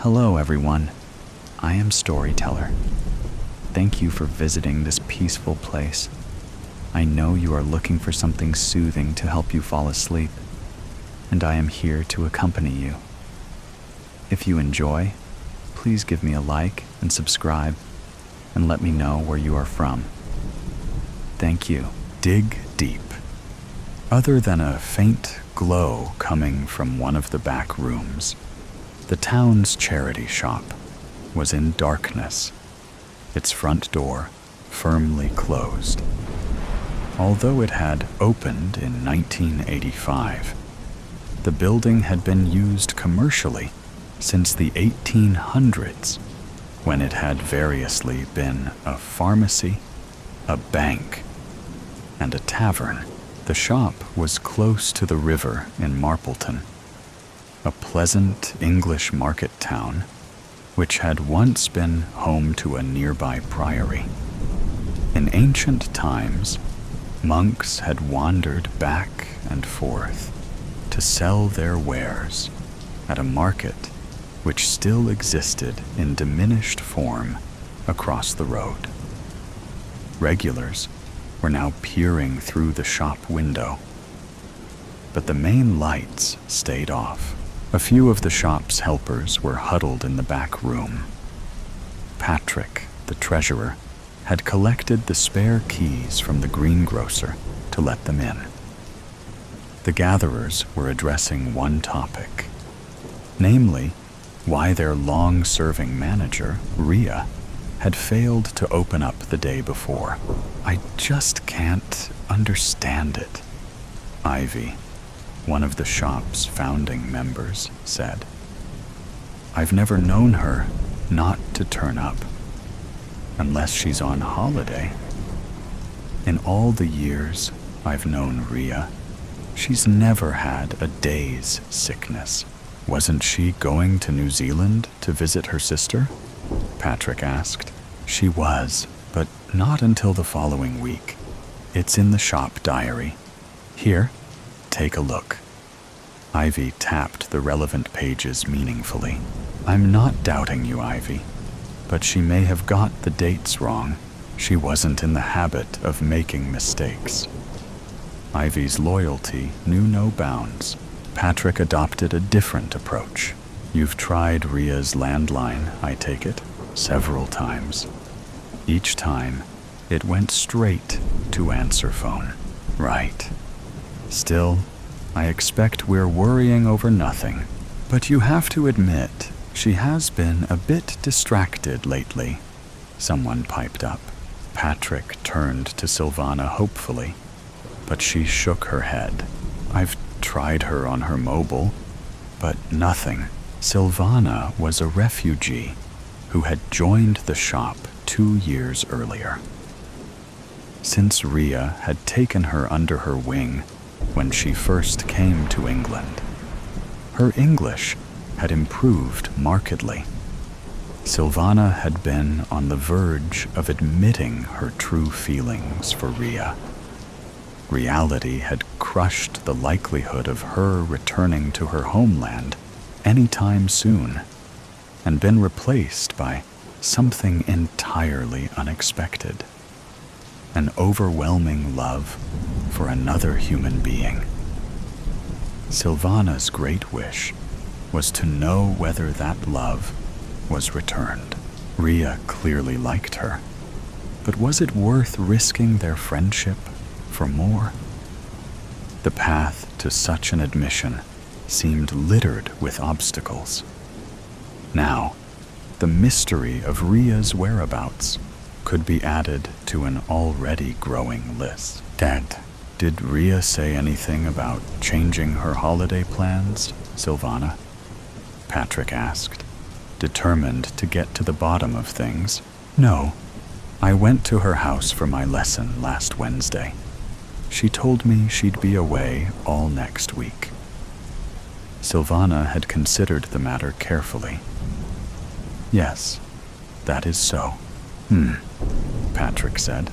Hello, everyone. I am Storyteller. Thank you for visiting this peaceful place. I know you are looking for something soothing to help you fall asleep, and I am here to accompany you. If you enjoy, please give me a like and subscribe, and let me know where you are from. Thank you. Dig deep. Other than a faint glow coming from one of the back rooms, the town's charity shop was in darkness, its front door firmly closed. Although it had opened in 1985, the building had been used commercially since the 1800s, when it had variously been a pharmacy, a bank, and a tavern. The shop was close to the river in Marpleton, a pleasant English market town which had once been home to a nearby priory. In ancient times, monks had wandered back and forth to sell their wares at a market which still existed in diminished form across the road. Regulars were now peering through the shop window, but the main lights stayed off. A few of the shop's helpers were huddled in the back room. Patrick, the treasurer, had collected the spare keys from the greengrocer to let them in. The gatherers were addressing one topic, namely, why their long-serving manager, Rhea, had failed to open up the day before. I just can't understand it, Ivy, one of the shop's founding members, said. I've never known her not to turn up, unless she's on holiday. In all the years I've known Rhea, she's never had a day's sickness. Wasn't she going to New Zealand to visit her sister? Patrick asked. She was, but not until the following week. It's in the shop diary. Here, take a look. Ivy tapped the relevant pages meaningfully. I'm not doubting you, Ivy, but she may have got the dates wrong. She wasn't in the habit of making mistakes. Ivy's loyalty knew no bounds. Patrick adopted a different approach. You've tried Rhea's landline, I take it, several times. Each time, it went straight to answer phone. Right. Still, I expect we're worrying over nothing. But you have to admit, she has been a bit distracted lately, someone piped up. Patrick turned to Silvana hopefully, but she shook her head. I've tried her on her mobile, but nothing. Silvana was a refugee who had joined the shop 2 years earlier. Since Rhea had taken her under her wing when she first came to England, her English had improved markedly. Silvana had been on the verge of admitting her true feelings for Rhea. Reality had crushed the likelihood of her returning to her homeland anytime soon, and been replaced by something entirely unexpected. An overwhelming love for another human being. Silvana's great wish was to know whether that love was returned. Rhea clearly liked her, but was it worth risking their friendship for more? The path to such an admission seemed littered with obstacles. Now, the mystery of Rhea's whereabouts could be added to an already growing list. Dad, did Rhea say anything about changing her holiday plans, Silvana? Patrick asked, determined to get to the bottom of things. No, I went to her house for my lesson last Wednesday. She told me she'd be away all next week. Silvana had considered the matter carefully. Yes, that is so. Patrick said.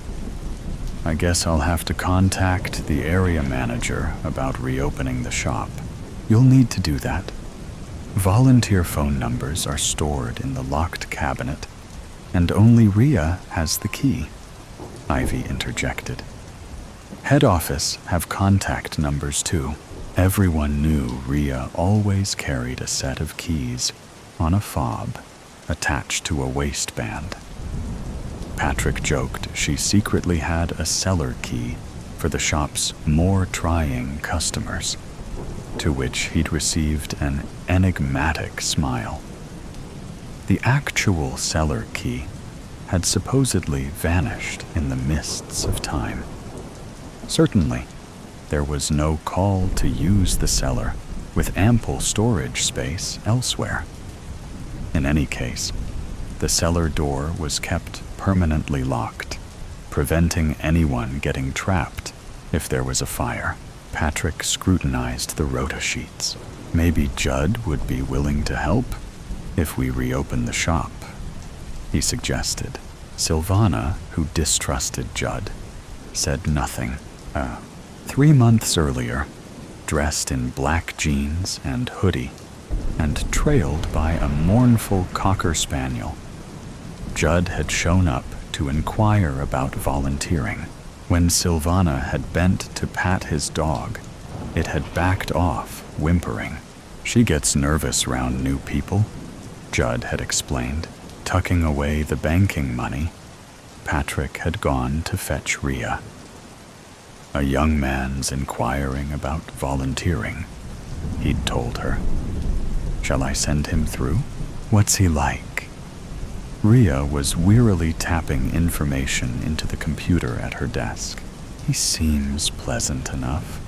I guess I'll have to contact the area manager about reopening the shop. You'll need to do that. Volunteer phone numbers are stored in the locked cabinet, and only Rhea has the key, Ivy interjected. Head office have contact numbers too. Everyone knew Rhea always carried a set of keys on a fob attached to a waistband. Patrick joked she secretly had a cellar key for the shop's more trying customers, to which he'd received an enigmatic smile. The actual cellar key had supposedly vanished in the mists of time. Certainly, there was no call to use the cellar with ample storage space elsewhere. In any case, the cellar door was kept permanently locked, preventing anyone getting trapped if there was a fire. Patrick scrutinized the rota sheets. Maybe Judd would be willing to help if we reopen the shop, he suggested. Sylvana, who distrusted Judd, said nothing. 3 months earlier, dressed in black jeans and hoodie, and trailed by a mournful cocker spaniel, Judd had shown up to inquire about volunteering. When Sylvana had bent to pat his dog, it had backed off, whimpering. She gets nervous round new people, Judd had explained. Tucking away the banking money, Patrick had gone to fetch Rhea. A young man's inquiring about volunteering, he'd told her. Shall I send him through? What's he like? Rhea was wearily tapping information into the computer at her desk. He seems pleasant enough.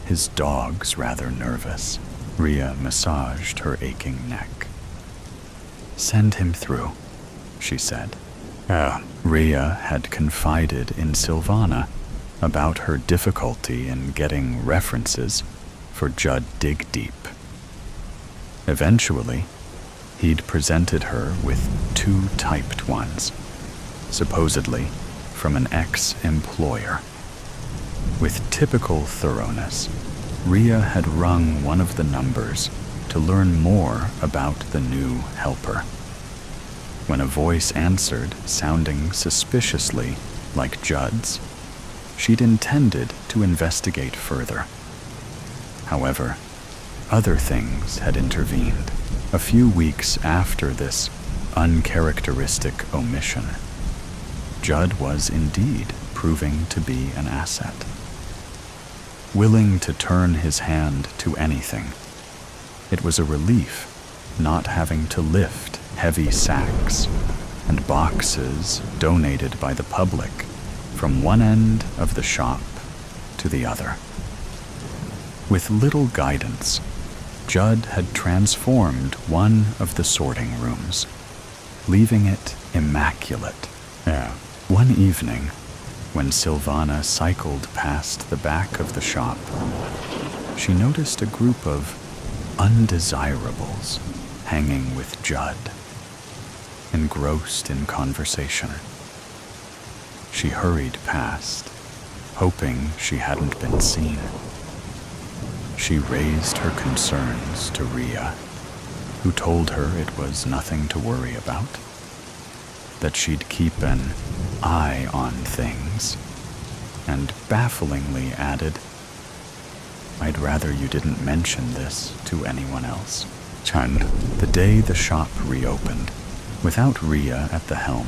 His dog's rather nervous. Rhea massaged her aching neck. Send him through, she said. Rhea had confided in Sylvana about her difficulty in getting references for Judd Dig Deep. Eventually, he'd presented her with 2 typed ones, supposedly from an ex-employer. With typical thoroughness, Rhea had rung one of the numbers to learn more about the new helper. When a voice answered, sounding suspiciously like Judd's, she'd intended to investigate further. However, other things had intervened. A few weeks after this uncharacteristic omission, Judd was indeed proving to be an asset. Willing to turn his hand to anything, it was a relief not having to lift heavy sacks and boxes donated by the public from one end of the shop to the other. With little guidance, Judd had transformed one of the sorting rooms, leaving it immaculate. One evening, when Sylvana cycled past the back of the shop, she noticed a group of undesirables hanging with Judd, engrossed in conversation. She hurried past, hoping she hadn't been seen. She raised her concerns to Rhea, who told her it was nothing to worry about, that she'd keep an eye on things, and bafflingly added, I'd rather you didn't mention this to anyone else. The day the shop reopened, without Rhea at the helm,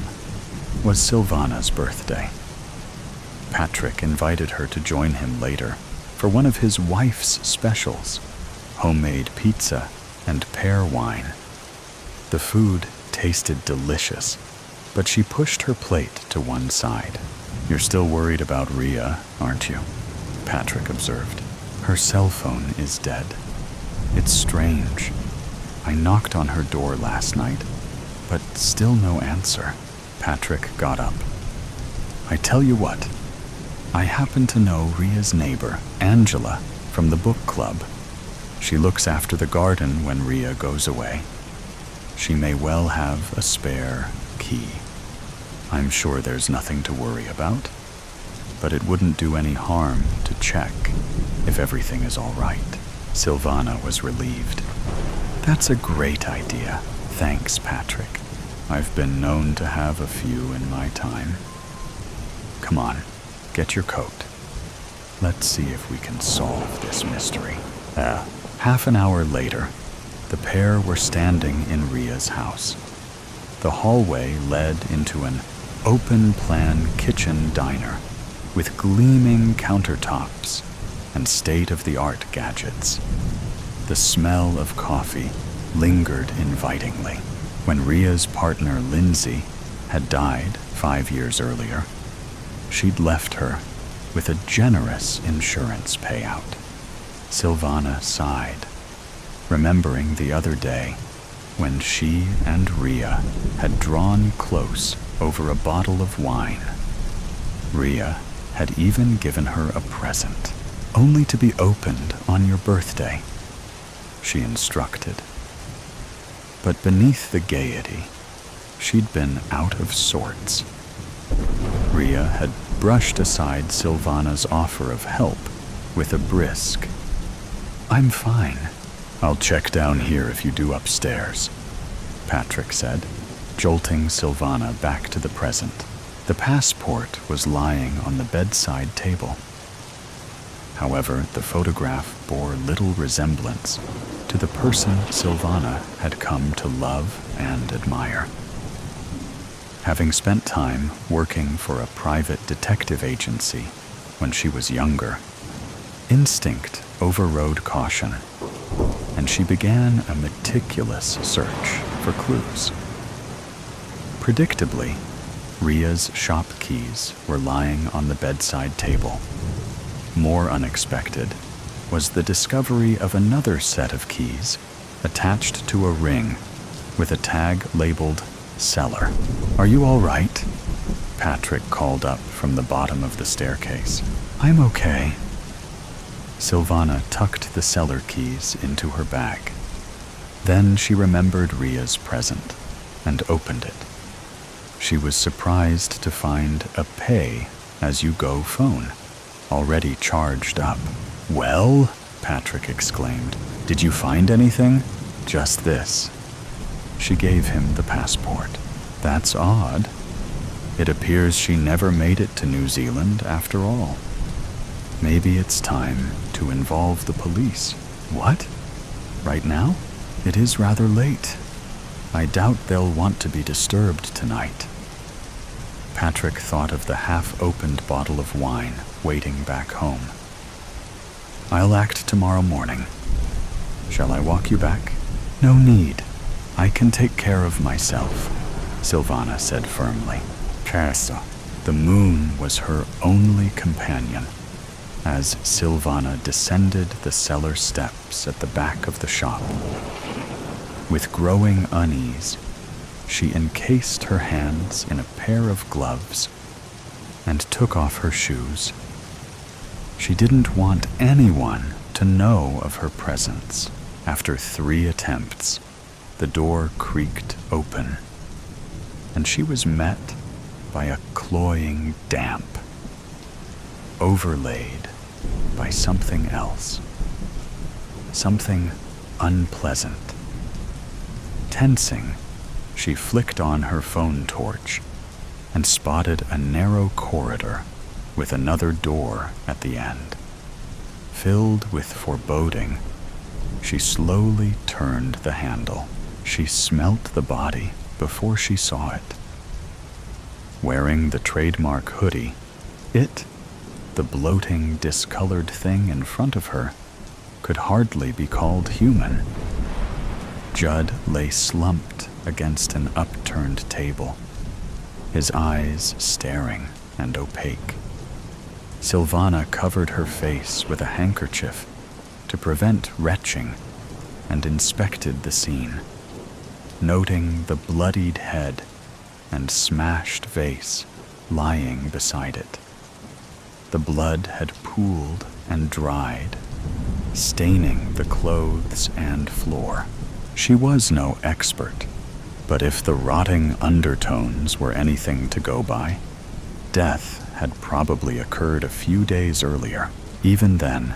was Sylvana's birthday. Patrick invited her to join him later for one of his wife's specials, homemade pizza and pear wine. The food tasted delicious, but she pushed her plate to one side. You're still worried about Rhea, aren't you? Patrick observed. Her cell phone is dead. It's strange. I knocked on her door last night, but still no answer. Patrick got up. I tell you what, I happen to know Rhea's neighbor, Angela, from the book club. She looks after the garden when Rhea goes away. She may well have a spare key. I'm sure there's nothing to worry about, but it wouldn't do any harm to check if everything is all right. Sylvana was relieved. That's a great idea. Thanks, Patrick. I've been known to have a few in my time. Come on, get your coat. Let's see if we can solve this mystery. Half an hour later, the pair were standing in Ria's house. The hallway led into an open-plan kitchen diner with gleaming countertops and state-of-the-art gadgets. The smell of coffee lingered invitingly. When Ria's partner, Lindsay, had died 5 years earlier, she'd left her with a generous insurance payout. Silvana sighed, remembering the other day when she and Ria had drawn close over a bottle of wine. Ria had even given her a present, only to be opened on your birthday, she instructed. But beneath the gaiety, she'd been out of sorts. Ria had brushed aside Silvana's offer of help with a brisk, "I'm fine. I'll check down here if you do upstairs," Patrick said, jolting Silvana back to the present. The passport was lying on the bedside table. However, the photograph bore little resemblance to the person Silvana had come to love and admire. Having spent time working for a private detective agency when she was younger, instinct overrode caution, and she began a meticulous search for clues. Predictably, Ria's shop keys were lying on the bedside table. More unexpected was the discovery of another set of keys attached to a ring with a tag labeled "Cellar." "Are you all right?" Patrick called up from the bottom of the staircase. "I'm okay." Silvana tucked the cellar keys into her bag. Then she remembered Ria's present and opened it. She was surprised to find a pay-as-you-go phone, already charged up. "Well," Patrick exclaimed, "did you find anything?" "Just this." She gave him the passport. "That's odd. It appears she never made it to New Zealand after all. Maybe it's time to involve the police." "What? Right now? It is rather late. I doubt they'll want to be disturbed tonight." Patrick thought of the half-opened bottle of wine waiting back home. "I'll act tomorrow morning. Shall I walk you back?" "No need. I can take care of myself," Silvana said firmly. Casa. The moon was her only companion as Silvana descended the cellar steps at the back of the shop. With growing unease, she encased her hands in a pair of gloves and took off her shoes. She didn't want anyone to know of her presence. After 3 attempts, the door creaked open, and she was met by a cloying damp, overlaid by something else, something unpleasant. Tensing, she flicked on her phone torch and spotted a narrow corridor with another door at the end. Filled with foreboding, she slowly turned the handle. She smelt the body before she saw it. Wearing the trademark hoodie, the bloating, discolored thing in front of her, could hardly be called human. Judd lay slumped against an upturned table, his eyes staring and opaque. Silvana covered her face with a handkerchief to prevent retching and inspected the scene, noting the bloodied head and smashed vase lying beside it. The blood had pooled and dried, staining the clothes and floor. She was no expert, but if the rotting undertones were anything to go by, death had probably occurred a few days earlier. Even then,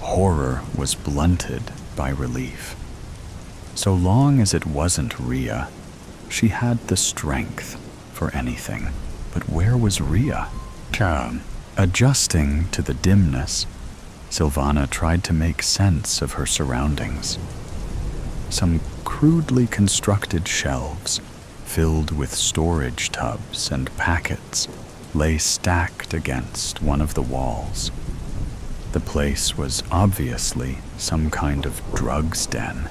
horror was blunted by relief. So long as it wasn't Rhea, she had the strength for anything. But where was Rhea? Adjusting to the dimness, Sylvana tried to make sense of her surroundings. Some crudely constructed shelves, filled with storage tubs and packets, lay stacked against one of the walls. The place was obviously some kind of drugs den.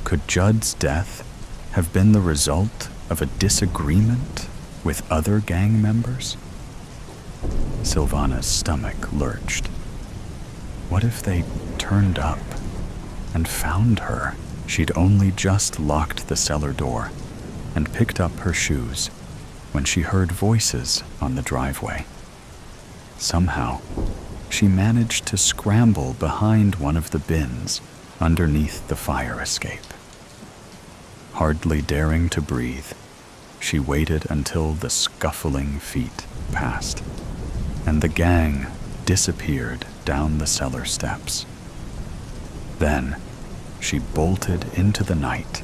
Could Judd's death have been the result of a disagreement with other gang members? Sylvana's stomach lurched. What if they turned up and found her? She'd only just locked the cellar door and picked up her shoes when she heard voices on the driveway. Somehow, she managed to scramble behind one of the bins underneath the fire escape. Hardly daring to breathe, she waited until the scuffling feet passed, and the gang disappeared down the cellar steps. Then, she bolted into the night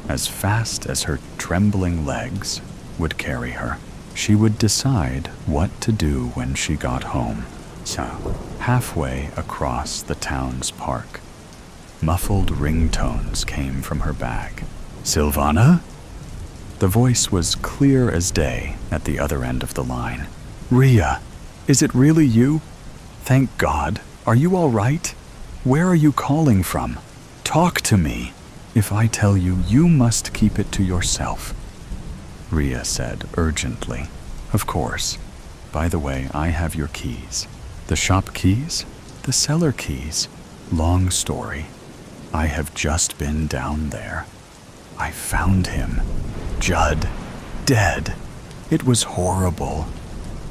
as fast as her trembling legs would carry her. She would decide what to do when she got home. Halfway across the town's park, muffled ringtones came from her bag. "Sylvana?" The voice was clear as day at the other end of the line. "Rhea, is it really you? Thank God. Are you all right? Where are you calling from? Talk to me. If I tell you, you must keep it to yourself," Rhea said urgently. "Of course. By the way, I have your keys." "The shop keys? The cellar keys? Long story. I have just been down there. I found him. Judd. Dead. It was horrible."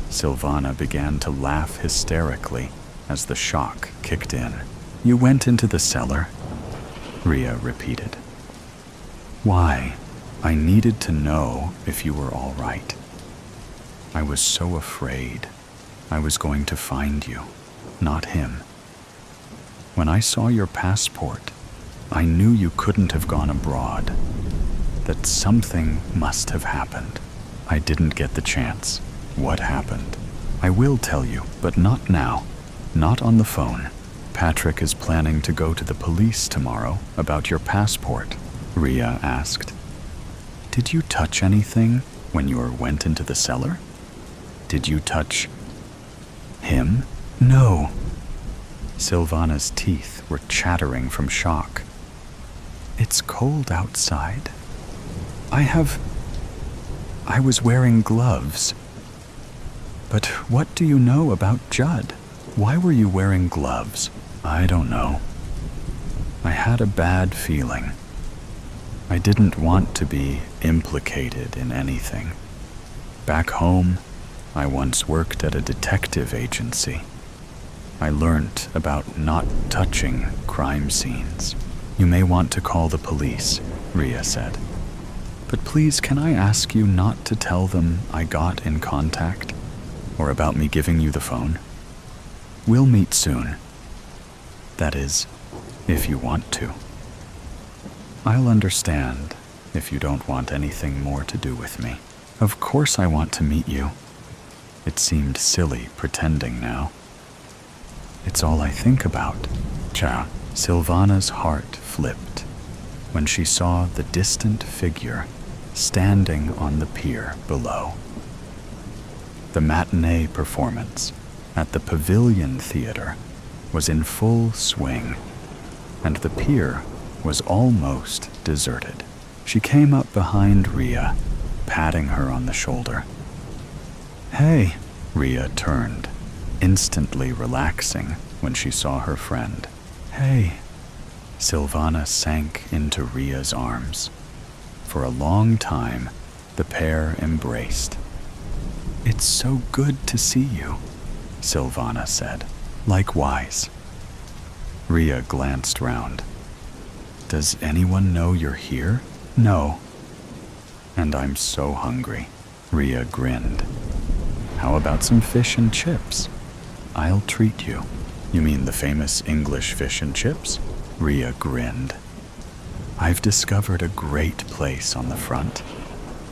Sylvana began to laugh hysterically as the shock kicked in. "You went into the cellar?" Rhea repeated. "Why? I needed to know if you were all right. I was so afraid. I was going to find you, not him. When I saw your passport, I knew you couldn't have gone abroad, that something must have happened. I didn't get the chance. What happened? I will tell you, but not now. Not on the phone. Patrick is planning to go to the police tomorrow about your passport," Rhea asked. "Did you touch anything when you went into the cellar? Did you touch him?" "No." Sylvana's teeth were chattering from shock. "It's cold outside. I was wearing gloves. But what do you know about Judd? Why were you wearing gloves?" "I don't know. I had a bad feeling. I didn't want to be implicated in anything. Back home, I once worked at a detective agency. I learned about not touching crime scenes." "You may want to call the police," Rhea said. "But please, can I ask you not to tell them I got in contact, or about me giving you the phone? We'll meet soon. That is, if you want to. I'll understand if you don't want anything more to do with me." "Of course I want to meet you." It seemed silly pretending now. "It's all I think about." Sylvana's heart flipped when she saw the distant figure standing on the pier below. The matinee performance at the Pavilion Theater was in full swing, and the pier was almost deserted. She came up behind Rhea, patting her on the shoulder. "Hey," Rhea turned, instantly relaxing when she saw her friend. "Hey." Sylvana sank into Rhea's arms. For a long time, the pair embraced. "It's so good to see you," Sylvana said. "Likewise." Rhea glanced round. "Does anyone know you're here?" "No." "And I'm so hungry." Rhea grinned. "How about some fish and chips? I'll treat you." "You mean the famous English fish and chips?" Rhea grinned. I've discovered a great place on the front.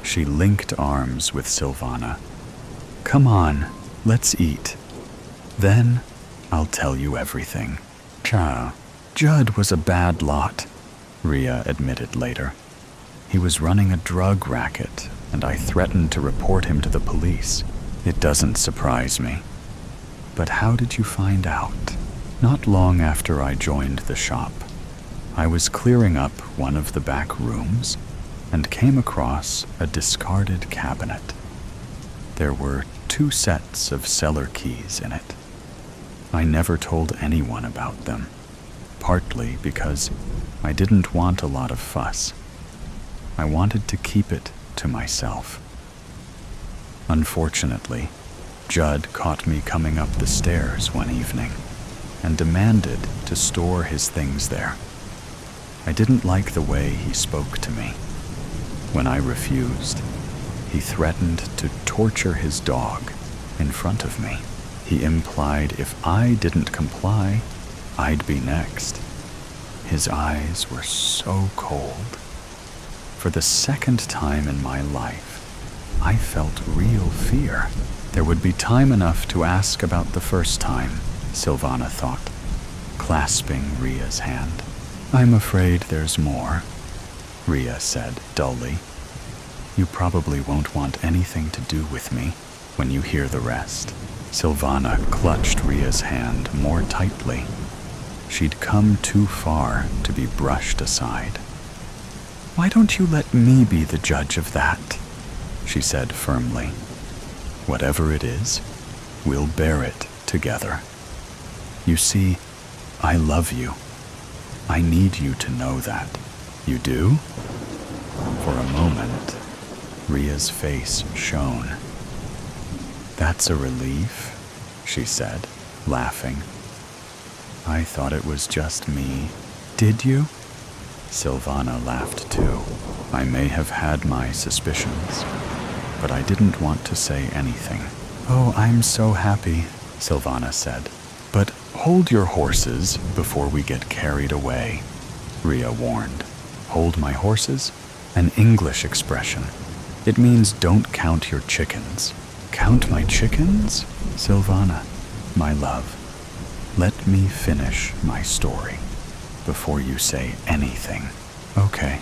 She linked arms with Silvana. Come on, let's eat. Then I'll tell you everything. Judd was a bad lot, Rhea admitted later. He was running a drug racket, and I threatened to report him to the police. It doesn't surprise me. But how did you find out? Not long after I joined the shop, I was clearing up one of the back rooms and came across a discarded cabinet. There were 2 sets of cellar keys in it. I never told anyone about them, partly because I didn't want a lot of fuss. I wanted to keep it to myself. Unfortunately, Judd caught me coming up the stairs one evening and demanded to store his things there. I didn't like the way he spoke to me. When I refused, he threatened to torture his dog in front of me. He implied if I didn't comply, I'd be next. His eyes were so cold. For the second time in my life, I felt real fear. There would be time enough to ask about the first time, Silvana thought, clasping Rhea's hand. I'm afraid there's more, Rhea said dully. You probably won't want anything to do with me when you hear the rest. Silvana clutched Rhea's hand more tightly. She'd come too far to be brushed aside. Why don't you let me be the judge of that? She said firmly. Whatever it is, we'll bear it together. You see, I love you. I need you to know that. You do? For a moment, Rhea's face shone. That's a relief, she said, laughing. I thought it was just me. Did you? Silvana laughed too. I may have had my suspicions, but I didn't want to say anything. Oh, I'm so happy, Silvana said. But hold your horses before we get carried away, Rhea warned. Hold my horses? An English expression. It means don't count your chickens. Count my chickens? Silvana, my love, let me finish my story before you say anything. Okay,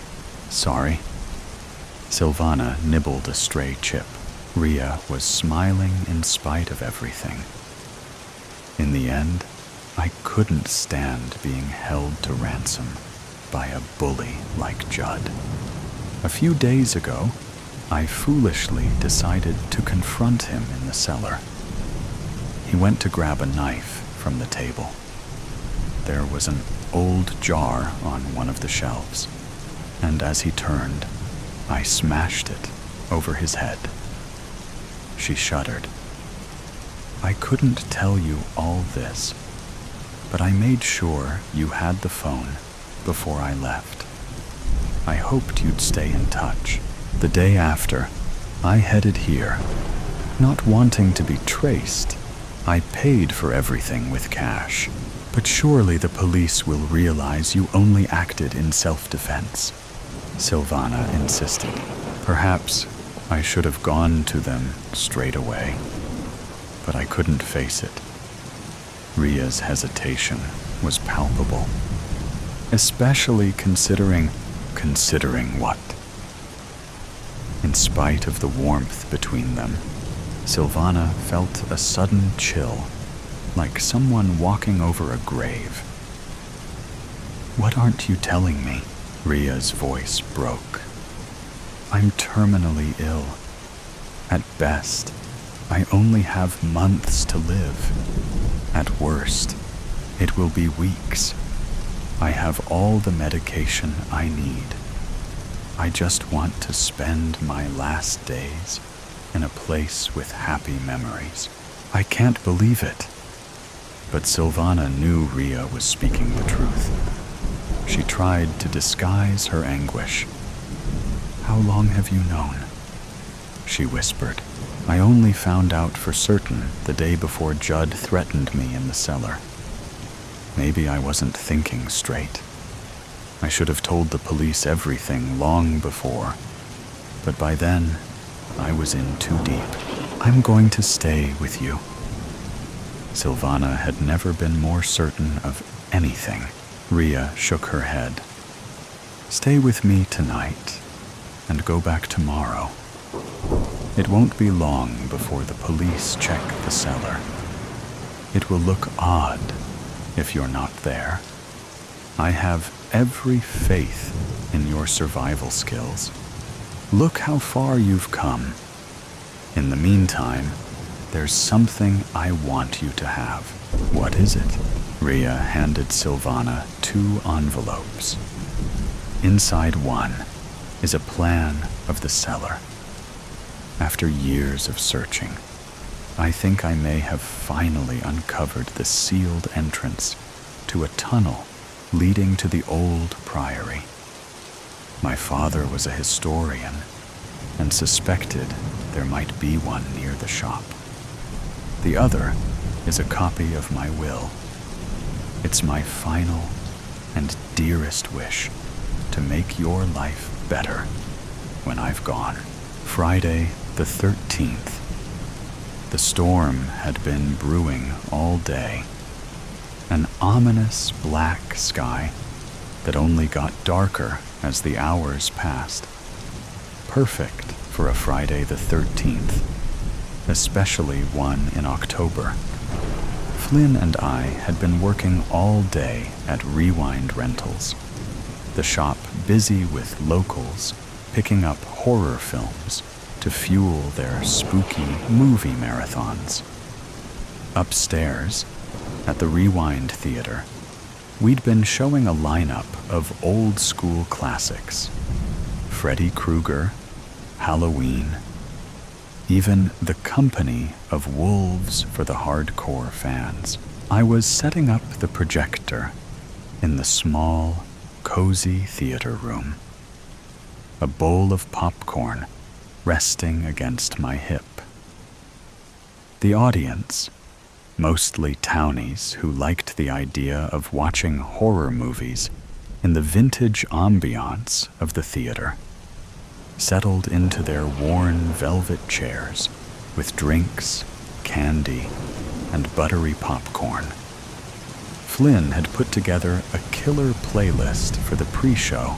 sorry. Silvana nibbled a stray chip. Rhea was smiling in spite of everything. In the end, I couldn't stand being held to ransom by a bully like Judd. A few days ago, I foolishly decided to confront him in the cellar. He went to grab a knife from the table. There was an old jar on one of the shelves, and as he turned, I smashed it over his head. She shuddered. I couldn't tell you all this, but I made sure you had the phone before I left. I hoped you'd stay in touch. The day after, I headed here, not wanting to be traced. I paid for everything with cash, but surely the police will realize you only acted in self-defense, Silvana insisted. Perhaps I should have gone to them straight away, but I couldn't face it. Rhea's hesitation was palpable, especially considering what? In spite of the warmth between them, Silvana felt a sudden chill, like someone walking over a grave. What aren't you telling me? Rhea's voice broke. I'm terminally ill. At best, I only have months to live. At worst, it will be weeks. I have all the medication I need. I just want to spend my last days in a place with happy memories. I can't believe it. But Silvana knew Rhea was speaking the truth. She tried to disguise her anguish. How long have you known? She whispered. I only found out for certain the day before Judd threatened me in the cellar. Maybe I wasn't thinking straight. I should have told the police everything long before, but by then, I was in too deep. I'm going to stay with you. Silvana had never been more certain of anything. Ria shook her head. Stay with me tonight, and go back tomorrow. It won't be long before the police check the cellar. It will look odd if you're not there. I have every faith in your survival skills. Look how far you've come. In the meantime, there's something I want you to have. What is it? Ria handed Silvana 2 envelopes. Inside one is a plan of the cellar. After years of searching, I think I may have finally uncovered the sealed entrance to a tunnel leading to the old priory. My father was a historian and suspected there might be one near the shop. The other is a copy of my will. It's my final and dearest wish to make your life better when I've gone. Friday the 13th. The storm had been brewing all day. An ominous black sky that only got darker as the hours passed. Perfect for a Friday the 13th, especially one in October. Flynn and I had been working all day at Rewind Rentals, the shop busy with locals picking up horror films to fuel their spooky movie marathons. Upstairs, at the Rewind Theater, we'd been showing a lineup of old-school classics. Freddy Krueger, Halloween, even The Company of Wolves for the hardcore fans. I was setting up the projector in the small, cozy theater room. A bowl of popcorn resting against my hip. The audience, mostly townies who liked the idea of watching horror movies in the vintage ambiance of the theater, settled into their worn velvet chairs with drinks, candy, and buttery popcorn. Flynn had put together a killer playlist for the pre-show,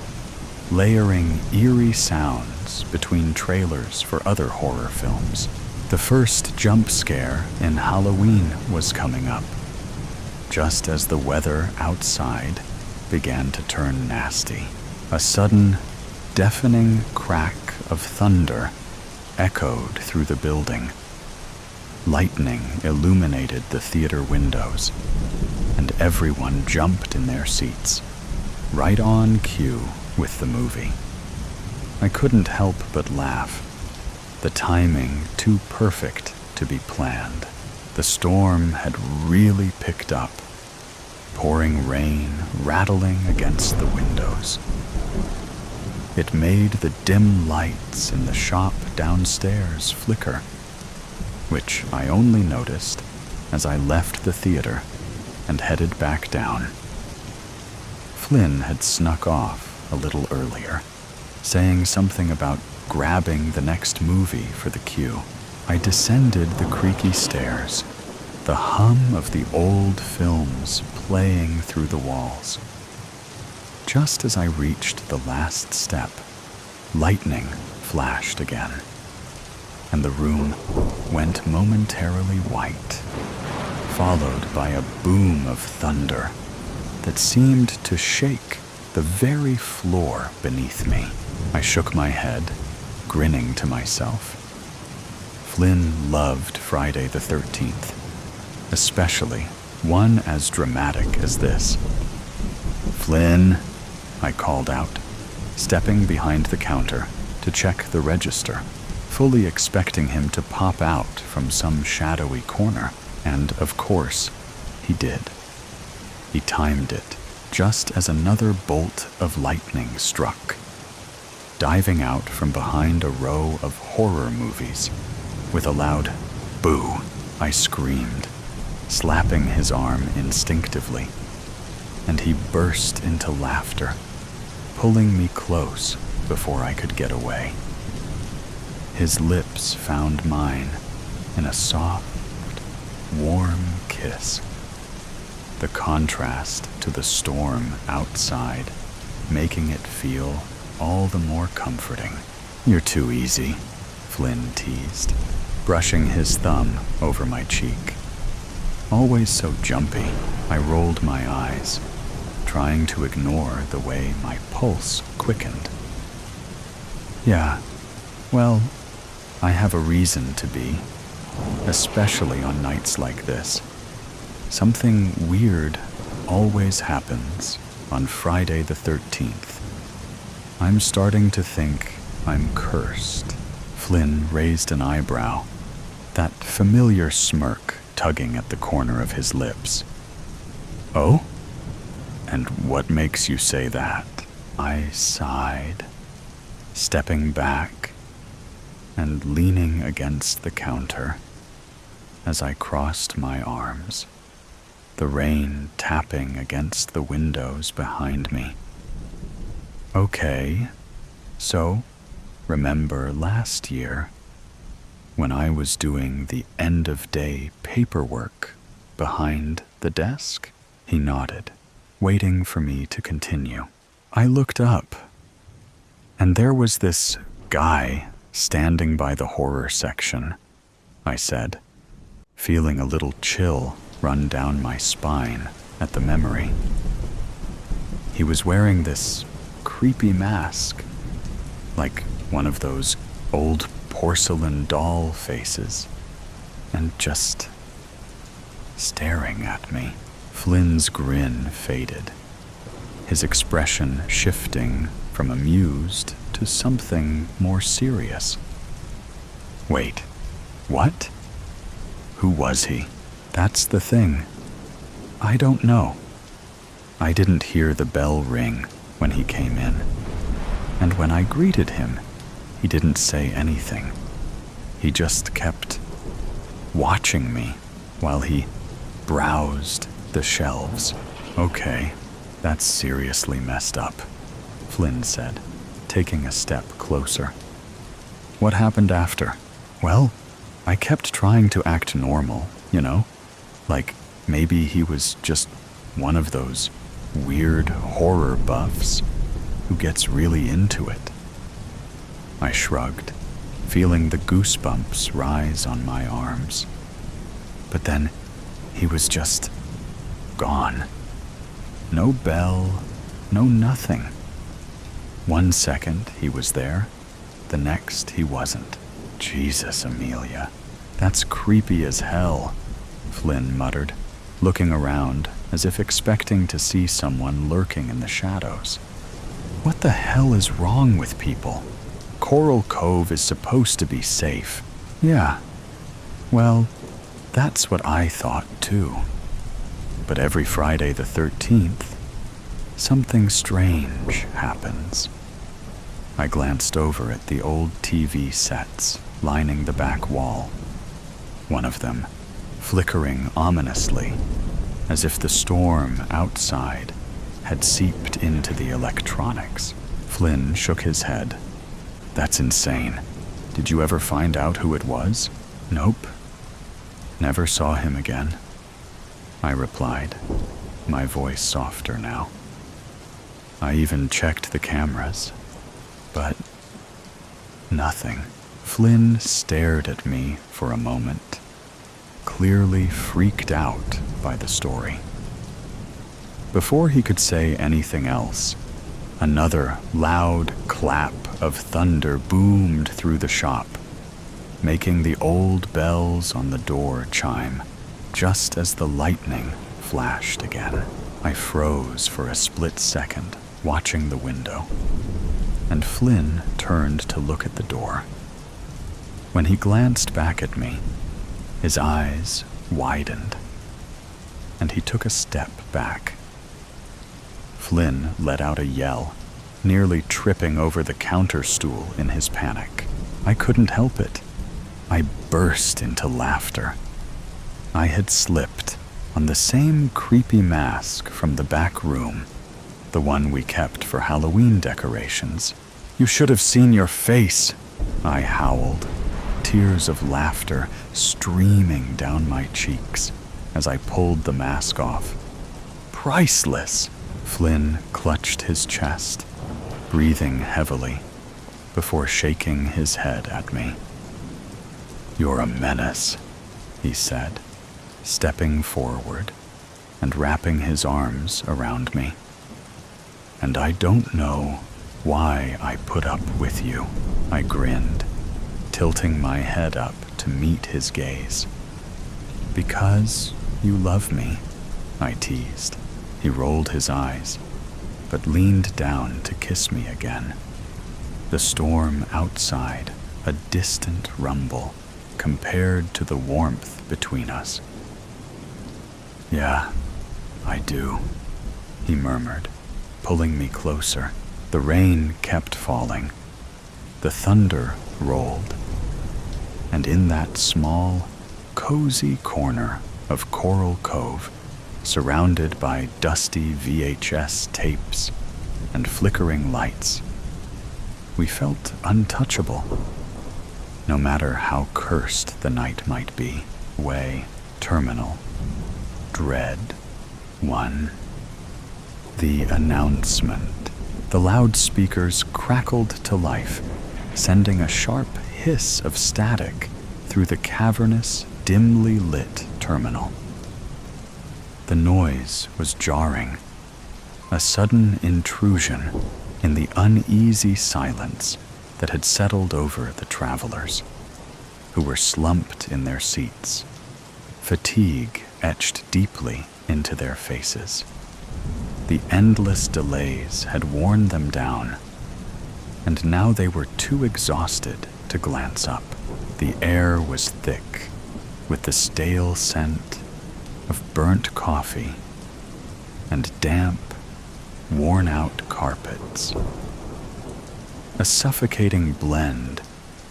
layering eerie sounds between trailers for other horror films. The first jump scare in Halloween was coming up, just as the weather outside began to turn nasty. A sudden, deafening crack of thunder echoed through the building. Lightning illuminated the theater windows, and everyone jumped in their seats, right on cue with the movie. I couldn't help but laugh. The timing too perfect to be planned. The storm had really picked up, pouring rain rattling against the windows. It made the dim lights in the shop downstairs flicker, which I only noticed as I left the theater and headed back down. Flynn had snuck off a little earlier, saying something about grabbing the next movie for the queue. I descended the creaky stairs, the hum of the old films playing through the walls. Just as I reached the last step, lightning flashed again, and the room went momentarily white, followed by a boom of thunder that seemed to shake the very floor beneath me. I shook my head, grinning to myself. Flynn loved Friday the 13th, especially one as dramatic as this. "Flynn," I called out, stepping behind the counter to check the register, fully expecting him to pop out from some shadowy corner, and of course, he did. He timed it just as another bolt of lightning struck. Diving out from behind a row of horror movies, with a loud "boo," I screamed, slapping his arm instinctively, and he burst into laughter, pulling me close before I could get away. His lips found mine in a soft, warm kiss. The contrast to the storm outside, making it feel all the more comforting. "You're too easy," Flynn teased, brushing his thumb over my cheek. Always so jumpy, I rolled my eyes, trying to ignore the way my pulse quickened. "Yeah, well, I have a reason to be, especially on nights like this. Something weird always happens on Friday the 13th. I'm starting to think I'm cursed." Flynn raised an eyebrow, that familiar smirk tugging at the corner of his lips. "Oh? And what makes you say that?" I sighed, stepping back and leaning against the counter as I crossed my arms, the rain tapping against the windows behind me. "Okay, so remember last year when I was doing the end-of-day paperwork behind the desk?" He nodded, waiting for me to continue. I looked up, and there was this guy standing by the horror section, I said, feeling a little chill run down my spine at the memory. He was wearing this creepy mask, like one of those old porcelain doll faces, and just staring at me. Flynn's grin faded, his expression shifting from amused to something more serious. "Wait, what? Who was he?" "That's the thing. I don't know. I didn't hear the bell ring when he came in, and when I greeted him, he didn't say anything. He just kept watching me while he browsed the shelves." "Okay, that's seriously messed up," Flynn said, taking a step closer. "What happened after?" "Well, I kept trying to act normal, like maybe he was just one of those weird horror buffs who gets really into it." I shrugged, feeling the goosebumps rise on my arms. But then he was just gone. No bell, no nothing. One second he was there, the next he wasn't. "Jesus, Amelia, that's creepy as hell," Flynn muttered, looking around as if expecting to see someone lurking in the shadows. "What the hell is wrong with people? Coral Cove is supposed to be safe." "Yeah, well, that's what I thought too. But every Friday the 13th, something strange happens." I glanced over at the old TV sets lining the back wall, one of them flickering ominously, as if the storm outside had seeped into the electronics. Flynn shook his head. "That's insane. Did you ever find out who it was?" "Nope. Never saw him again," I replied, my voice softer now. "I even checked the cameras, but nothing." Flynn stared at me for a moment, clearly freaked out by the story. Before he could say anything else, another loud clap of thunder boomed through the shop, making the old bells on the door chime, just as the lightning flashed again. I froze for a split second, watching the window, and Flynn turned to look at the door. When he glanced back at me, his eyes widened, and he took a step back. Flynn let out a yell, nearly tripping over the counter stool in his panic. I couldn't help it. I burst into laughter. I had slipped on the same creepy mask from the back room The one we kept for Halloween decorations. You should have seen your face, I howled, tears of laughter streaming down my cheeks as I pulled the mask off. Priceless! Flynn clutched his chest, breathing heavily, before shaking his head at me. You're a menace, he said, stepping forward and wrapping his arms around me. And I don't know why I put up with you, I grinned, tilting my head up to meet his gaze. Because you love me, I teased. He rolled his eyes, but leaned down to kiss me again. The storm outside, a distant rumble, compared to the warmth between us. Yeah, I do, he murmured, pulling me closer. The rain kept falling. The thunder rolled. And in that small, cozy corner of Coral Cove, surrounded by dusty VHS tapes and flickering lights, we felt untouchable. No matter how cursed the night might be. Way, terminal, dread, 1. The announcement. The loudspeakers crackled to life, sending a sharp hiss of static through the cavernous, dimly lit terminal. The noise was jarring, a sudden intrusion in the uneasy silence that had settled over the travelers, who were slumped in their seats, fatigue etched deeply into their faces. The endless delays had worn them down, and now they were too exhausted to glance up. The air was thick with the stale scent of burnt coffee and damp, worn-out carpets. A suffocating blend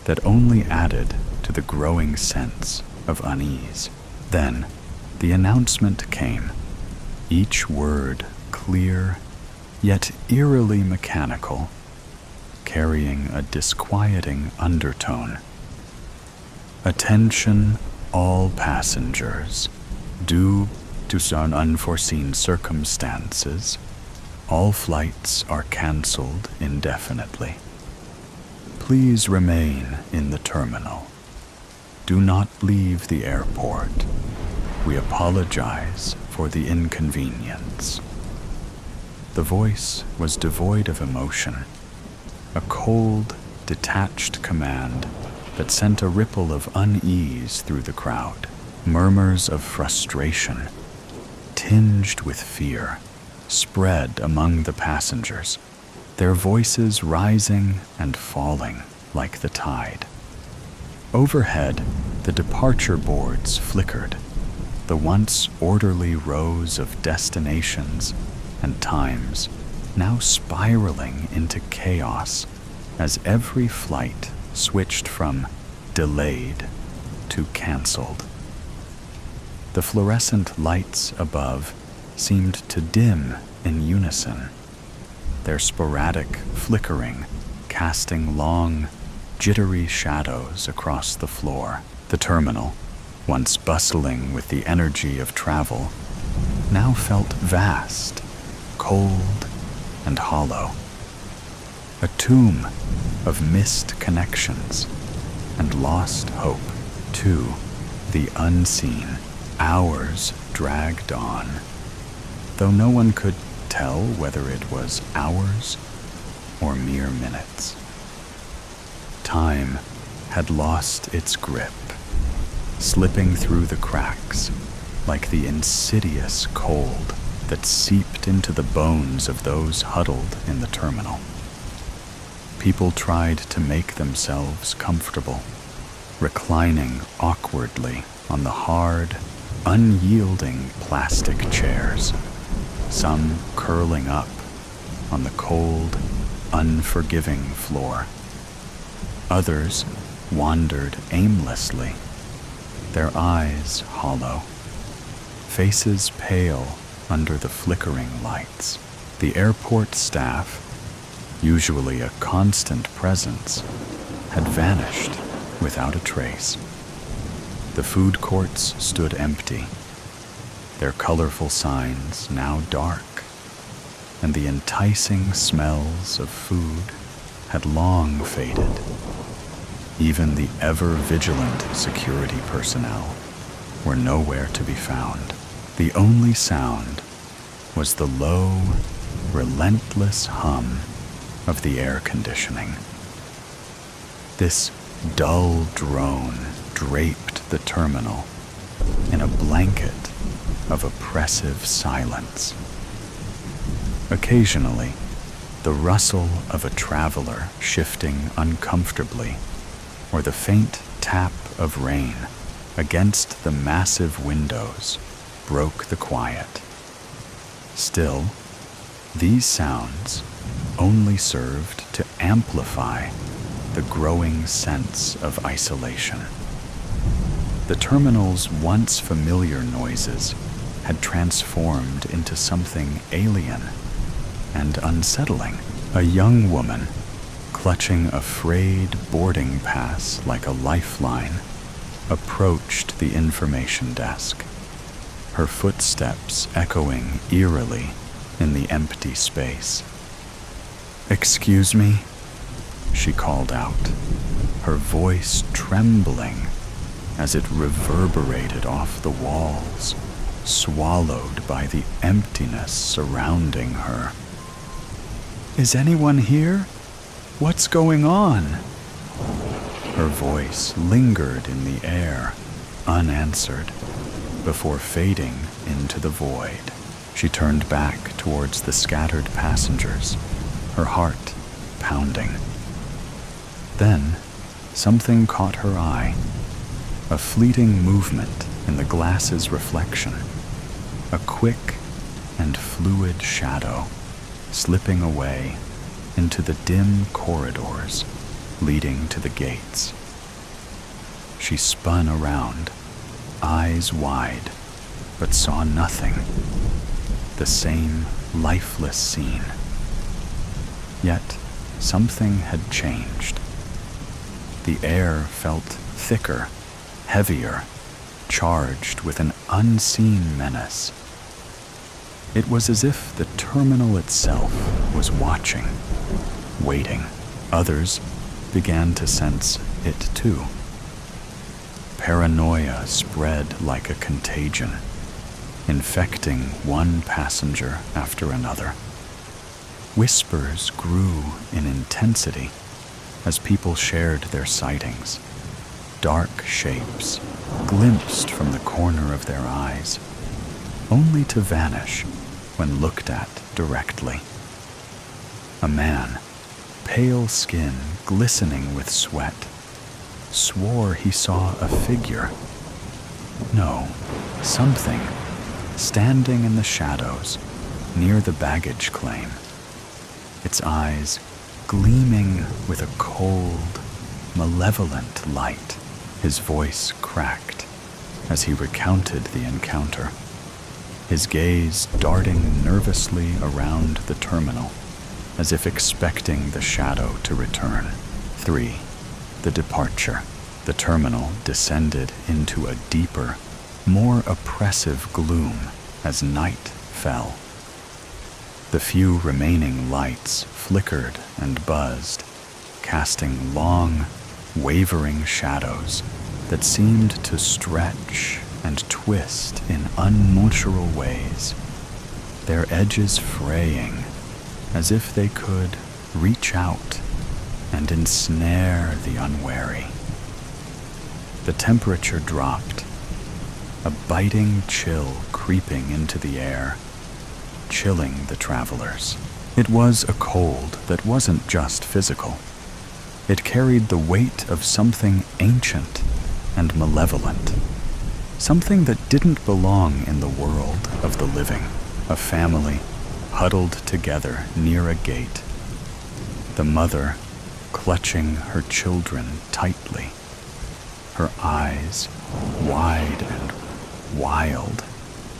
that only added to the growing sense of unease. Then, the announcement came, each word clear, yet eerily mechanical, carrying a disquieting undertone. Attention, all passengers. Due to some unforeseen circumstances, all flights are cancelled indefinitely. Please remain in the terminal. Do not leave the airport. We apologize for the inconvenience. The voice was devoid of emotion, a cold, detached command that sent a ripple of unease through the crowd. Murmurs of frustration, tinged with fear, spread among the passengers, their voices rising and falling like the tide. Overhead, the departure boards flickered, the once orderly rows of destinations and times now spiraling into chaos as every flight switched from delayed to canceled. The fluorescent lights above seemed to dim in unison, their sporadic flickering casting long, jittery shadows across the floor. The terminal, once bustling with the energy of travel, now felt vast, cold, and hollow. A tomb of missed connections and lost hope to the unseen. Hours dragged on, though no one could tell whether it was hours or mere minutes. Time had lost its grip, slipping through the cracks like the insidious cold that seeped into the bones of those huddled in the terminal. People tried to make themselves comfortable, reclining awkwardly on the hard, unyielding plastic chairs, some curling up on the cold, unforgiving floor. Others wandered aimlessly, their eyes hollow, faces pale under the flickering lights. The airport staff, usually a constant presence, had vanished without a trace. The food courts stood empty, their colorful signs now dark, and the enticing smells of food had long faded. Even the ever-vigilant security personnel were nowhere to be found. The only sound was the low, relentless hum of the air conditioning. This dull drone draped the terminal in a blanket of oppressive silence. Occasionally, the rustle of a traveler shifting uncomfortably, or the faint tap of rain against the massive windows broke the quiet. Still, these sounds only served to amplify the growing sense of isolation. The terminal's once familiar noises had transformed into something alien and unsettling. A young woman, clutching a frayed boarding pass like a lifeline, approached the information desk, her footsteps echoing eerily in the empty space. "Excuse me?" she called out, her voice trembling as it reverberated off the walls, swallowed by the emptiness surrounding her. "Is anyone here? What's going on?" Her voice lingered in the air, unanswered, before fading into the void. She turned back towards the scattered passengers, her heart pounding. Then, something caught her eye, a fleeting movement in the glass's reflection, a quick and fluid shadow slipping away into the dim corridors leading to the gates. She spun around, eyes wide, but saw nothing. The same lifeless scene. Yet something had changed. The air felt thicker, heavier, charged with an unseen menace. It was as if the terminal itself was watching, waiting. Others began to sense it too. Paranoia spread like a contagion, infecting one passenger after another. Whispers grew in intensity as people shared their sightings. Dark shapes glimpsed from the corner of their eyes, only to vanish when looked at directly. A man, pale skin glistening with sweat, swore he saw a figure. No, something, standing in the shadows near the baggage claim, its eyes gleaming with a cold, malevolent light. His voice cracked as he recounted the encounter, his gaze darting nervously around the terminal, as if expecting the shadow to return. 3. The departure. The terminal descended into a deeper, more oppressive gloom as night fell. The few remaining lights flickered and buzzed, casting long, wavering shadows that seemed to stretch and twist in unnatural ways, their edges fraying as if they could reach out and ensnare the unwary. The temperature dropped, a biting chill creeping into the air, chilling the travelers. It was a cold that wasn't just physical. It carried the weight of something ancient and malevolent, something that didn't belong in the world of the living. A family huddled together near a gate, the mother clutching her children tightly, her eyes wide and wild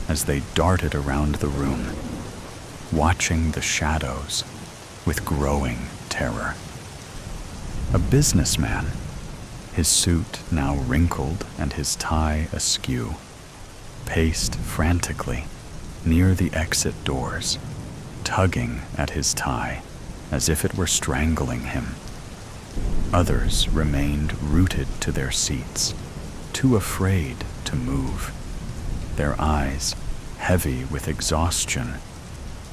as they darted around the room. watching the shadows with growing terror. A businessman, his suit now wrinkled and his tie askew, paced frantically near the exit doors, tugging at his tie as if it were strangling him. Others remained rooted to their seats, too afraid to move, their eyes heavy with exhaustion,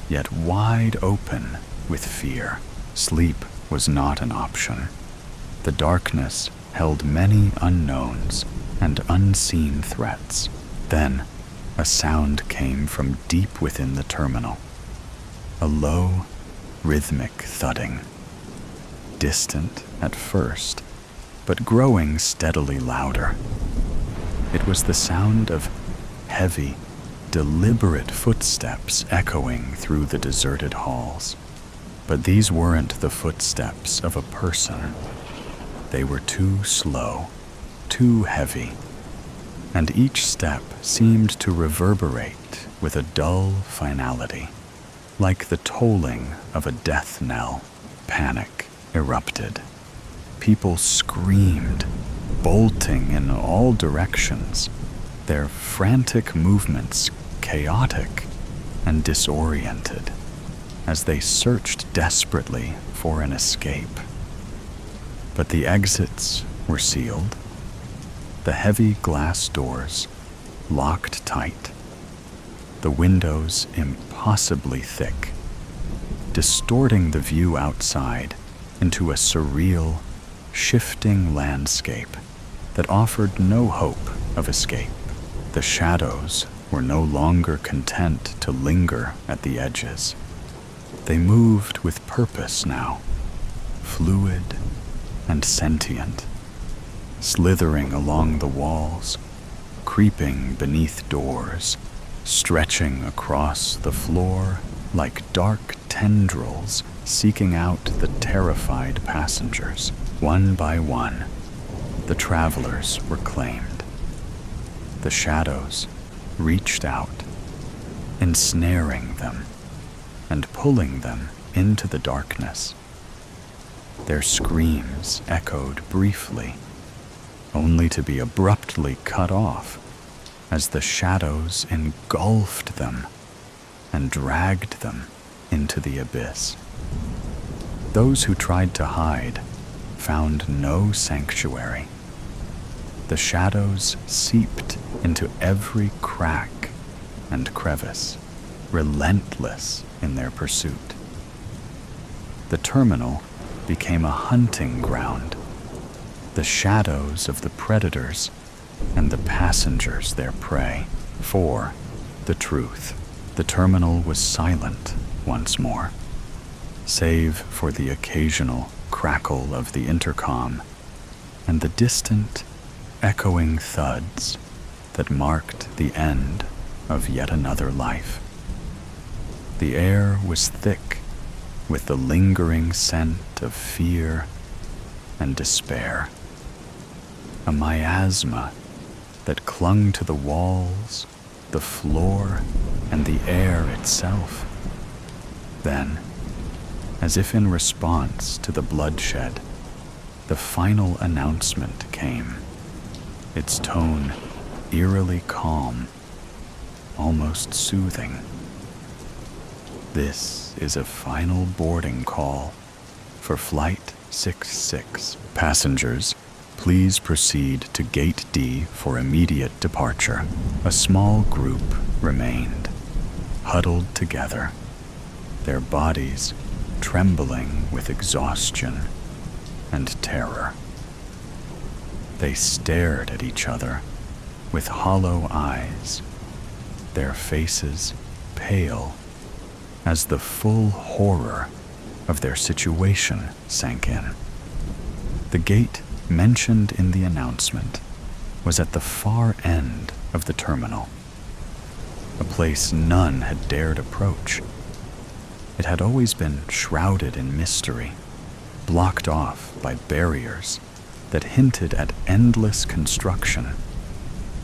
yet wide open with fear. Sleep was not an option. The darkness held many unknowns and unseen threats. Then, a sound came from deep within the terminal. A low, rhythmic thudding. Distant at first, but growing steadily louder. It was the sound of heavy, deliberate footsteps echoing through the deserted halls. But these weren't the footsteps of a person. They were too slow, too heavy, and each step seemed to reverberate with a dull finality, like the tolling of a death knell. Panic erupted. People screamed, bolting in all directions, their frantic movements chaotic and disoriented, as they searched desperately for an escape. But the exits were sealed, the heavy glass doors locked tight, the windows impossibly thick, distorting the view outside into a surreal, shifting landscape that offered no hope of escape. The shadows were no longer content to linger at the edges. They moved with purpose now, fluid and sentient, slithering along the walls, creeping beneath doors, stretching across the floor like dark tendrils seeking out the terrified passengers. One by one, the travelers were claimed. The shadows reached out, ensnaring them and pulling them into the darkness. Their screams echoed briefly, only to be abruptly cut off as the shadows engulfed them and dragged them into the abyss. Those who tried to hide found no sanctuary. The shadows seeped into every crack and crevice, relentless in their pursuit. The terminal became a hunting ground, the shadows of the predators and the passengers their prey. For the truth, the terminal was silent once more, save for the occasional crackle of the intercom and the distant, echoing thuds that marked the end of yet another life. The air was thick with the lingering scent of fear and despair, a miasma that clung to the walls, the floor, and the air itself. Then, as if in response to the bloodshed, the final announcement came, its tone eerily calm, almost soothing. This is a final boarding call for Flight 66. Passengers, please proceed to Gate D for immediate departure. A small group remained, huddled together, their bodies trembling with exhaustion and terror. They stared at each other with hollow eyes, their faces pale as the full horror of their situation sank in. The gate mentioned in the announcement was at the far end of the terminal, a place none had dared approach. It had always been shrouded in mystery, blocked off by barriers that hinted at endless construction,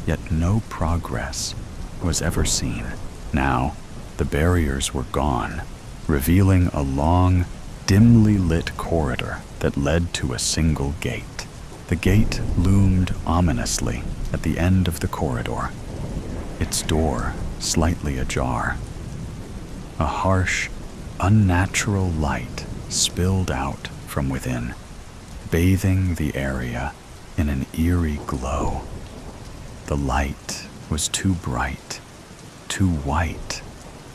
yet no progress was ever seen. Now, The barriers were gone, revealing a long, dimly lit corridor that led to a single gate. The gate loomed ominously at the end of the corridor, its door slightly ajar. A harsh, unnatural light spilled out from within, bathing the area in an eerie glow. The light was too bright, too white,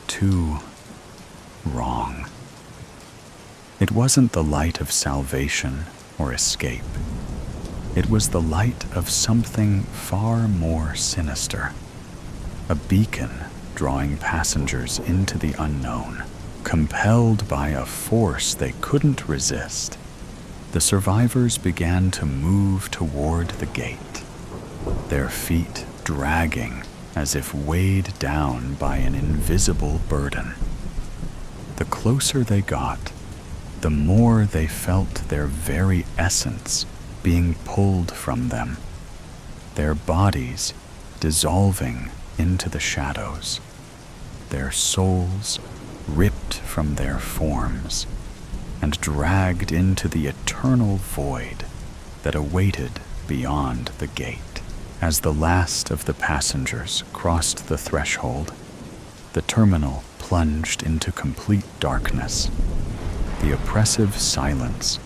too wrong. It wasn't the light of salvation or escape. It was the light of something far more sinister, a beacon drawing passengers into the unknown, compelled by a force they couldn't resist. The survivors began to move toward the gate, their feet dragging as if weighed down by an invisible burden. The closer they got, the more they felt their very essence being pulled from them, their bodies dissolving into the shadows, their souls ripped from their forms and dragged into the eternal void that awaited beyond the gate. As the last of the passengers crossed the threshold, the terminal plunged into complete darkness, the oppressive silence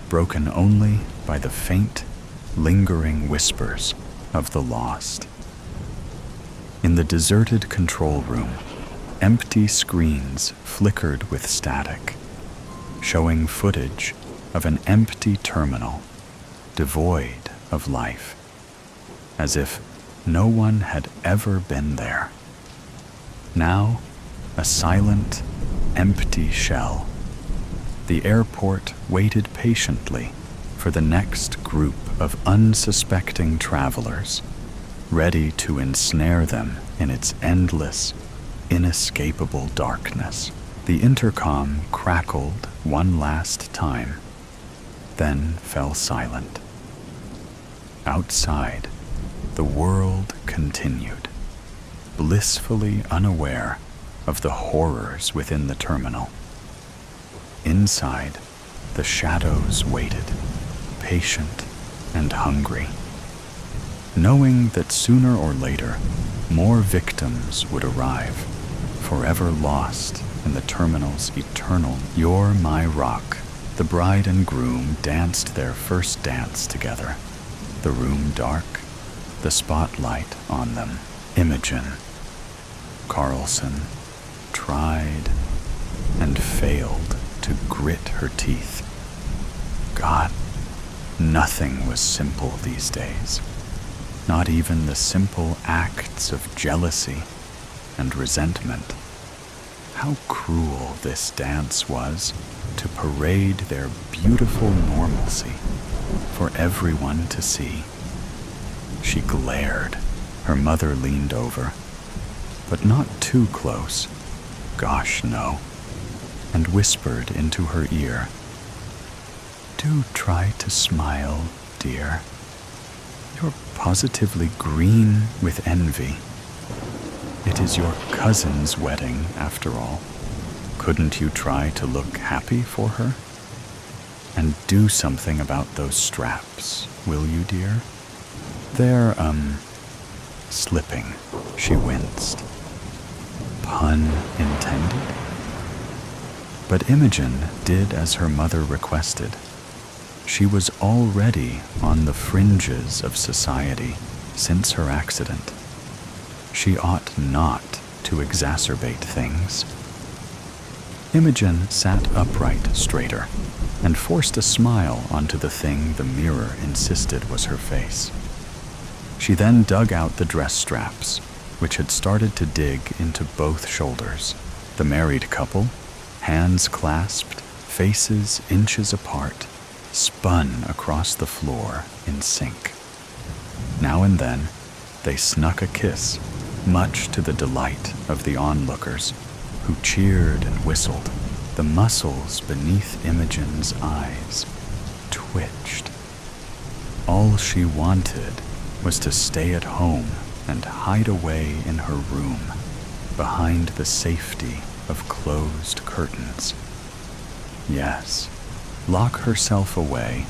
broken only by the faint, lingering whispers of the lost. In the deserted control room, empty screens flickered with static, showing footage of an empty terminal, devoid of life, as if no one had ever been there. Now, a silent, empty shell. The airport waited patiently for the next group of unsuspecting travelers, ready to ensnare them in its endless, inescapable darkness. The intercom crackled one last time, then fell silent. Outside, the world continued, blissfully unaware of the horrors within the terminal. Inside, the shadows waited, patient and hungry, knowing that sooner or later, more victims would arrive, forever lost in the terminal's eternal "You're My Rock." The bride and groom danced their first dance together, the room dark, the spotlight on them. Imogen Carlson tried and failed to grit her teeth. God, nothing was simple these days. Not even the simple acts of jealousy and resentment. How cruel this dance was to parade their beautiful normalcy for everyone to see. She glared. Her mother leaned over, but not too close. Gosh, no. And whispered into her ear, "Do try to smile, dear. You're positively green with envy. It is your cousin's wedding, after all. Couldn't you try to look happy for her? And do something about those straps, will you, dear? They're, slipping." She winced. Pun intended? But Imogen did as her mother requested. She was already on the fringes of society since her accident. She ought not to exacerbate things. Imogen sat upright straighter and forced a smile onto the thing the mirror insisted was her face. She then dug out the dress straps, which had started to dig into both shoulders. The married couple, hands clasped, faces inches apart, spun across the floor in sync. Now and then, they snuck a kiss, much to the delight of the onlookers, who cheered and whistled. The muscles beneath Imogen's eyes twitched. All she wanted was to stay at home and hide away in her room, behind the safety of closed curtains. Yes, lock herself away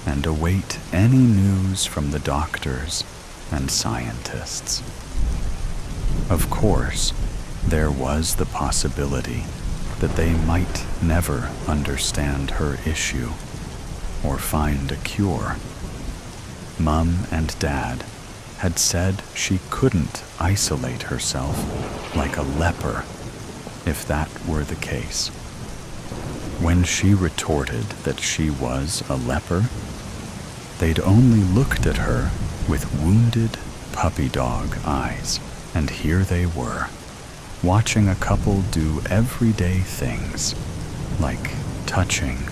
and await any news from the doctors and scientists. Of course, there was the possibility that they might never understand her issue or find a cure. Mum and Dad had said she couldn't isolate herself like a leper if that were the case. When she retorted that she was a leper, they'd only looked at her with wounded puppy dog eyes, and here they were, watching a couple do everyday things like touching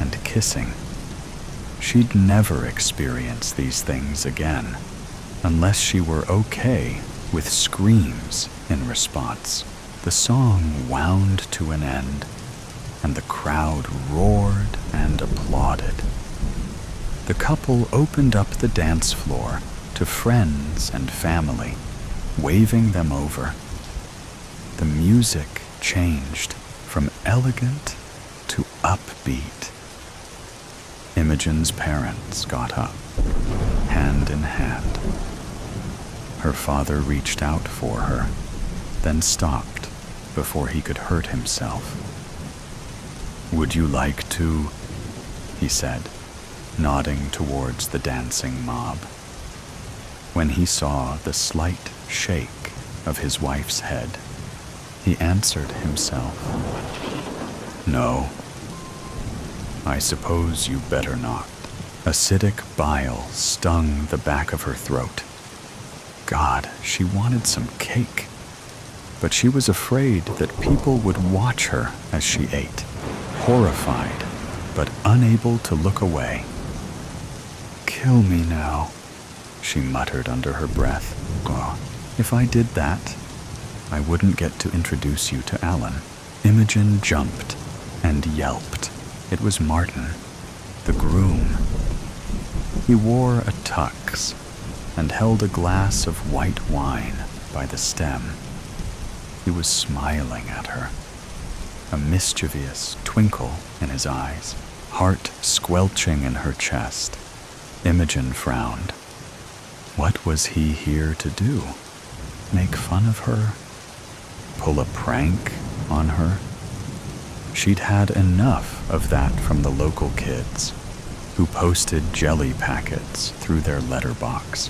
and kissing. She'd never experience these things again unless she were okay with screams in response. The song wound to an end, and the crowd roared and applauded. The couple opened up the dance floor to friends and family, waving them over. The music changed from elegant to upbeat. Imogen's parents got up, hand in hand. Her father reached out for her, then stopped before he could hurt himself. "Would you like to?" he said, nodding towards the dancing mob. When he saw the slight shake of his wife's head, he answered himself, "No, I suppose you better not." Acidic bile stung the back of her throat. God, she wanted some cake. But she was afraid that people would watch her as she ate, horrified but unable to look away. "Kill me now," she muttered under her breath. "Oh, if I did that, I wouldn't get to introduce you to Alan." Imogen jumped and yelped. It was Martin, the groom. He wore a tux and held a glass of white wine by the stem. He was smiling at her, a mischievous twinkle in his eyes, heart squelching in her chest. Imogen frowned. What was he here to do? Make fun of her? Pull a prank on her? She'd had enough of that from the local kids, who posted jelly packets through their letterbox.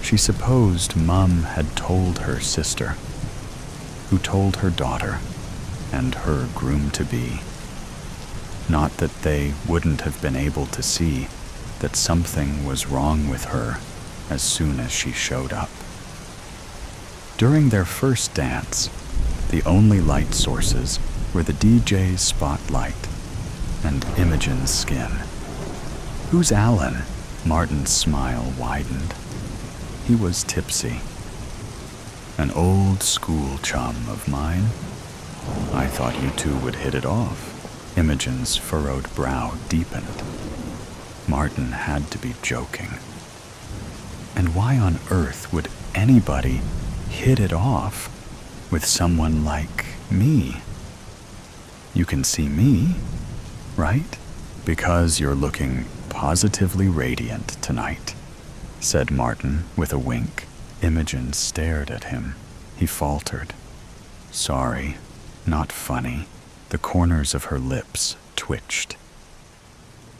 She supposed Mum had told her sister, who told her daughter and her groom-to-be. Not that they wouldn't have been able to see that something was wrong with her as soon as she showed up. During their first dance, the only light sources were the DJ's spotlight and Imogen's skin. "Who's Alan?" Martin's smile widened. He was tipsy. "An old school chum of mine. I thought you two would hit it off." Imogen's furrowed brow deepened. Martin had to be joking. And why on earth would anybody hit it off with someone like me? "You can see me, right? Because you're looking positively radiant tonight," said Martin with a wink. Imogen stared at him. He faltered. "Sorry, not funny." The corners of her lips twitched.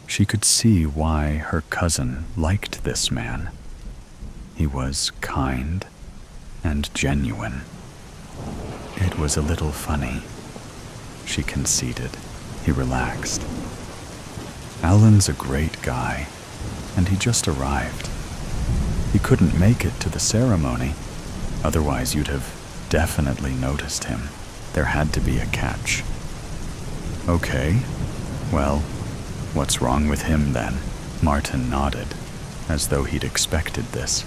She could see why her cousin liked this man. He was kind and genuine. "It was a little funny," she conceded. He relaxed. "Alan's a great guy, and he just arrived. He couldn't make it to the ceremony, otherwise you'd have definitely noticed him. There had to be a catch." "Okay, well, what's wrong with him then?" Martin nodded, as though he'd expected this.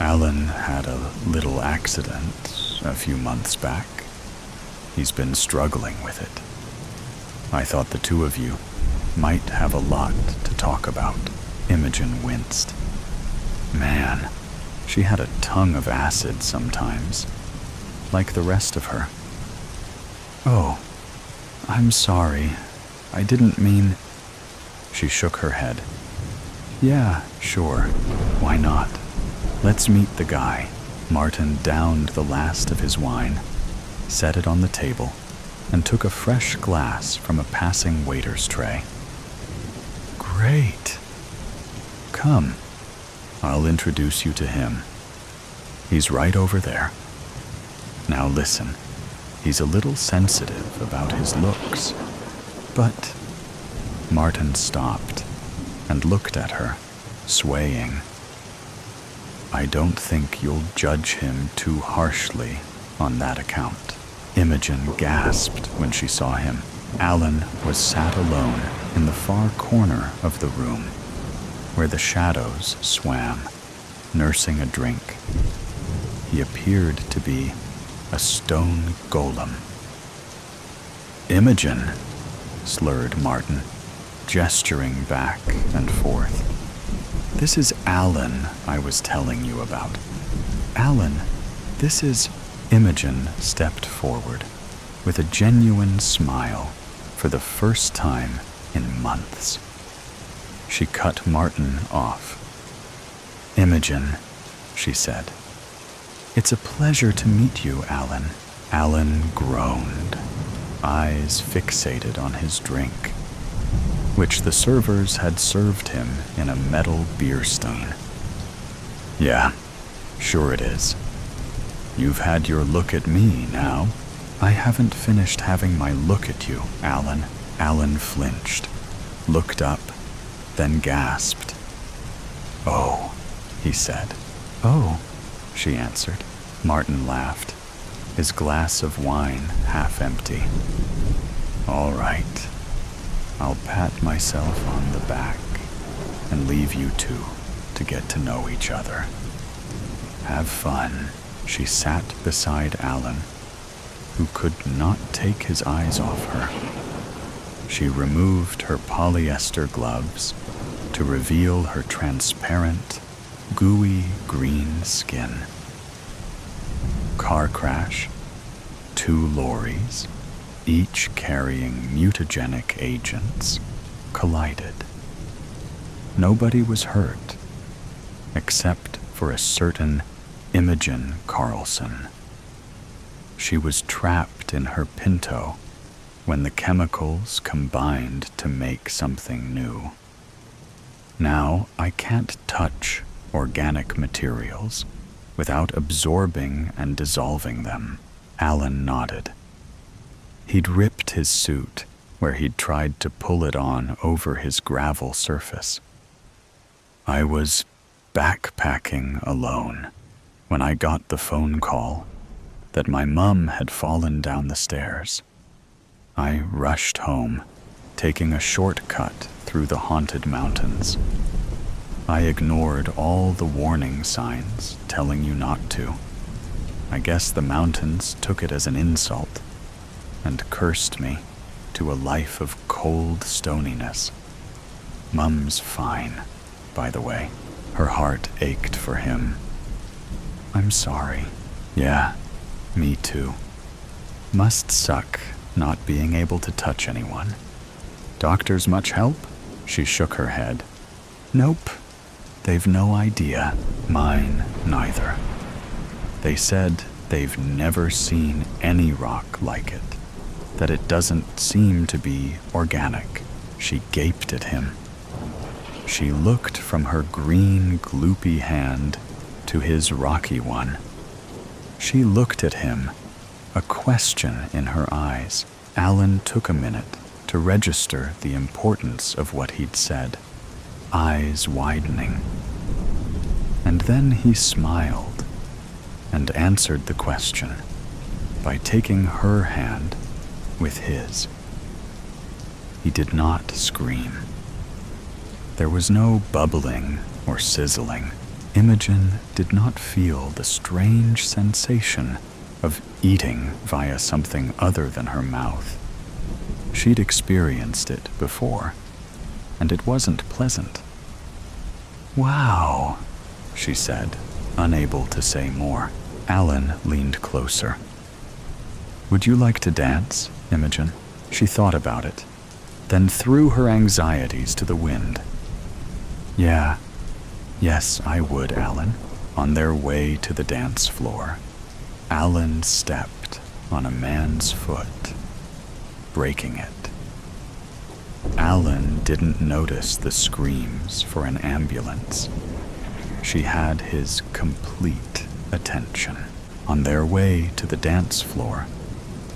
"Alan had a little accident a few months back. He's been struggling with it. I thought the two of you might have a lot to talk about." Imogen winced. "Man, She had a tongue of acid sometimes, like the rest of her. "Oh, I'm sorry. I didn't mean..." She shook her head. "Yeah, sure. Why not? Let's meet the guy." Martin downed the last of his wine, set it on the table, and took a fresh glass from a passing waiter's tray. "Great. Come, I'll introduce you to him. He's right over there. Now listen, he's a little sensitive about his looks, but..." Martin stopped and looked at her, swaying. "I don't think you'll judge him too harshly on that account." Imogen gasped when she saw him. Alan was sat alone in the far corner of the room, where the shadows swam, nursing a drink. He appeared to be a stone golem. "Imogen," slurred Martin, gesturing back and forth. "This is Alan I was telling you about. Alan, this is..." Imogen stepped forward with a genuine smile for the first time in months. She cut Martin off. "Imogen," she said, "it's a pleasure to meet you, Alan." Alan groaned, eyes fixated on his drink, which the servers had served him in a metal beer stein. "Yeah, sure it is. You've had your look at me now." "I haven't finished having my look at you, Alan." Alan flinched, looked up, then gasped. "Oh," he said. "Oh," she answered. Martin laughed, his glass of wine half empty. "All right. I'll pat myself on the back and leave you two to get to know each other. Have fun." She sat beside Alan, who could not take his eyes off her. She removed her polyester gloves to reveal her transparent, gooey green skin. Car crash, 2 lorries, each carrying mutagenic agents, collided. Nobody was hurt, except for a certain Imogen Carlson. She was trapped in her Pinto when the chemicals combined to make something new. Now I can't touch organic materials without absorbing and dissolving them. Alan nodded. He'd ripped his suit where he'd tried to pull it on over his gravel surface. "I was backpacking alone when I got the phone call that my mum had fallen down the stairs. I rushed home, taking a shortcut through the haunted mountains. I ignored all the warning signs telling you not to. I guess the mountains took it as an insult and cursed me to a life of cold stoniness. Mum's fine, by the way." Her heart ached for him. "I'm sorry." "Yeah, me too. Must suck not being able to touch anyone. Doctors much help?" She shook her head. "Nope. They've no idea. Mine neither. They said they've never seen any rock like it, that it doesn't seem to be organic." She gaped at him. She looked from her green, gloopy hand to his rocky one. She looked at him, a question in her eyes. Alan took a minute to register the importance of what he'd said, eyes widening. And then he smiled and answered the question by taking her hand with his. He did not scream. There was no bubbling or sizzling. Imogen did not feel the strange sensation of eating via something other than her mouth. She'd experienced it before, and it wasn't pleasant. "Wow," she said, Unable to say more, Alan leaned closer. "Would you like to dance, Imogen?" She thought about it, then threw her anxieties to the wind. Yes, I would, Alan." On their way to the dance floor, Alan stepped on a man's foot, breaking it. Alan didn't notice the screams for an ambulance. She had his complete attention. On their way to the dance floor,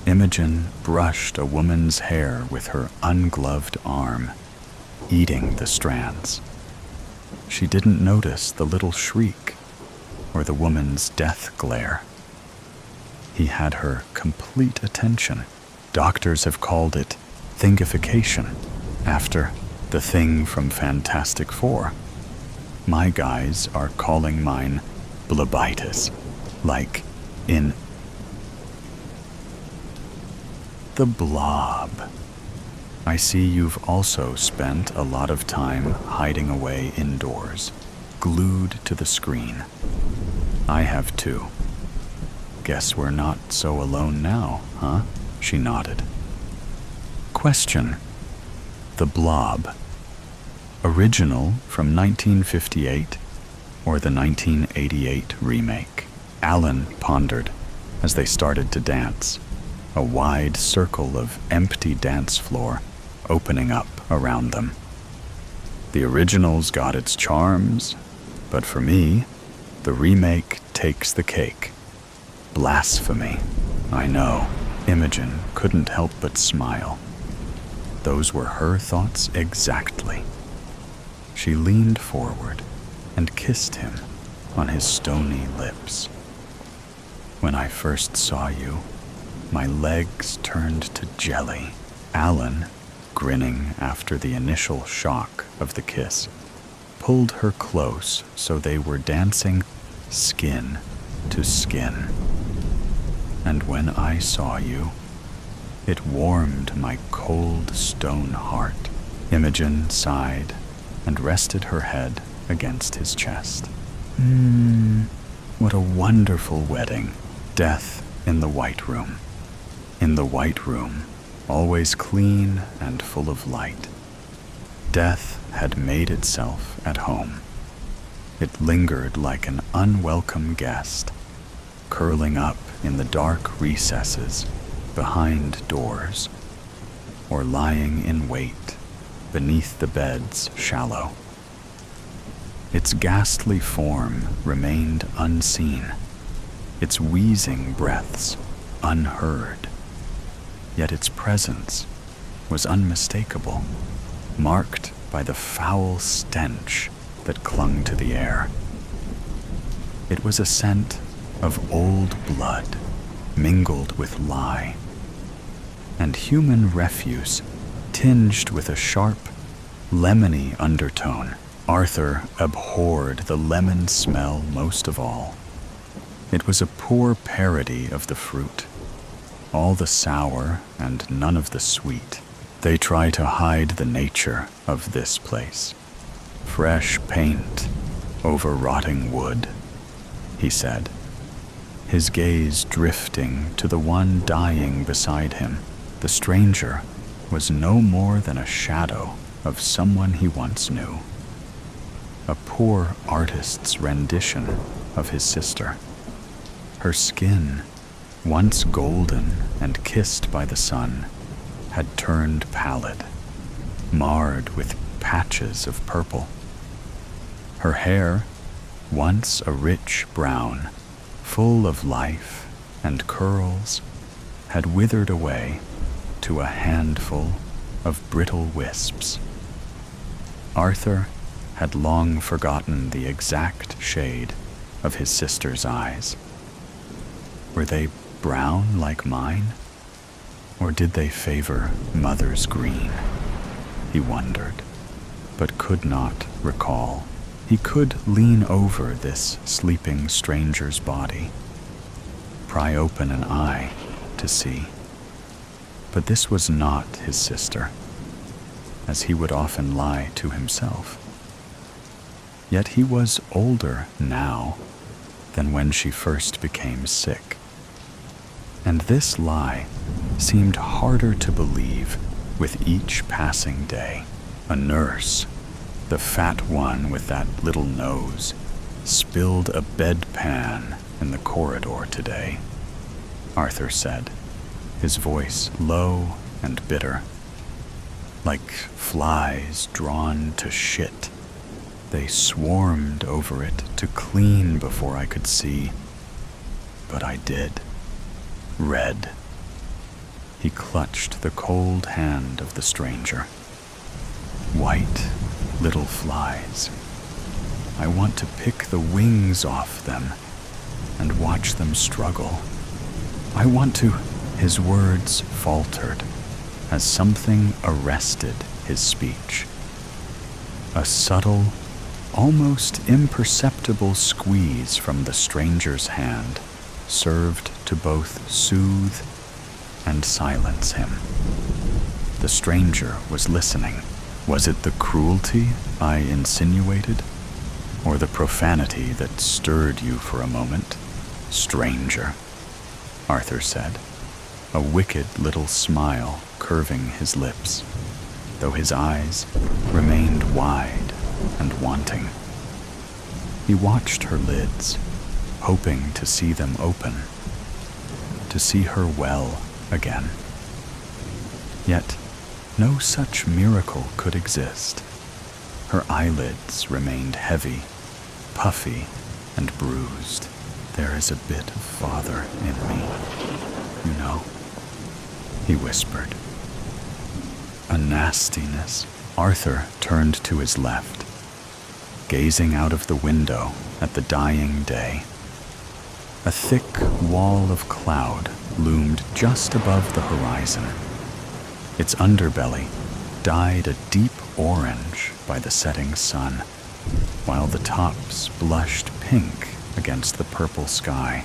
Imogen brushed a woman's hair with her ungloved arm, eating the strands. She didn't notice the little shriek or the woman's death glare. He had her complete attention. Doctors have called it thingification, after the thing from Fantastic Four. My guys are calling mine blebitis, like in The Blob. I see you've also spent a lot of time hiding away indoors, glued to the screen. I have too. Guess we're not so alone now, huh? She nodded. Question. The Blob. Original from 1958 or the 1988 remake? Alan pondered as they started to dance, a wide circle of empty dance floor opening up around them. The original's got its charms, but for me, the remake takes the cake. Blasphemy, I know. Imogen couldn't help but smile. Those were her thoughts exactly. She leaned forward and kissed him on his stony lips. When I first saw you, my legs turned to jelly. Alan, grinning after the initial shock of the kiss, pulled her close so they were dancing skin to skin. And when I saw you, it warmed my cold stone heart. Imogen sighed and rested her head against his chest. What a wonderful wedding. Death in the White Room. In the White Room, always clean and full of light. Death had made itself at home. It lingered like an unwelcome guest, curling up in the dark recesses behind doors, or lying in wait beneath the bed's shallow. Its ghastly form remained unseen, its wheezing breaths unheard, yet its presence was unmistakable, marked by the foul stench that clung to the air. It was a scent of old blood mingled with lye, and human refuse tinged with a sharp, lemony undertone. Arthur abhorred the lemon smell most of all. It was a poor parody of the fruit, all the sour and none of the sweet. They try to hide the nature of this place. Fresh paint over rotting wood, he said, his gaze drifting to the one dying beside him. The stranger was no more than a shadow of someone he once knew. A poor artist's rendition of his sister. Her skin, once golden and kissed by the sun, had turned pallid, marred with patches of purple. Her hair, once a rich brown, full of life and curls, had withered away to a handful of brittle wisps. Arthur had long forgotten the exact shade of his sister's eyes. Were they brown like mine? Or did they favor mother's green? He wondered, but could not recall. He could lean over this sleeping stranger's body, pry open an eye to see. But this was not his sister, as he would often lie to himself. Yet he was older now, than when she first became sick. And this lie seemed harder to believe with each passing day. A nurse, the fat one with that little nose, spilled a bedpan in the corridor today, Arthur said, his voice low and bitter. Like flies drawn to shit, they swarmed over it to clean before I could see. But I did. Red. He clutched the cold hand of the stranger. White little flies. I want to pick the wings off them and watch them struggle. I want to... His words faltered as something arrested his speech. A subtle, almost imperceptible squeeze from the stranger's hand served to both soothe and silence him. The stranger was listening. Was it the cruelty I insinuated, or the profanity that stirred you for a moment? Stranger, Arthur said, a wicked little smile curving his lips, though his eyes remained wide and wanting. He watched her lids, hoping to see them open, to see her well again. Yet no such miracle could exist. Her eyelids remained heavy, puffy, and bruised. There is a bit of father in me, you know, he whispered. A nastiness. Arthur turned to his left, gazing out of the window at the dying day. A thick wall of cloud loomed just above the horizon. Its underbelly dyed a deep orange by the setting sun, while the tops blushed pink against the purple sky.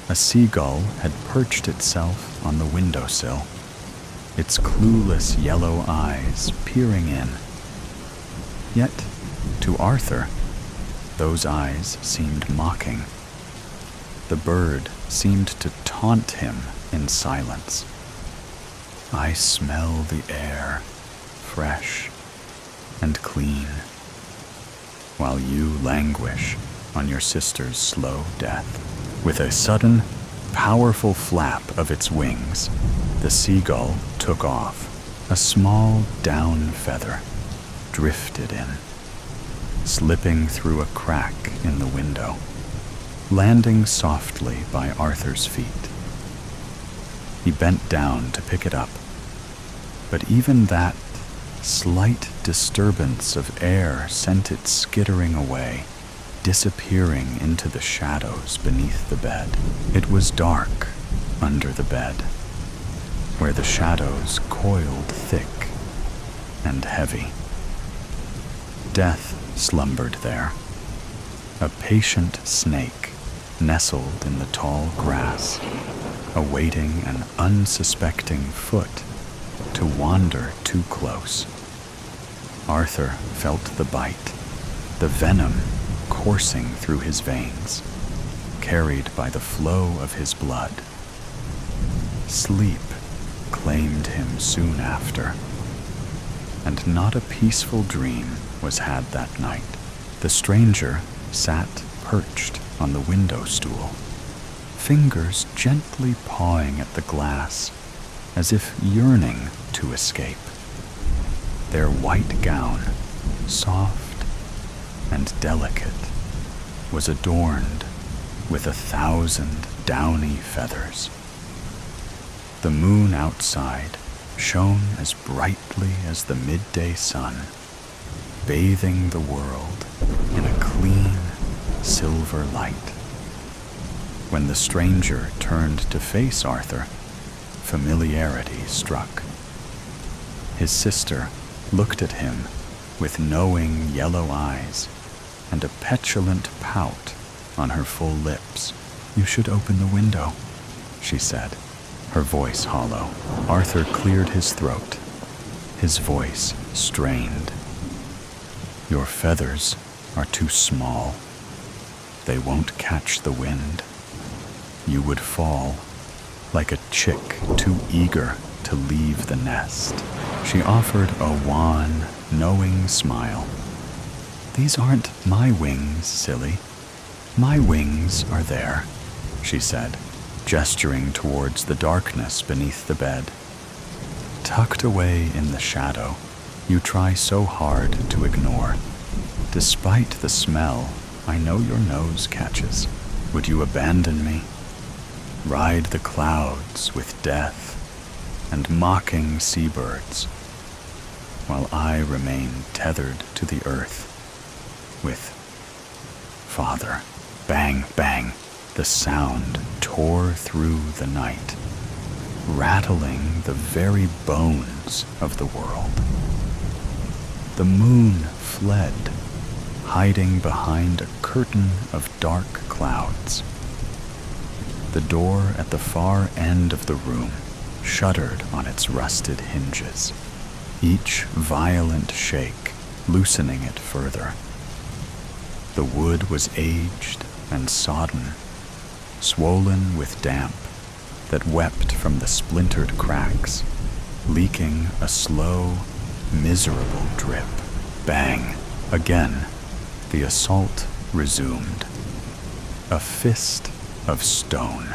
A seagull had perched itself on the windowsill, its clueless yellow eyes peering in. Yet, to Arthur, those eyes seemed mocking. The bird seemed to taunt him in silence. I smell the air, fresh and clean, while you languish on your sister's slow death. With a sudden, powerful flap of its wings, the seagull took off. A small down feather drifted in, slipping through a crack in the window, landing softly by Arthur's feet. He bent down to pick it up, but even that slight disturbance of air sent it skittering away, disappearing into the shadows beneath the bed. It was dark under the bed, where the shadows coiled thick and heavy. Death slumbered there, a patient snake nestled in the tall grass, awaiting an unsuspecting foot to wander too close. Arthur felt the bite, the venom coursing through his veins, carried by the flow of his blood. Sleep claimed him soon after, and not a peaceful dream was had that night. The stranger sat perched on the window stool, fingers gently pawing at the glass, as if yearning to escape. Their white gown, soft and delicate, was adorned with 1,000 downy feathers. The moon outside shone as brightly as the midday sun, bathing the world in a clean, silver light. When the stranger turned to face Arthur, familiarity struck. His sister looked at him with knowing yellow eyes and a petulant pout on her full lips. You should open the window, she said, her voice hollow. Arthur cleared his throat, his voice strained. Your feathers are too small. They won't catch the wind. You would fall, like a chick too eager to leave the nest. She offered a wan, knowing smile. These aren't my wings, silly. My wings are there, she said, gesturing towards the darkness beneath the bed. Tucked away in the shadow, you try so hard to ignore. Despite the smell I know your nose catches, would you abandon me? Ride the clouds with death and mocking seabirds, while I remain tethered to the earth with Father. Bang, bang, the sound tore through the night, rattling the very bones of the world. The moon fled, hiding behind a curtain of dark clouds. The door at the far end of the room shuddered on its rusted hinges, each violent shake loosening it further. The wood was aged and sodden, swollen with damp that wept from the splintered cracks, leaking a slow, miserable drip. Bang! Again, the assault resumed. A fist of stone,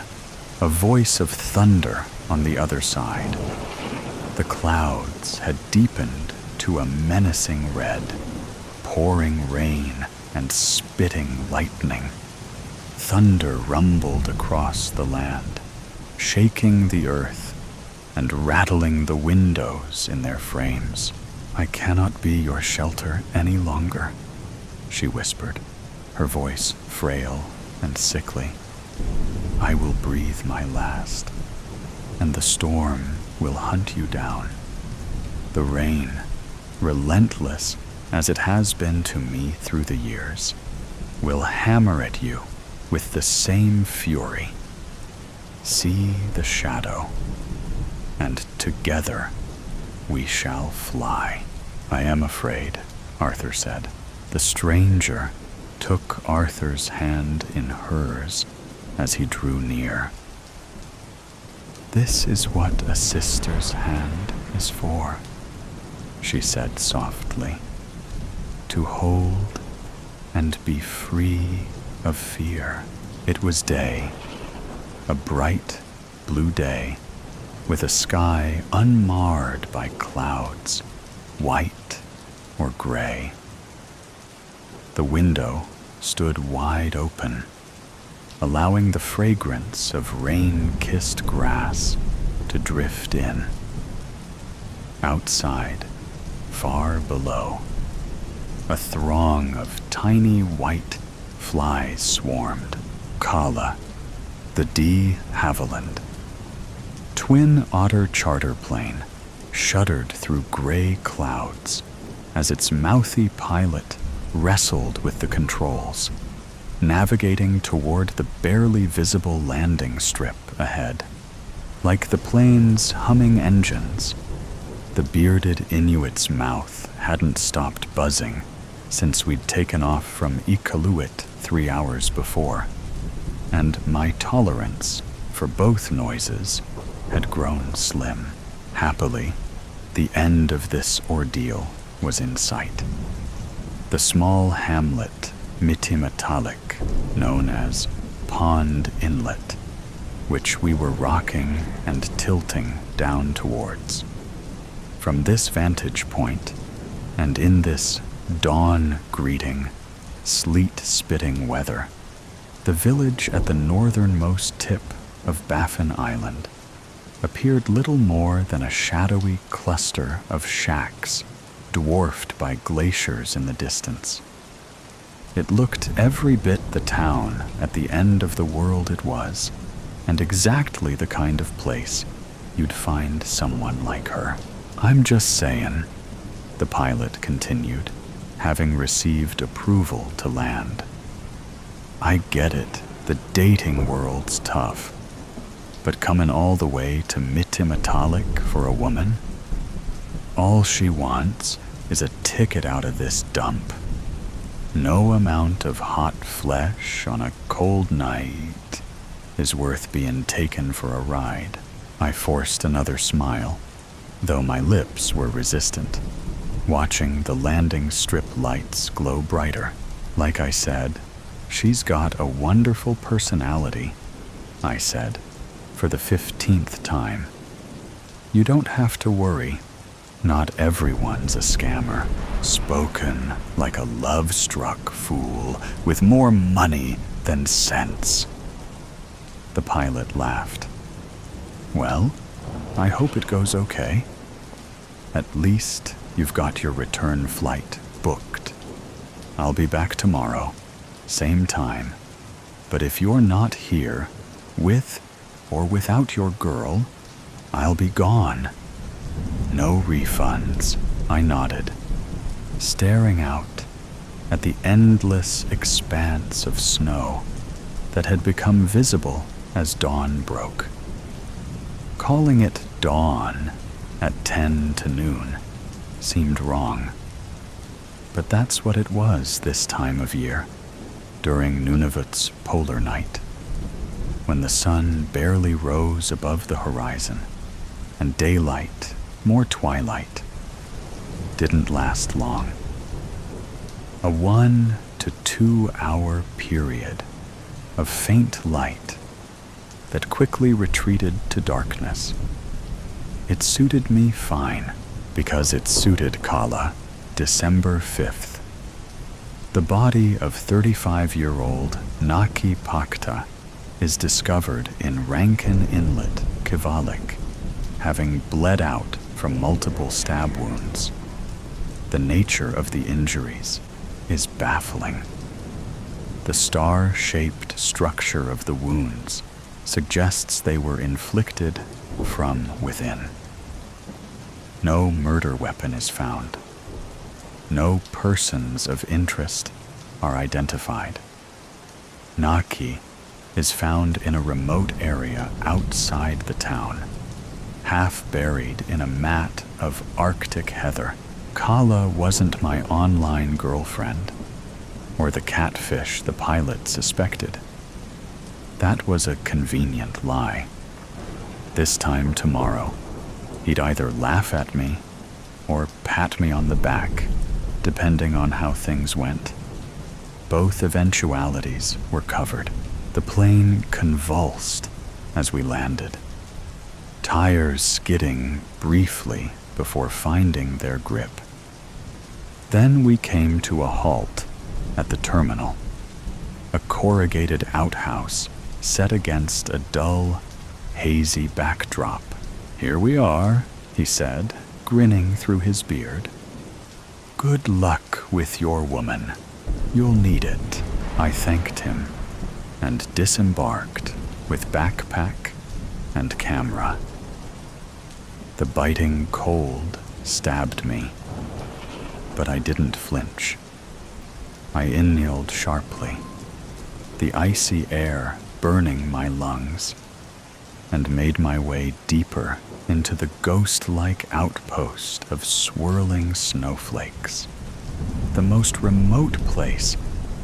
a voice of thunder on the other side. The clouds had deepened to a menacing red, pouring rain and spitting lightning. Thunder rumbled across the land, shaking the earth and rattling the windows in their frames. I cannot be your shelter any longer, she whispered, her voice frail and sickly. I will breathe my last, and the storm will hunt you down. The rain, relentless as it has been to me through the years, will hammer at you with the same fury. See the shadow, and together we shall fly. I am afraid, Arthur said. The stranger took Arthur's hand in hers as he drew near. This is what a sister's hand is for, she said softly. To hold and be free of fear. It was day, a bright blue day, with a sky unmarred by clouds, white or gray. The window stood wide open, allowing the fragrance of rain-kissed grass to drift in. Outside, far below, a throng of tiny white flies swarmed. Kaala, the de Havilland. Twin Otter charter plane shuddered through gray clouds as its mouthy pilot wrestled with the controls, navigating toward the barely visible landing strip ahead. Like the plane's humming engines, the bearded Inuit's mouth hadn't stopped buzzing since we'd taken off from Iqaluit 3 hours before, and my tolerance for both noises had grown slim. Happily, the end of this ordeal was in sight. The small hamlet Mitimatalik, known as Pond Inlet, which we were rocking and tilting down towards. From this vantage point, and in this dawn-greeting, sleet-spitting weather, the village at the northernmost tip of Baffin Island appeared little more than a shadowy cluster of shacks dwarfed by glaciers in the distance. It looked every bit the town at the end of the world it was, and exactly the kind of place you'd find someone like her. I'm just saying, the pilot continued, having received approval to land. I get it, the dating world's tough, but coming all the way to Mitimatalik for a woman? All she wants is a ticket out of this dump. No amount of hot flesh on a cold night is worth being taken for a ride. I forced another smile, though my lips were resistant, watching the landing strip lights glow brighter. Like I said, she's got a wonderful personality, I said, for the 15th time. You don't have to worry. Not everyone's a scammer, spoken like a love-struck fool with more money than sense. The pilot laughed. Well, I hope it goes okay. At least you've got your return flight booked. I'll be back tomorrow, same time. But if you're not here, with or without your girl, I'll be gone. No refunds, I nodded, staring out at the endless expanse of snow that had become visible as dawn broke. Calling it dawn at 10 to noon seemed wrong, but that's what it was this time of year, during Nunavut's polar night, when the sun barely rose above the horizon and daylight, more twilight, didn't last long. A 1 to 2 hour period of faint light that quickly retreated to darkness. It suited me fine, because it suited Kaala, December 5th. The body of 35-year-old Naki Pakta is discovered in Rankin Inlet, Kivalik, having bled out from multiple stab wounds. The nature of the injuries is baffling. The star-shaped structure of the wounds suggests they were inflicted from within. No murder weapon is found. No persons of interest are identified. Naki is found in a remote area outside the town, half buried in a mat of Arctic heather. Kaala wasn't my online girlfriend, or the catfish the pilot suspected. That was a convenient lie. This time tomorrow, he'd either laugh at me or pat me on the back, depending on how things went. Both eventualities were covered. The plane convulsed as we landed, tires skidding briefly before finding their grip. Then we came to a halt at the terminal, a corrugated outhouse set against a dull, hazy backdrop. "Here we are," he said, grinning through his beard. "Good luck with your woman. You'll need it." I thanked him and disembarked with backpack and camera. The biting cold stabbed me, but I didn't flinch. I inhaled sharply, the icy air burning my lungs, and made my way deeper into the ghost-like outpost of swirling snowflakes, the most remote place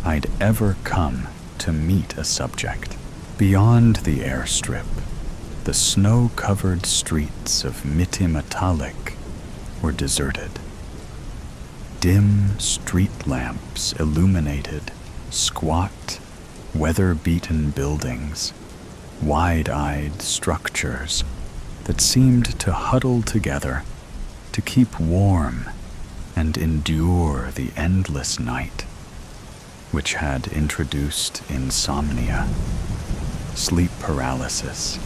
I'd ever come to meet a subject. Beyond the airstrip, the snow-covered streets of Mitimatalik were deserted. Dim street lamps illuminated squat, weather-beaten buildings, wide-eyed structures that seemed to huddle together to keep warm and endure the endless night, which had introduced insomnia, sleep paralysis,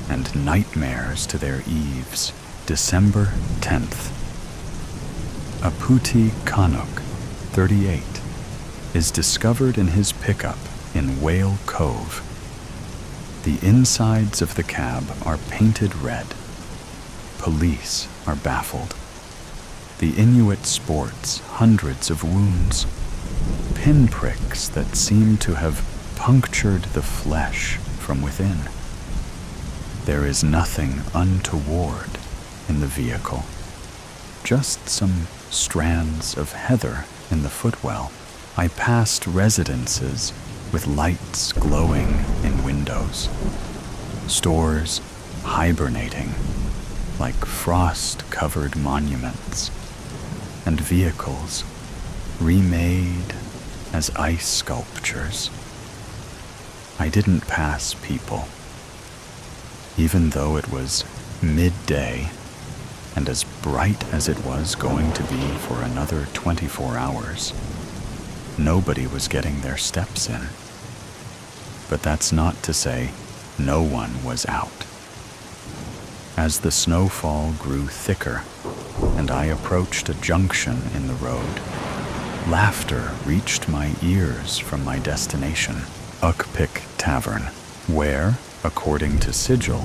and nightmares to their eaves. December 10th. Aputi Kanuk, 38, is discovered in his pickup in Whale Cove. The insides of the cab are painted red. Police are baffled. The Inuit sports hundreds of wounds, pinpricks that seem to have punctured the flesh from within. There is nothing untoward in the vehicle, just some strands of heather in the footwell. I passed residences with lights glowing in windows, stores hibernating like frost-covered monuments, and vehicles remade as ice sculptures. I didn't pass people, even though it was midday and as bright as it was going to be for another 24 hours. Nobody was getting their steps in. But that's not to say no one was out. As the snowfall grew thicker and I approached a junction in the road, laughter reached my ears from my destination, Ukpik Tavern, where, according to Sigil,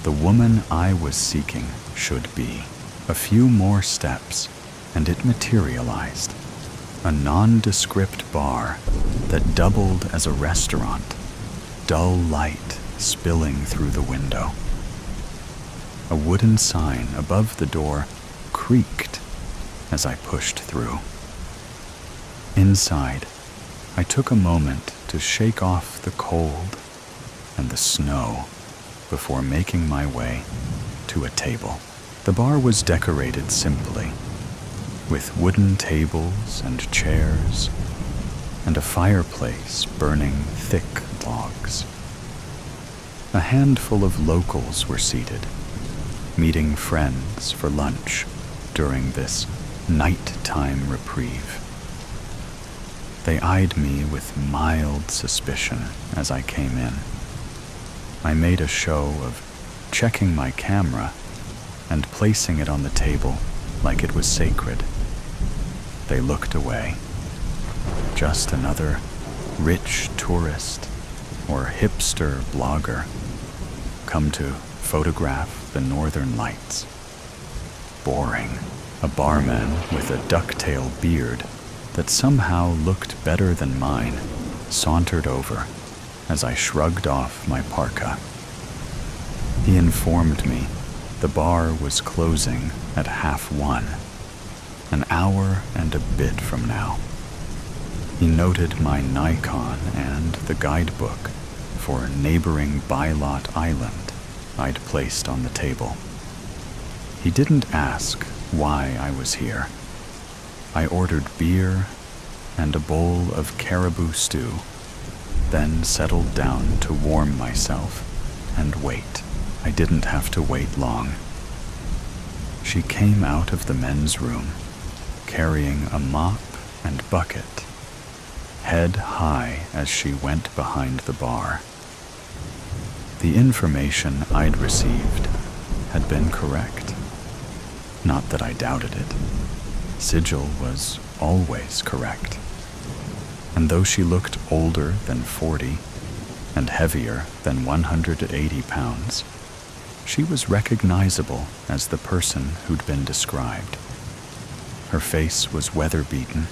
the woman I was seeking should be. A few more steps, and it materialized. A nondescript bar that doubled as a restaurant, dull light spilling through the window. A wooden sign above the door creaked as I pushed through. Inside, I took a moment to shake off the cold and the snow before making my way to a table. The bar was decorated simply, with wooden tables and chairs, and a fireplace burning thick logs. A handful of locals were seated, meeting friends for lunch during this nighttime reprieve. They eyed me with mild suspicion as I came in. I made a show of checking my camera and placing it on the table like it was sacred. They looked away. Just another rich tourist or hipster blogger come to photograph the northern lights. Boring. A barman with a ducktail beard that somehow looked better than mine sauntered over as I shrugged off my parka. He informed me the bar was closing at 1:30, an hour and a bit from now. He noted my Nikon and the guidebook for neighboring Bylot Island I'd placed on the table. He didn't ask why I was here. I ordered beer and a bowl of caribou stew, then settled down to warm myself and wait. I didn't have to wait long. She came out of the men's room, carrying a mop and bucket, head high as she went behind the bar. The information I'd received had been correct. Not that I doubted it. Sigil was always correct. And though she looked older than 40 and heavier than 180 pounds, she was recognizable as the person who'd been described. Her face was weather-beaten.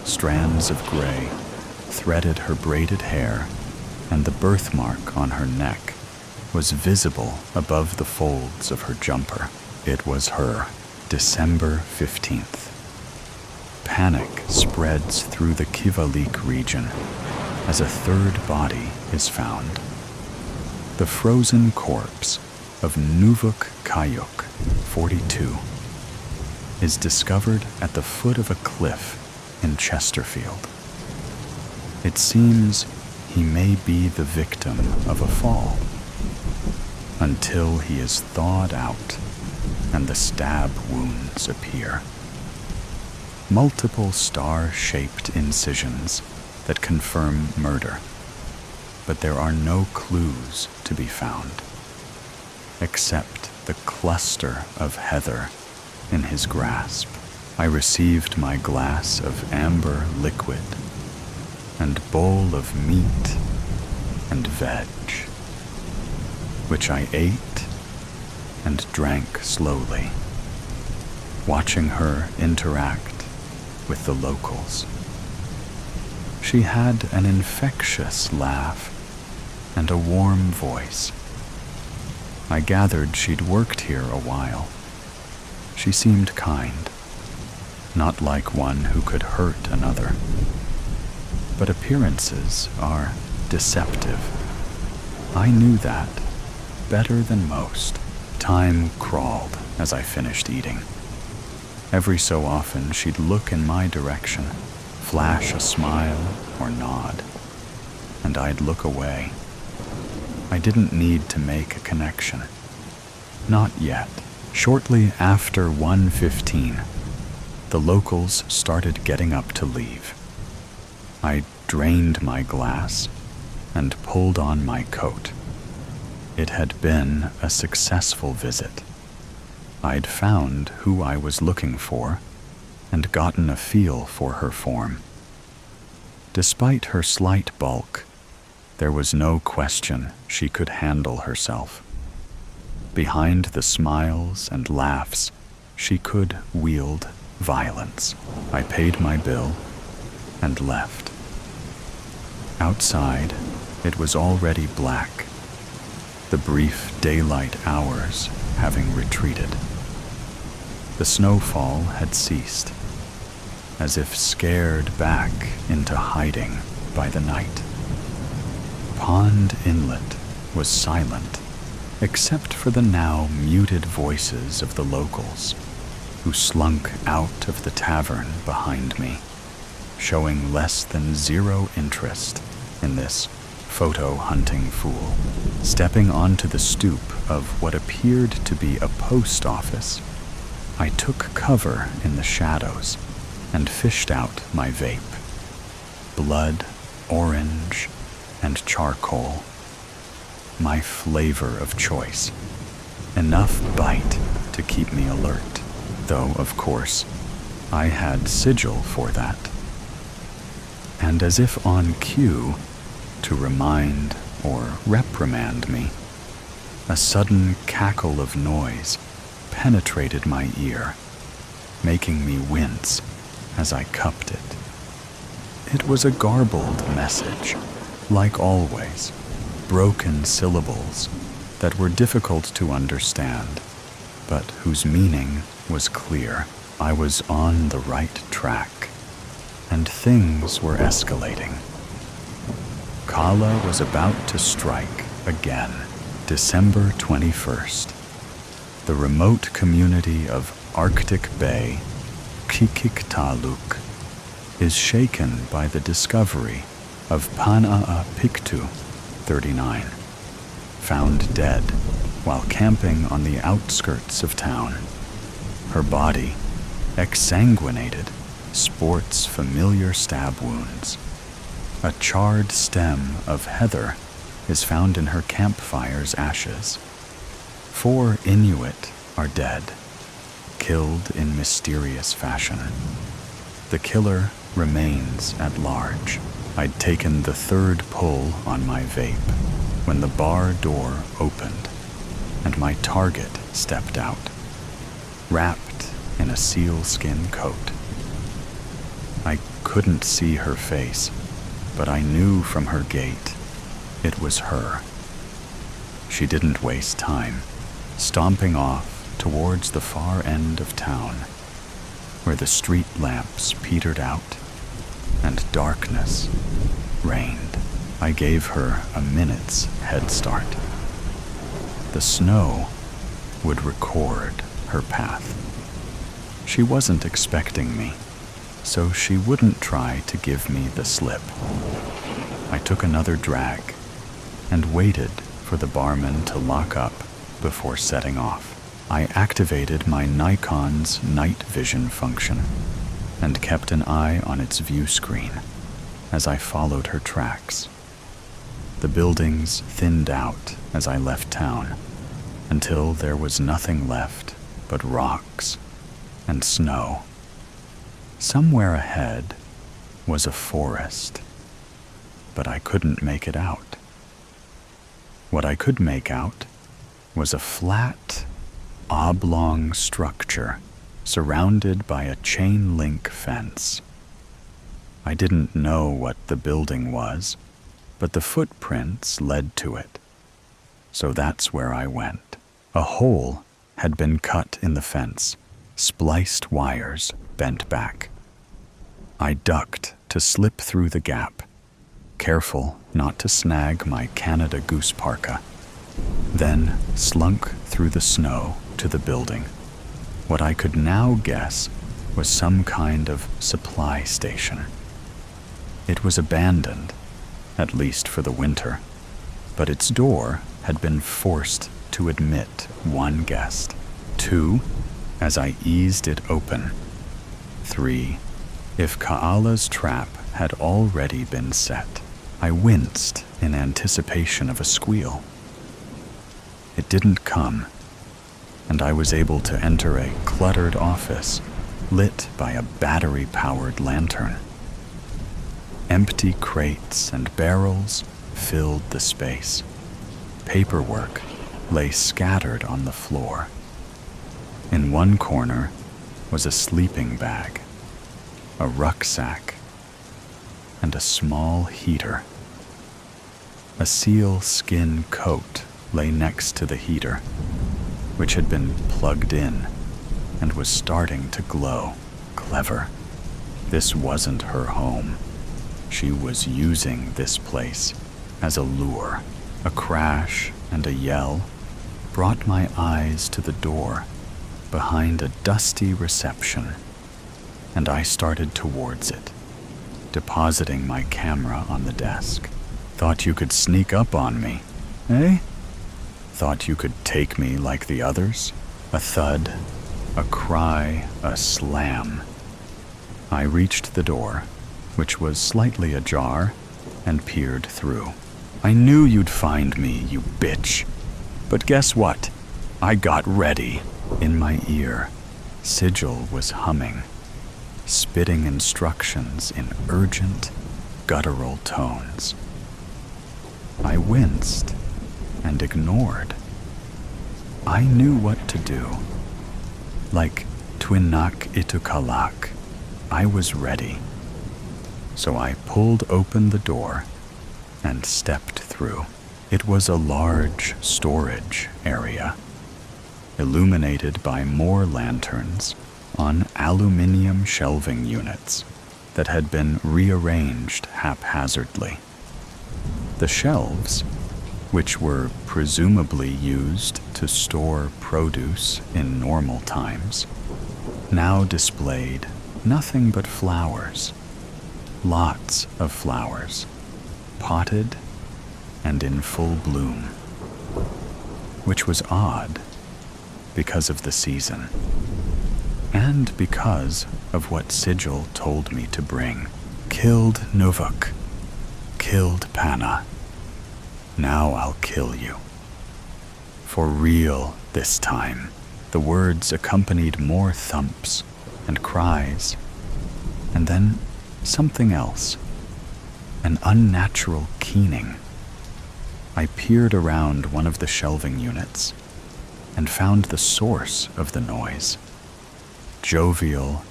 Strands of gray threaded her braided hair, and the birthmark on her neck was visible above the folds of her jumper. It was her, December 15th. Panic spreads through the Kivalik region as a third body is found. The frozen corpse of Nuvuk Kayuk, 42, is discovered at the foot of a cliff in Chesterfield. It seems he may be the victim of a fall, until he is thawed out and the stab wounds appear. Multiple star-shaped incisions that confirm murder, but there are no clues to be found, except the cluster of heather in his grasp. I received my glass of amber liquid and bowl of meat and veg, which I ate and drank slowly, watching her interact with the locals. She had an infectious laugh and a warm voice. I gathered she'd worked here a while. She seemed kind, not like one who could hurt another. but appearances are deceptive. I knew that better than most. Time crawled as I finished eating. Every so often, she'd look in my direction, flash a smile or nod, and I'd look away. I didn't need to make a connection. Not yet. Shortly after 1:15, the locals started getting up to leave. I drained my glass and pulled on my coat. It had been a successful visit. I'd found who I was looking for and gotten a feel for her form. Despite her slight bulk, there was no question she could handle herself. Behind the smiles and laughs, she could wield violence. I paid my bill and left. Outside, it was already black, the brief daylight hours having retreated. The snowfall had ceased, as if scared back into hiding by the night. Pond Inlet was silent, except for the now muted voices of the locals, who slunk out of the tavern behind me, showing less than zero interest in this photo-hunting fool. Stepping onto the stoop of what appeared to be a post office, I took cover in the shadows and fished out my vape. Blood, orange, and charcoal. My flavor of choice. Enough bite to keep me alert, though, of course, I had sigil for that. And as if on cue, to remind or reprimand me, a sudden cackle of noise penetrated my ear, making me wince as I cupped it. It was a garbled message, like always, broken syllables that were difficult to understand, but whose meaning was clear. I was on the right track, and things were escalating. Kaala was about to strike again. December 21st. The remote community of Arctic Bay, Qikiqtaaluk, is shaken by the discovery of Panaa Pictu, 39, found dead while camping on the outskirts of town. Her body, exsanguinated, sports familiar stab wounds. A charred stem of heather is found in her campfire's ashes. 4 Inuit are dead, killed in mysterious fashion. The killer remains at large. I'd taken the 3rd pull on my vape when the bar door opened and my target stepped out, wrapped in a sealskin coat. I couldn't see her face, but I knew from her gait it was her. She didn't waste time, stomping off towards the far end of town, where the street lamps petered out and darkness reigned. I gave her a minute's head start. The snow would record her path. She wasn't expecting me, so she wouldn't try to give me the slip. I took another drag and waited for the barman to lock up before setting off. I activated my Nikon's night vision function and kept an eye on its view screen as I followed her tracks. The buildings thinned out as I left town until there was nothing left but rocks and snow. Somewhere ahead was a forest, but I couldn't make it out. What I could make out was a flat, oblong structure surrounded by a chain-link fence. I didn't know what the building was, but the footprints led to it. So that's where I went. A hole had been cut in the fence, spliced wires bent back. I ducked to slip through the gap careful not to snag my Canada Goose parka, then slunk through the snow to the building. What I could now guess was some kind of supply station. It was abandoned, at least for the winter, but its door had been forced to admit one guest. 2, as I eased it open. 3, if Kaala's trap had already been set. I winced in anticipation of a squeal. It didn't come, and I was able to enter a cluttered office lit by a battery-powered lantern. Empty crates and barrels filled the space. Paperwork lay scattered on the floor. In one corner was a sleeping bag, a rucksack, and a small heater. A seal skin coat lay next to the heater, which had been plugged in and was starting to glow. Clever. This wasn't her home. She was using this place as a lure. A crash and a yell brought my eyes to the door behind a dusty reception, and I started towards it, depositing my camera on the desk. Thought you could sneak up on me, eh? Thought you could take me like the others? A thud, a cry, a slam. I reached the door, which was slightly ajar, and peered through. I knew you'd find me, you bitch. But guess what? I got ready. In my ear, Sigil was humming, spitting instructions in urgent, guttural tones. I winced and ignored. I knew what to do. Like Twinak Itukalak, I was ready. So I pulled open the door and stepped through. It was a large storage area, illuminated by more lanterns on aluminium shelving units that had been rearranged haphazardly. The shelves, which were presumably used to store produce in normal times, now displayed nothing but flowers. Lots of flowers, potted and in full bloom, which was odd because of the season, and because of what Sigil told me to bring. Killed Nuvuk, killed Panna. Now I'll kill you. For real this time. The words accompanied more thumps and cries, and then something else, an unnatural keening. I peered around one of the shelving units and found the source of the noise. Jovial,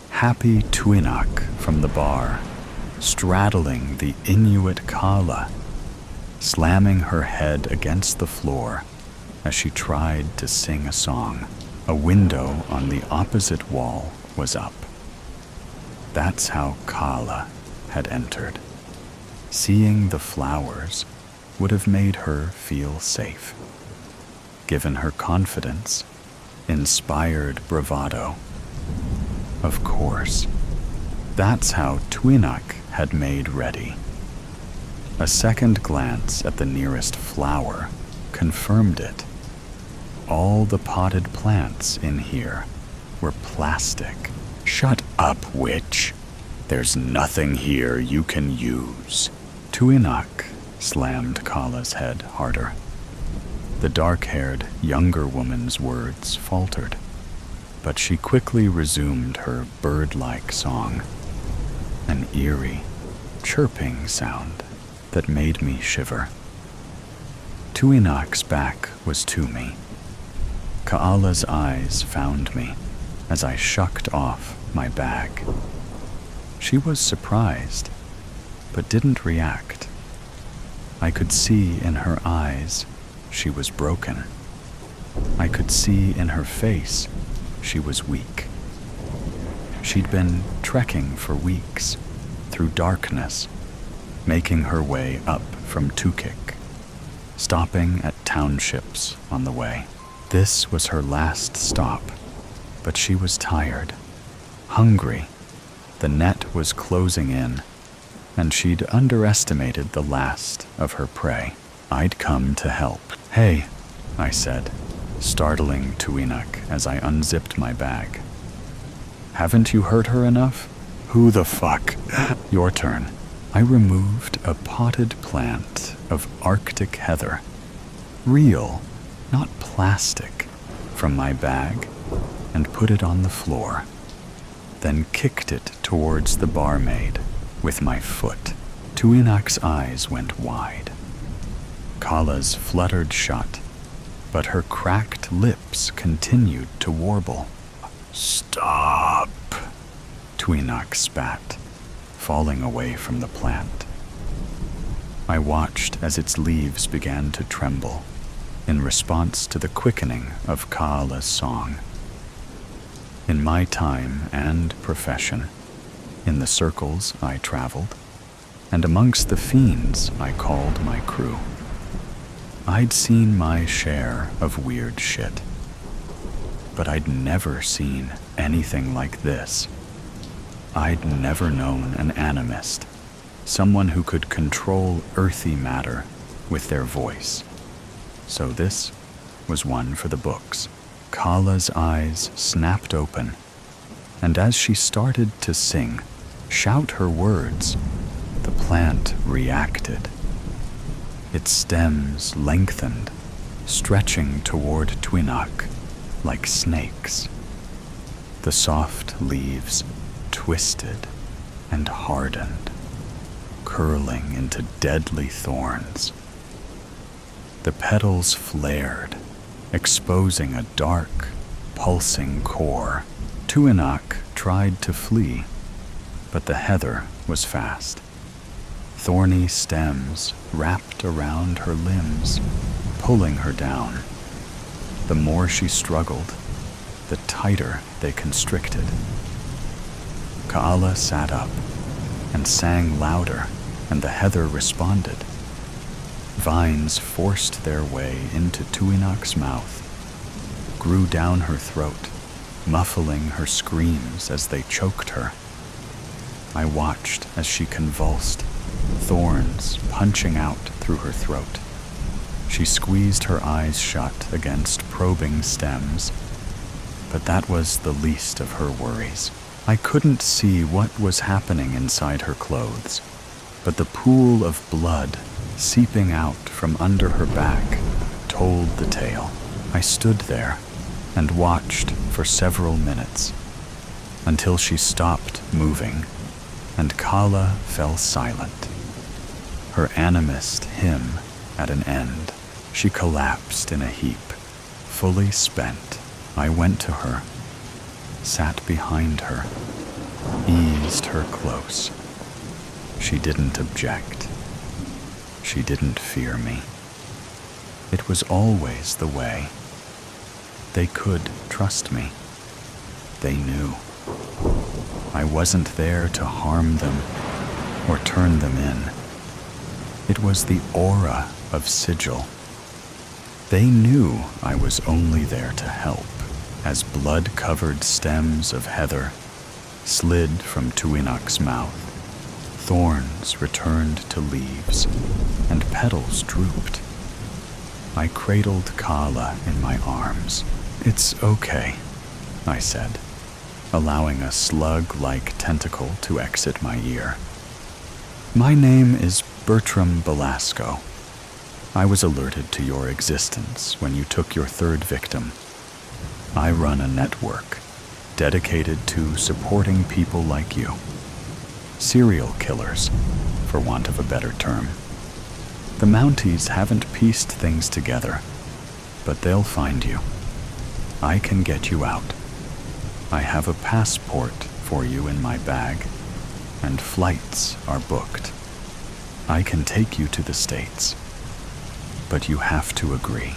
happy Twinak from the bar, straddling the Inuit Kaala, slamming her head against the floor as she tried to sing a song. A window on the opposite wall was up. That's how Kaala had entered. Seeing the flowers would have made her feel safe, given her confidence, inspired bravado. Of course, that's how Twinak had made ready. A second glance at the nearest flower confirmed it. All the potted plants in here were plastic. Shut up, witch. There's nothing here you can use. Twinak slammed Kaala's head harder. The dark-haired, younger woman's words faltered, but she quickly resumed her bird-like song, an eerie, chirping sound that made me shiver. Twinak's back was to me. Kaala's eyes found me as I shucked off my bag. She was surprised, but didn't react. I could see in her eyes she was broken. I could see in her face she was weak. She'd been trekking for weeks, through darkness, making her way up from Tukik, stopping at townships on the way. This was her last stop, but she was tired, hungry. The net was closing in, and she'd underestimated the last of her prey. I'd come to help. "Hey," I said, startling Tuinak as I unzipped my bag. "Haven't you hurt her enough?" "Who the fuck?" "Your turn." I removed a potted plant of Arctic heather, real, not plastic, from my bag and put it on the floor, then kicked it towards the barmaid with my foot. Tuinak's eyes went wide. Kaala's fluttered shut, but her cracked lips continued to warble. "Stop!" Tuinak spat, falling away from the plant. I watched as its leaves began to tremble in response to the quickening of Kaala's song. In my time and profession, in the circles I traveled, and amongst the fiends I called my crew, I'd seen my share of weird shit. But I'd never seen anything like this. I'd never known an animist, someone who could control earthy matter with their voice. So this was one for the books. Kaala's eyes snapped open, and as she started to sing, shout her words, the plant reacted. Its stems lengthened, stretching toward Tuinak like snakes. The soft leaves twisted and hardened, curling into deadly thorns. The petals flared, exposing a dark, pulsing core. Tuinak tried to flee, but the heather was fast. Thorny stems wrapped around her limbs, pulling her down. The more she struggled, the tighter they constricted. Kaala sat up and sang louder, and the heather responded. Vines forced their way into Tuinak's mouth, grew down her throat, muffling her screams as they choked her. I watched as she convulsed, thorns punching out through her throat. She squeezed her eyes shut against probing stems, but that was the least of her worries. I couldn't see what was happening inside her clothes, but the pool of blood seeping out from under her back told the tale. I stood there and watched for several minutes, until she stopped moving and Kaala fell silent, her animist hymn at an end. She collapsed in a heap, fully spent. I went to her, sat behind her, eased her close. She didn't object. She didn't fear me. It was always the way. They could trust me. They knew. I wasn't there to harm them or turn them in. It was the aura of Sigil. They knew I was only there to help, as blood-covered stems of heather slid from Tuinak's mouth. Thorns returned to leaves, and petals drooped. I cradled Kaala in my arms. "It's okay," I said, allowing a slug-like tentacle to exit my ear. "My name is Bertram Belasco. I was alerted to your existence when you took your third victim. I run a network dedicated to supporting people like you. Serial killers, for want of a better term. The Mounties haven't pieced things together, but they'll find you. I can get you out. I have a passport for you in my bag, and flights are booked. I can take you to the States. But you have to agree.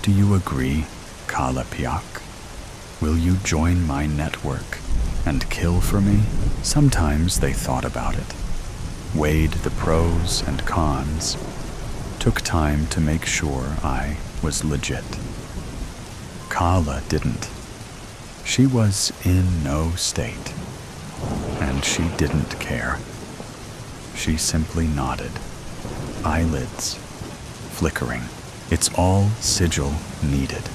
Do you agree, Kaala Piak? Will you join my network and kill for me?" Sometimes they thought about it, weighed the pros and cons, took time to make sure I was legit. Kaala didn't. She was in no state, and she didn't care. She simply nodded, eyelids flickering. It's all sigil needed.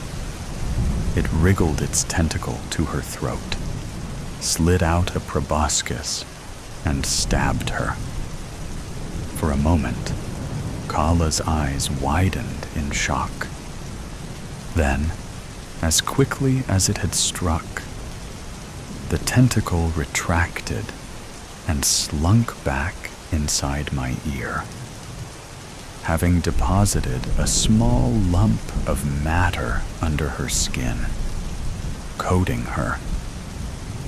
It wriggled its tentacle to her throat, slid out a proboscis, and stabbed her. For a moment, Kaala's eyes widened in shock. Then, as quickly as it had struck, the tentacle retracted and slunk back inside my ear, having deposited a small lump of matter under her skin, coating her,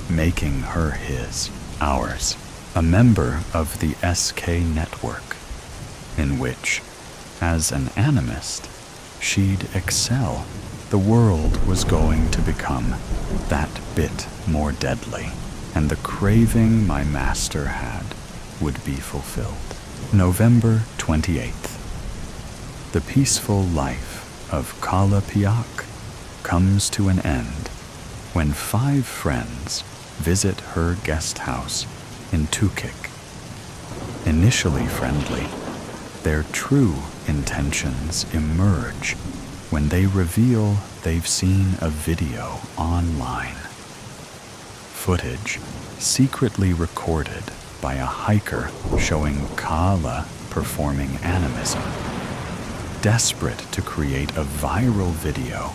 making her his, ours, a member of the SK network, in which, as an animist, she'd excel. The world was going to become that bit more deadly, and the craving my master had would be fulfilled. November 28th. The peaceful life of Kaala Piak comes to an end when 5 friends visit her guest house in Tukik. Initially friendly, their true intentions emerge when they reveal they've seen a video online. Footage secretly recorded by a hiker showing Kaala performing animism. Desperate to create a viral video,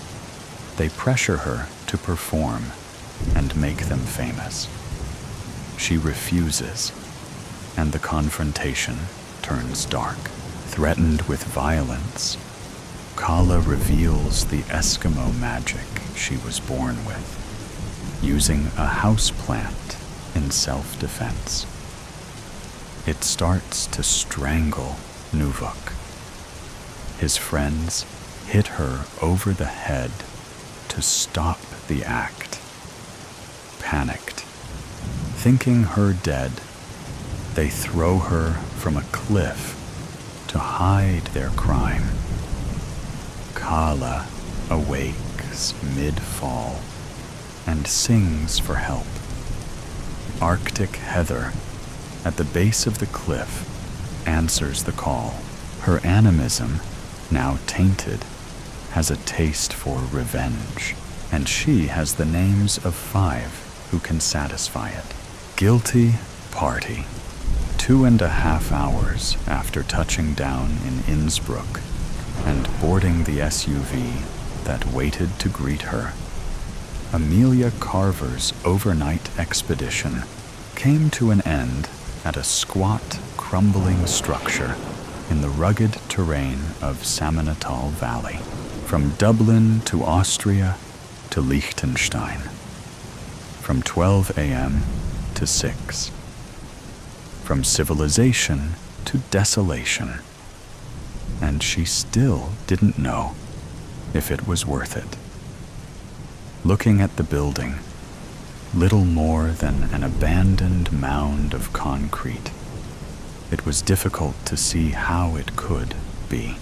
they pressure her to perform and make them famous. She refuses, and the confrontation turns dark. Threatened with violence, Kaala reveals the Eskimo magic she was born with, using a houseplant in self-defense. It starts to strangle Nuvuk. His friends hit her over the head to stop the act. Panicked, thinking her dead, they throw her from a cliff to hide their crime. Kaala awakes mid-fall and sings for help. Arctic Heather, at the base of the cliff, answers the call. Her animism, now tainted, has a taste for revenge, and she has the names of 5 who can satisfy it. Guilty party. 2.5 hours after touching down in Innsbruck and boarding the SUV that waited to greet her, Amelia Carver's overnight expedition came to an end at a squat, crumbling structure in the rugged terrain of Samonatal Valley, from Dublin to Austria to Liechtenstein, from 12 a.m. to 6, from civilization to desolation, and she still didn't know if it was worth it. Looking at the building, little more than an abandoned mound of concrete, it was difficult to see how it could be.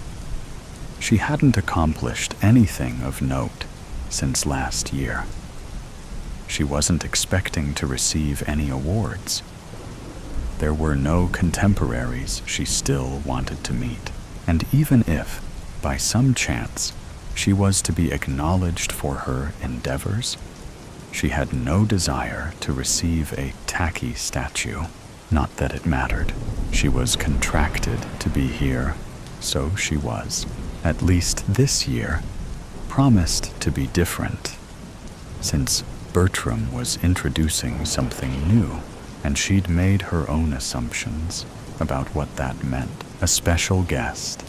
She hadn't accomplished anything of note since last year. She wasn't expecting to receive any awards. There were no contemporaries she still wanted to meet, and even if, by some chance, she was to be acknowledged for her endeavors, she had no desire to receive a tacky statue. Not that it mattered. She was contracted to be here, so she was. At least this year, promised to be different, since Bertram was introducing something new, and she'd made her own assumptions about what that meant. A special guest,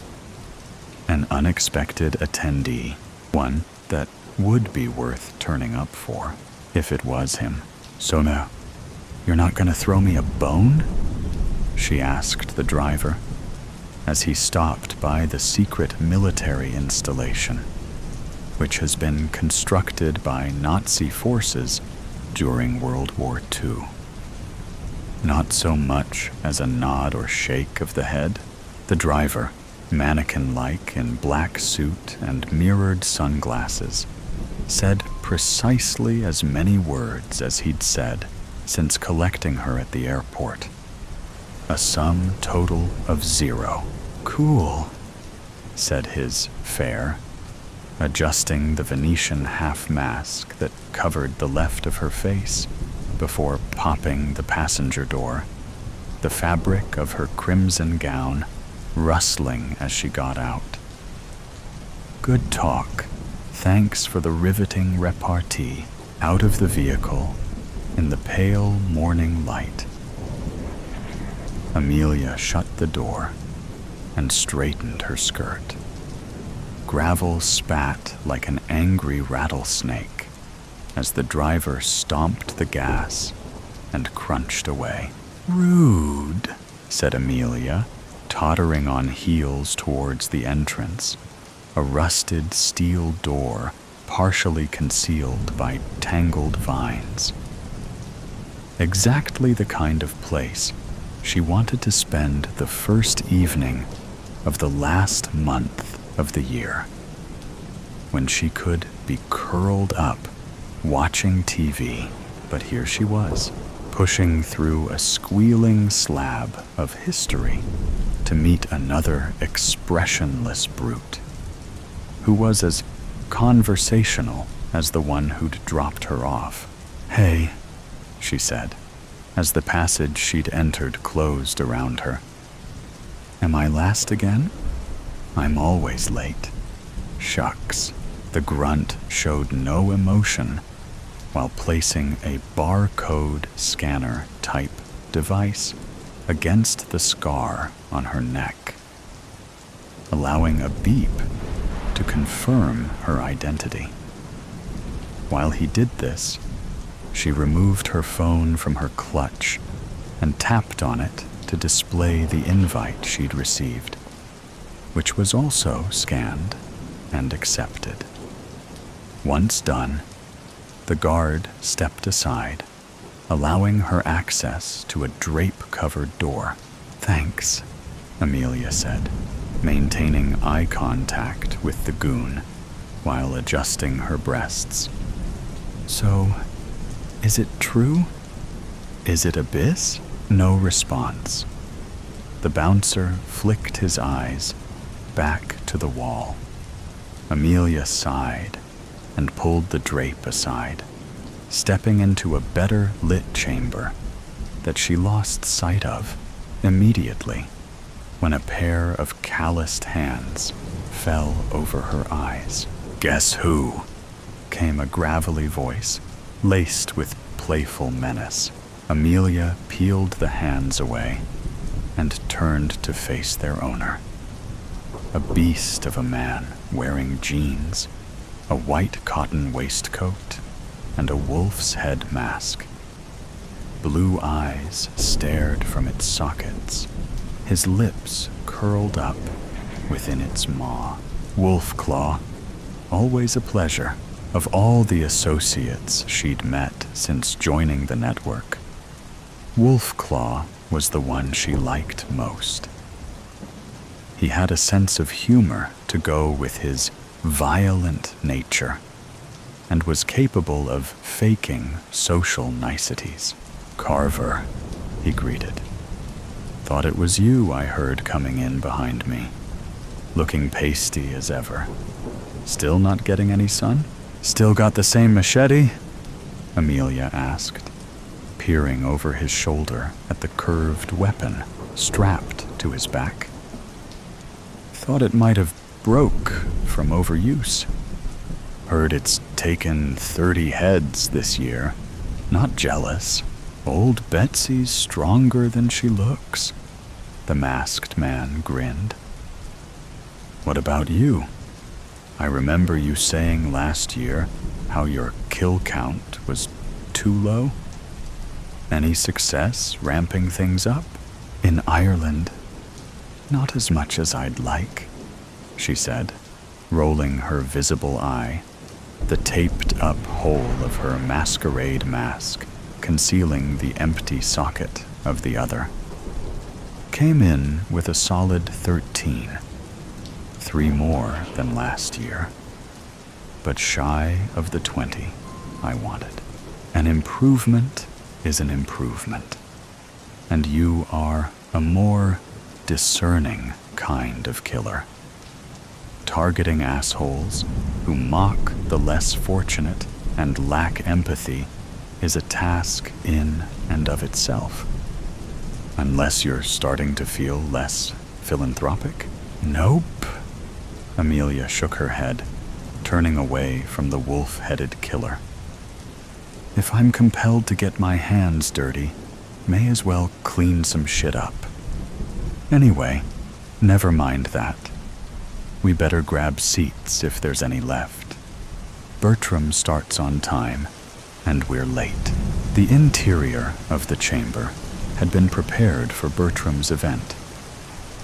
an unexpected attendee, one that would be worth turning up for, if it was him. "So now, you're not going to throw me a bone?" she asked the driver, as he stopped by the secret military installation, which has been constructed by Nazi forces during World War II. Not so much as a nod or shake of the head. The driver, mannequin-like in black suit and mirrored sunglasses, said precisely as many words as he'd said since collecting her at the airport. A sum total of 0. Cool, said his fare, adjusting the Venetian half-mask that covered the left of her face before popping the passenger door, the fabric of her crimson gown rustling as she got out. Good talk. Thanks for the riveting repartee. Out of the vehicle, in the pale morning light, Amelia shut the door and straightened her skirt. Gravel spat like an angry rattlesnake as the driver stomped the gas and crunched away. Rude, said Amelia, tottering on heels towards the entrance, a rusted steel door partially concealed by tangled vines. Exactly the kind of place she wanted to spend the first evening of the last month of the year, when she could be curled up watching TV. But here she was, pushing through a squealing slab of history to meet another expressionless brute, who was as conversational as the one who'd dropped her off. Hey, she said, as the passage she'd entered closed around her. Am I last again? I'm always late. Shucks. The grunt showed no emotion while placing a barcode scanner type device against the scar on her neck, allowing a beep to confirm her identity. While he did this, she removed her phone from her clutch and tapped on it to display the invite she'd received, which was also scanned and accepted. Once done, the guard stepped aside, allowing her access to a drape-covered door. Thanks, Amelia said, maintaining eye contact with the goon while adjusting her breasts. So, is it true? Is it abyss? No response. The bouncer flicked his eyes back to the wall. Amelia sighed and pulled the drape aside, stepping into a better lit chamber that she lost sight of immediately when a pair of calloused hands fell over her eyes. Guess who? Came a gravelly voice, laced with playful menace. Amelia peeled the hands away and turned to face their owner. A beast of a man wearing jeans, a white cotton waistcoat, and a wolf's head mask. Blue eyes stared from its sockets, his lips curled up within its maw. Wolf Claw, always a pleasure. Of all the associates she'd met since joining the network, Wolf Claw was the one she liked most. He had a sense of humor to go with his violent nature and was capable of faking social niceties. Carver, he greeted. Thought it was you I heard coming in behind me, looking pasty as ever. Still not getting any sun? Still got the same machete? Amelia asked, peering over his shoulder at the curved weapon strapped to his back. Thought it might have broke from overuse. Heard it's taken 30 heads this year. Not jealous. Old Betsy's stronger than she looks. The masked man grinned. What about you? I remember you saying last year how your kill count was too low. Any success ramping things up? In Ireland, not as much as I'd like, she said, rolling her visible eye, the taped-up hole of her masquerade mask concealing the empty socket of the other. Came in with a solid 13, 3 more than last year, but shy of the 20 I wanted. An improvement is an improvement, and you are a more discerning kind of killer. Targeting assholes who mock the less fortunate and lack empathy is a task in and of itself. Unless you're starting to feel less philanthropic? Nope. Amelia shook her head, turning away from the wolf-headed killer. If I'm compelled to get my hands dirty, may as well clean some shit up. Anyway, never mind that. We better grab seats if there's any left. Bertram starts on time, and we're late. The interior of the chamber had been prepared for Bertram's event.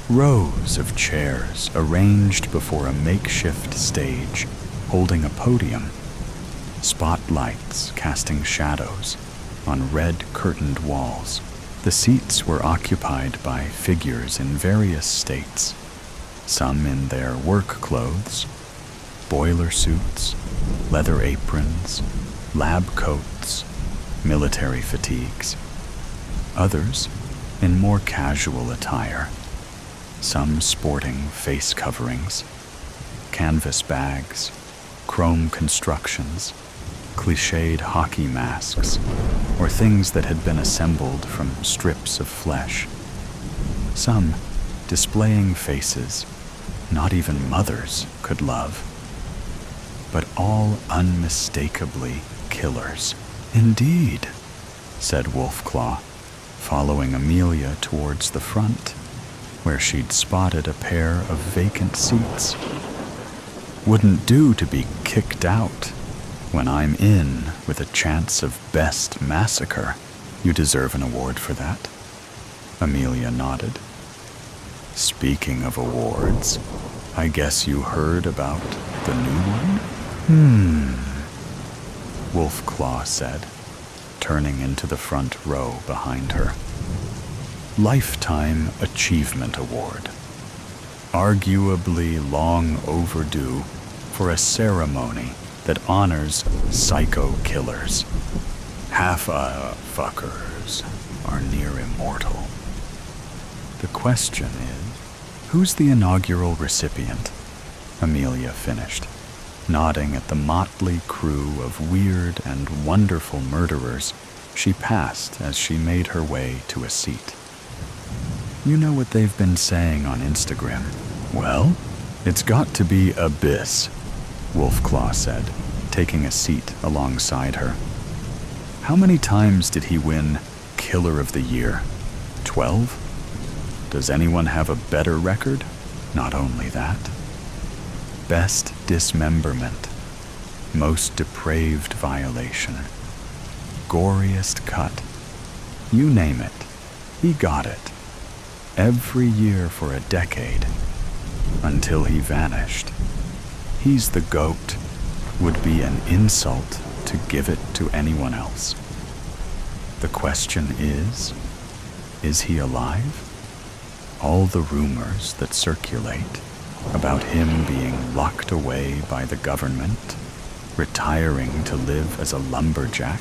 Rows of chairs arranged before a makeshift stage holding a podium. Spotlights casting shadows on red curtained walls. The seats were occupied by figures in various states, some in their work clothes, boiler suits, leather aprons, lab coats, military fatigues. Others in more casual attire, some sporting face coverings, canvas bags, chrome constructions, cliched hockey masks, or things that had been assembled from strips of flesh. Some displaying faces not even mothers could love, but all unmistakably killers. Indeed, said Wolfclaw, following Amelia towards the front, where she'd spotted a pair of vacant seats. Wouldn't do to be kicked out when I'm in with a chance of best massacre. You deserve an award for that. Amelia nodded. Speaking of awards, I guess you heard about the new one? Wolfclaw said, turning into the front row behind her. Lifetime Achievement Award. Arguably long overdue for a ceremony that honors psycho killers. Half-fuckers are near immortal. The question is, who's the inaugural recipient? Amelia finished, nodding at the motley crew of weird and wonderful murderers she passed as she made her way to a seat. You know what they've been saying on Instagram? Well, it's got to be Abyss, Wolfclaw said, taking a seat alongside her. How many times did he win Killer of the Year? 12? Does anyone have a better record? Not only that. Best dismemberment, most depraved violation, goriest cut. You name it, he got it. Every year for a decade, until he vanished. He's the GOAT. Would be an insult to give it to anyone else. The question is he alive? All the rumors that circulate about him being locked away by the government, retiring to live as a lumberjack,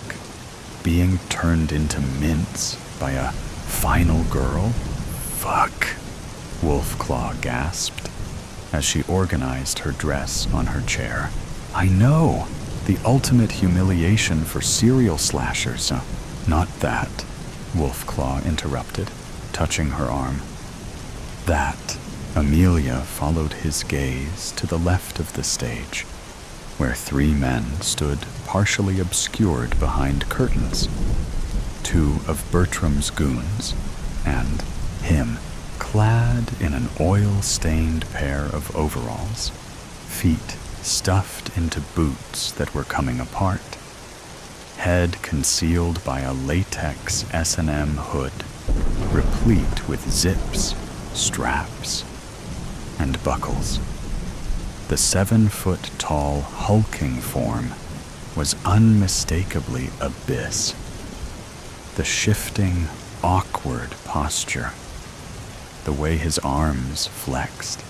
being turned into mince by a final girl. Fuck, Wolfclaw gasped as she organized her dress on her chair. I know, the ultimate humiliation for serial slashers. Not that, Wolfclaw interrupted, touching her arm. That. Amelia followed his gaze to the left of the stage, where 3 men stood partially obscured behind curtains. 2 of Bertram's goons, and him, clad in an oil-stained pair of overalls, feet stuffed into boots that were coming apart, head concealed by a latex S&M hood, replete with zips, straps, and buckles. The 7-foot-tall, hulking form was unmistakably Abyss. The shifting, awkward posture, the way his arms flexed,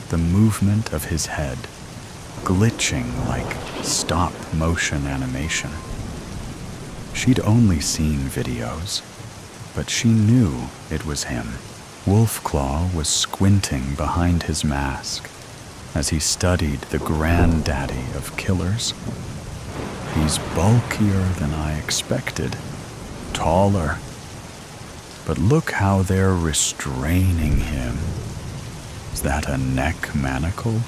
the movement of his head glitching like stop-motion animation. She'd only seen videos, but she knew it was him. Wolfclaw was squinting behind his mask as he studied the granddaddy of killers. He's bulkier than I expected, taller. But look how they're restraining him. Is that a neck manacle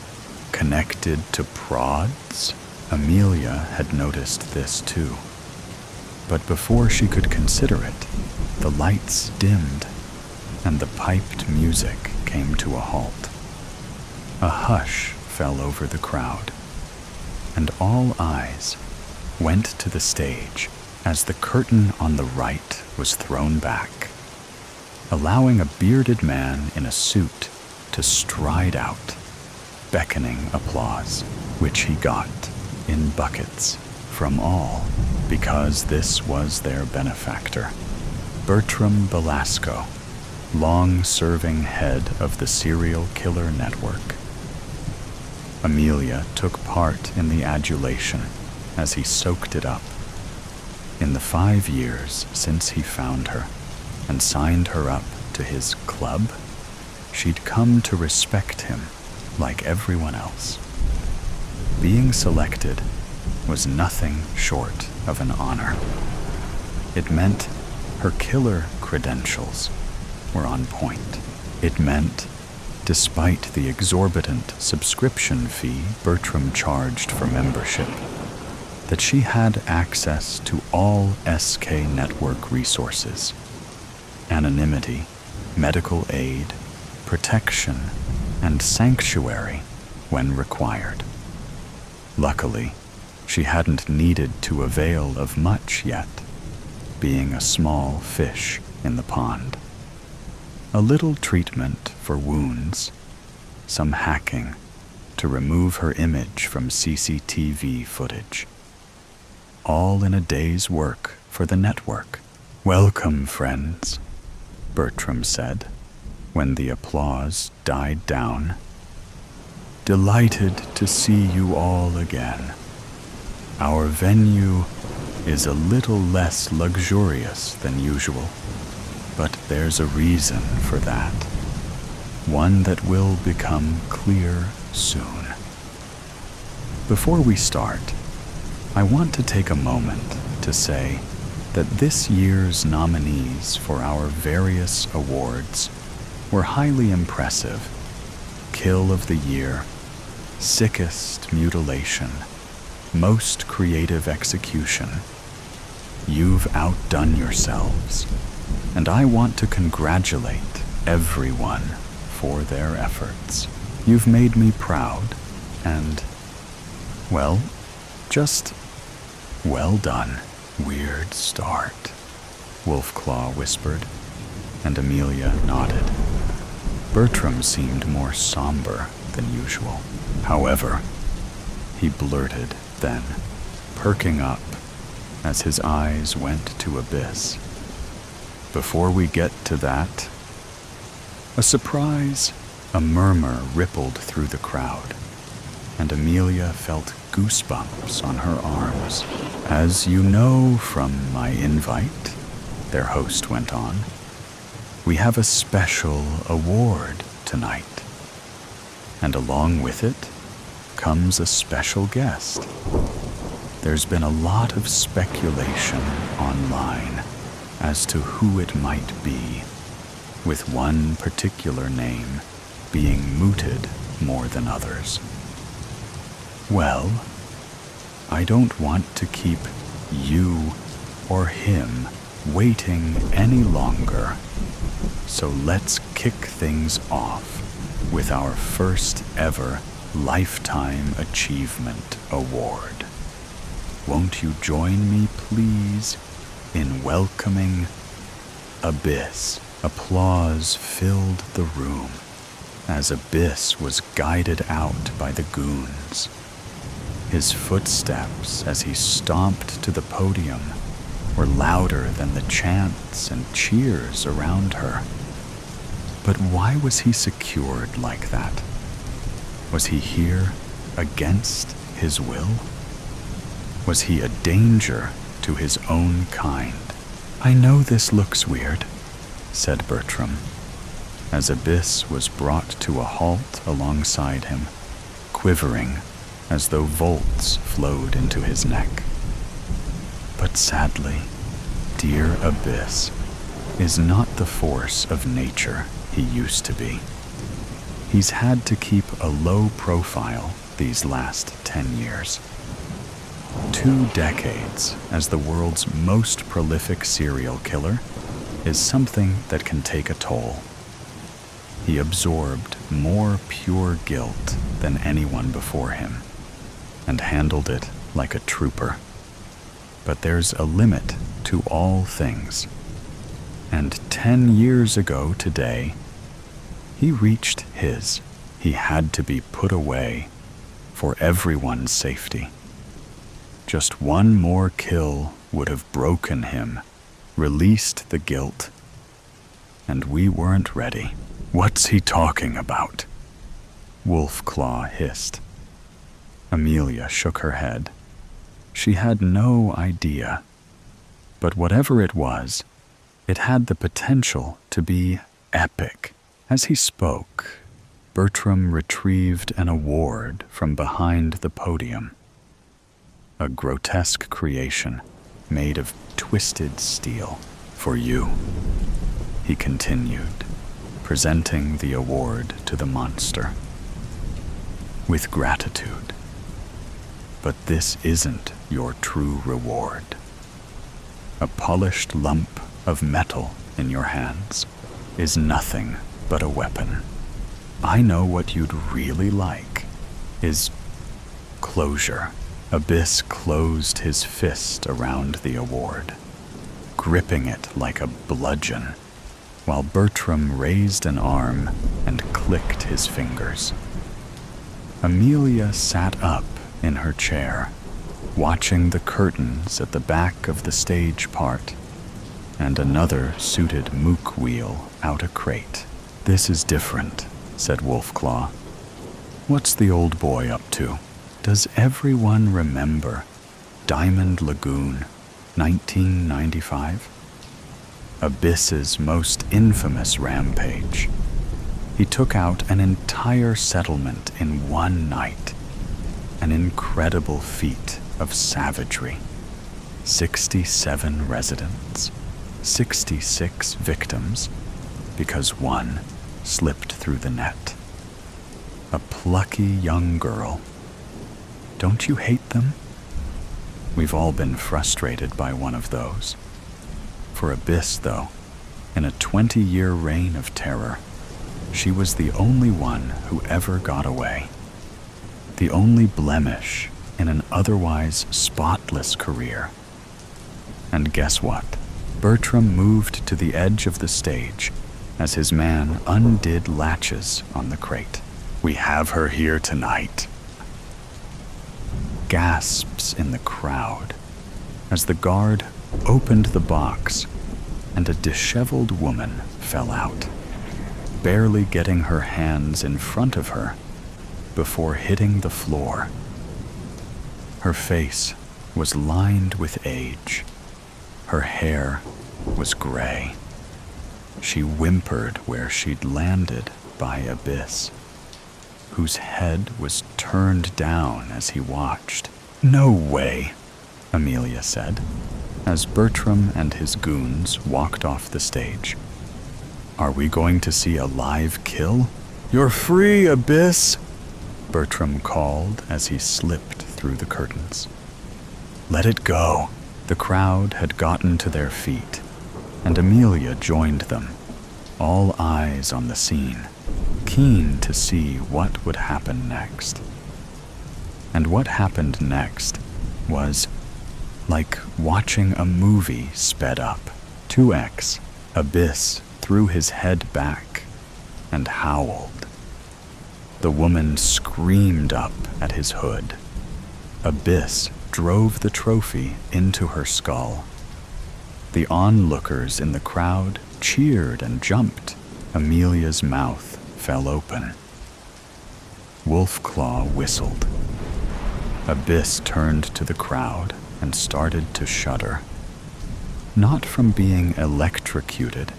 connected to prods? Amelia had noticed this too. But before she could consider it, the lights dimmed and the piped music came to a halt. A hush fell over the crowd, and all eyes went to the stage as the curtain on the right was thrown back, allowing a bearded man in a suit to stride out, beckoning applause, which he got in buckets from all, because this was their benefactor, Bertram Belasco, long-serving head of the serial killer network. Amelia took part in the adulation as he soaked it up. In the 5 years since he found her and signed her up to his club, she'd come to respect him like everyone else. Being selected was nothing short of an honor. It meant her killer credentials were on point. It meant, despite the exorbitant subscription fee Bertram charged for membership, that she had access to all SK network resources: anonymity, medical aid, protection, and sanctuary when required. Luckily, she hadn't needed to avail of much yet, being a small fish in the pond. A little treatment for wounds, some hacking to remove her image from CCTV footage. All in a day's work for the network. "Welcome, friends," Bertram said when the applause died down. "Delighted to see you all again. Our venue is a little less luxurious than usual, but there's a reason for that, one that will become clear soon. Before we start, I want to take a moment to say that this year's nominees for our various awards were highly impressive. Kill of the Year, Sickest Mutilation, Most Creative Execution. You've outdone yourselves, and I want to congratulate everyone for their efforts. You've made me proud, and, well, just well done. Weird start, Wolfclaw whispered, and Amelia nodded. Bertram seemed more somber than usual. However, he blurted then, perking up as his eyes went to Abyss. Before we get to that, a surprise, a murmur rippled through the crowd, and Amelia felt goosebumps on her arms. As you know from my invite, their host went on, we have a special award tonight. And along with it comes a special guest. There's been a lot of speculation online as to who it might be, with one particular name being mooted more than others. Well, I don't want to keep you or him waiting any longer, so let's kick things off with our first ever Lifetime Achievement Award. Won't you join me, please, in welcoming Abyss? Applause filled the room as Abyss was guided out by the goons. His footsteps as he stomped to the podium were louder than the chants and cheers around her. But why was he secured like that? Was he here against his will? Was he a danger to his own kind? "I know this looks weird," said Bertram, as Abyss was brought to a halt alongside him, quivering as though volts flowed into his neck. But sadly, dear Abyss is not the force of nature he used to be. He's had to keep a low profile these last 10 years. 2 decades as the world's most prolific serial killer is something that can take a toll. He absorbed more pure guilt than anyone before him and handled it like a trooper. But there's a limit to all things. And 10 years ago today, he reached his. He had to be put away for everyone's safety. Just one more kill would have broken him, released the guilt. And we weren't ready. "What's he talking about?" Wolfclaw hissed. Amelia shook her head. She had no idea. But whatever it was, it had the potential to be epic. As he spoke, Bertram retrieved an award from behind the podium. A grotesque creation made of twisted steel. "For you," he continued, presenting the award to the monster. "With gratitude. But this isn't your true reward. A polished lump of metal in your hands is nothing but a weapon. I know what you'd really like is closure." Abyss closed his fist around the award, gripping it like a bludgeon, while Bertram raised an arm and clicked his fingers. Amelia sat up in her chair, watching the curtains at the back of the stage part, and another suited mook wheel out a crate. "This is different," said Wolfclaw. "What's the old boy up to? Does everyone remember Diamond Lagoon, 1995? Abyss's most infamous rampage. He took out an entire settlement in one night. An incredible feat of savagery. 67 residents, 66 victims, because one slipped through the net. A plucky young girl. Don't you hate them? We've all been frustrated by one of those. For Abyss, though, in a 20-year reign of terror, she was the only one who ever got away. The only blemish in an otherwise spotless career. And guess what? Bertram moved to the edge of the stage as his man undid latches on the crate. "We have her here tonight." Gasps in the crowd as the guard opened the box and a disheveled woman fell out, barely getting her hands in front of her before hitting the floor. Her face was lined with age. Her hair was gray. She whimpered where she'd landed by Abyss, whose head was turned down as he watched. "No way," Amelia said, as Bertram and his goons walked off the stage. "Are we going to see a live kill?" "You're free, Abyss," Bertram called as he slipped through the curtains. "Let it go." The crowd had gotten to their feet, and Amelia joined them, all eyes on the scene, keen to see what would happen next. And what happened next was like watching a movie sped up. 2x, Abyss threw his head back and howled. The woman screamed up at his hood. Abyss drove the trophy into her skull, The onlookers in the crowd cheered and jumped. Amelia's mouth fell open. Wolfclaw whistled. Abyss turned to the crowd and started to shudder. Not from being electrocuted,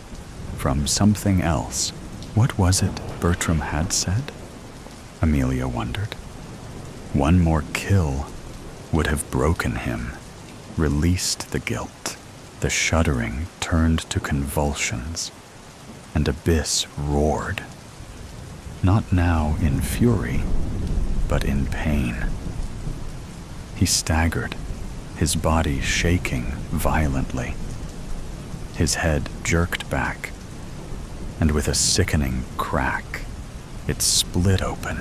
from something else. What was it Bertram had said? Amelia wondered. One more kill would have broken him, released the guilt. The shuddering turned to convulsions, and Abyss roared. Not now in fury, but in pain. He staggered, his body shaking violently. His head jerked back, and with a sickening crack, it split open,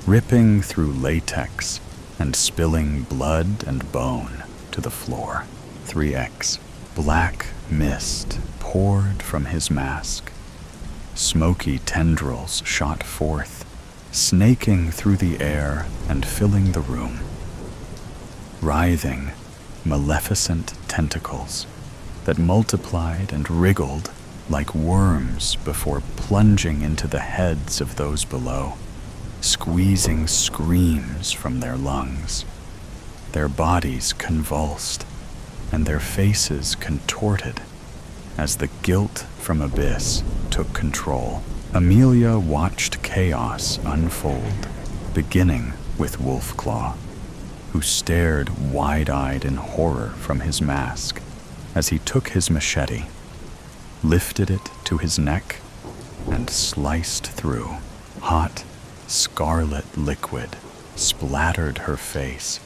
ripping through latex and spilling blood and bone to the floor. 3X. Black mist poured from his mask. Smoky tendrils shot forth, snaking through the air and filling the room. Writhing, maleficent tentacles that multiplied and wriggled like worms before plunging into the heads of those below, squeezing screams from their lungs. Their bodies convulsed, and their faces contorted as the guilt from Abyss took control. Amelia watched chaos unfold, beginning with Wolfclaw, who stared wide-eyed in horror from his mask as he took his machete, lifted it to his neck, and sliced through. Hot, scarlet liquid splattered her face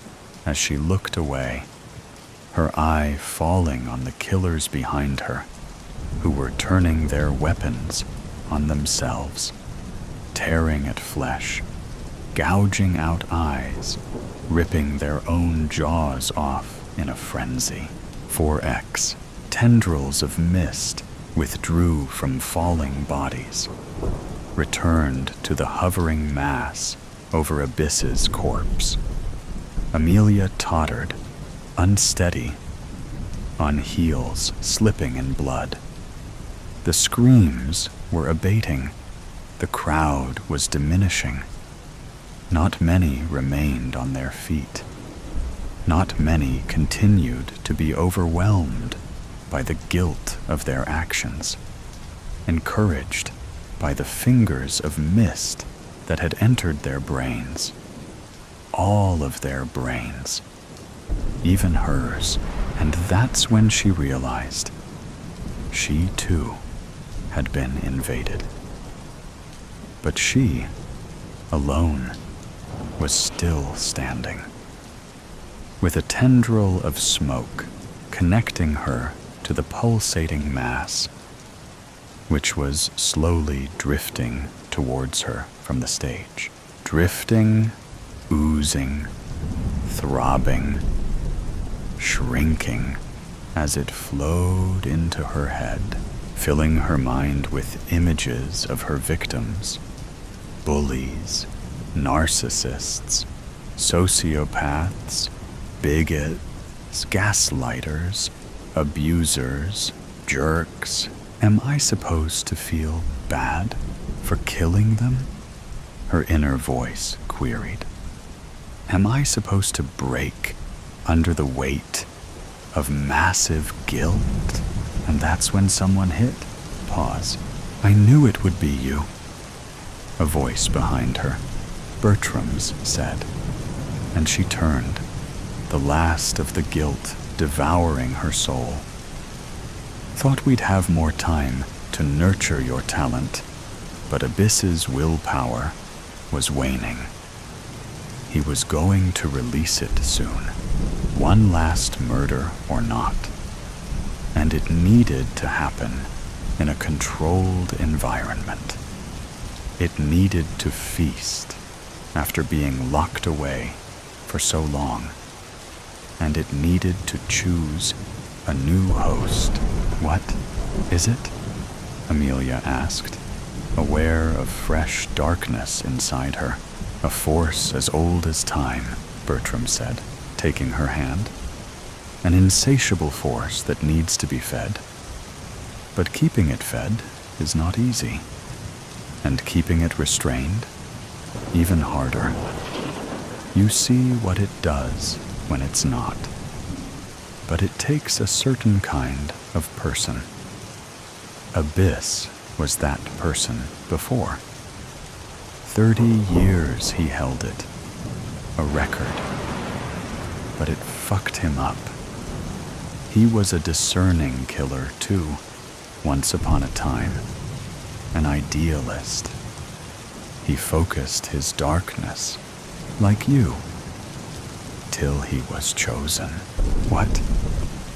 as she looked away, her eye falling on the killers behind her, who were turning their weapons on themselves, tearing at flesh, gouging out eyes, ripping their own jaws off in a frenzy. 4X. Tendrils of mist withdrew from falling bodies, returned to the hovering mass over Abyss's corpse. Amelia tottered, unsteady, on heels slipping in blood. The screams were abating. The crowd was diminishing. Not many remained on their feet. Not many continued to be overwhelmed by the guilt of their actions, encouraged by the fingers of mist that had entered their brains. All of their brains, even hers. And that's when she realized she too had been invaded. But she, alone, was still standing, with a tendril of smoke connecting her to the pulsating mass, which was slowly drifting towards her from the stage. Drifting, oozing, throbbing, shrinking as it flowed into her head, filling her mind with images of her victims, bullies, narcissists, sociopaths, bigots, gaslighters, abusers, jerks. Am I supposed to feel bad for killing them? Her inner voice queried. Am I supposed to break under the weight of massive guilt? And that's when someone hit. Pause. I knew it would be you. A voice behind her, Bertram's, said, and she turned, the last of the guilt devouring her soul. Thought we'd have more time to nurture your talent, but Abyss's willpower was waning. He was going to release it soon, one last murder or not, and it needed to happen in a controlled environment. It needed to feast after being locked away for so long, and it needed to choose a new host. What is it? Amelia asked, aware of fresh darkness inside her. A force as old as time, Bertram said, taking her hand. an insatiable force that needs to be fed. But keeping it fed is not easy, and keeping it restrained, even harder. You see what it does when it's not. But it takes a certain kind of person. Abyss was that person before. 30 years he held it, a record. But it fucked him up. He was a discerning killer too, once upon a time, an idealist. He focused his darkness, like you, till he was chosen. What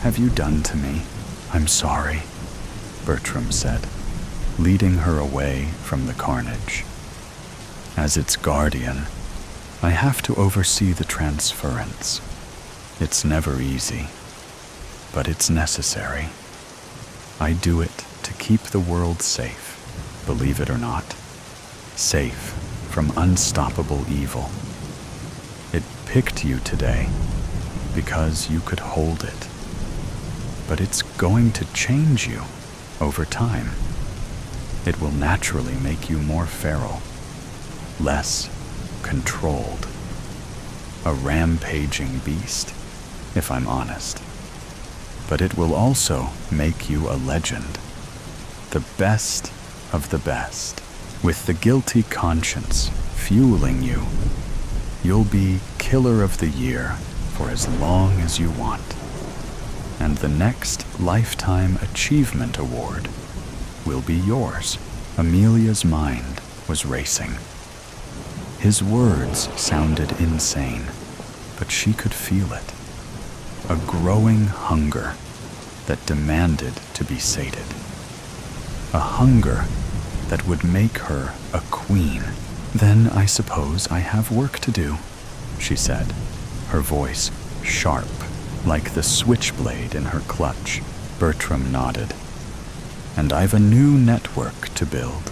have you done to me? I'm sorry, Bertram said, leading her away from the carnage. As its guardian, I have to oversee the transference. It's never easy, but it's necessary. I do it to keep the world safe, believe it or not. Safe from unstoppable evil. It picked you today because you could hold it. But it's going to change you over time. It will naturally make you more feral, less controlled. A rampaging beast, if I'm honest. But it will also make you a legend, the best of the best. With the guilty conscience fueling you, you'll be Killer of the Year for as long as you want. And the next Lifetime Achievement Award will be yours. Amelia's mind was racing. His words sounded insane, but she could feel it. A growing hunger that demanded to be sated. A hunger that would make her a queen. Then I suppose I have work to do, she said, her voice sharp, like the switchblade in her clutch. Bertram nodded. And I've a new network to build.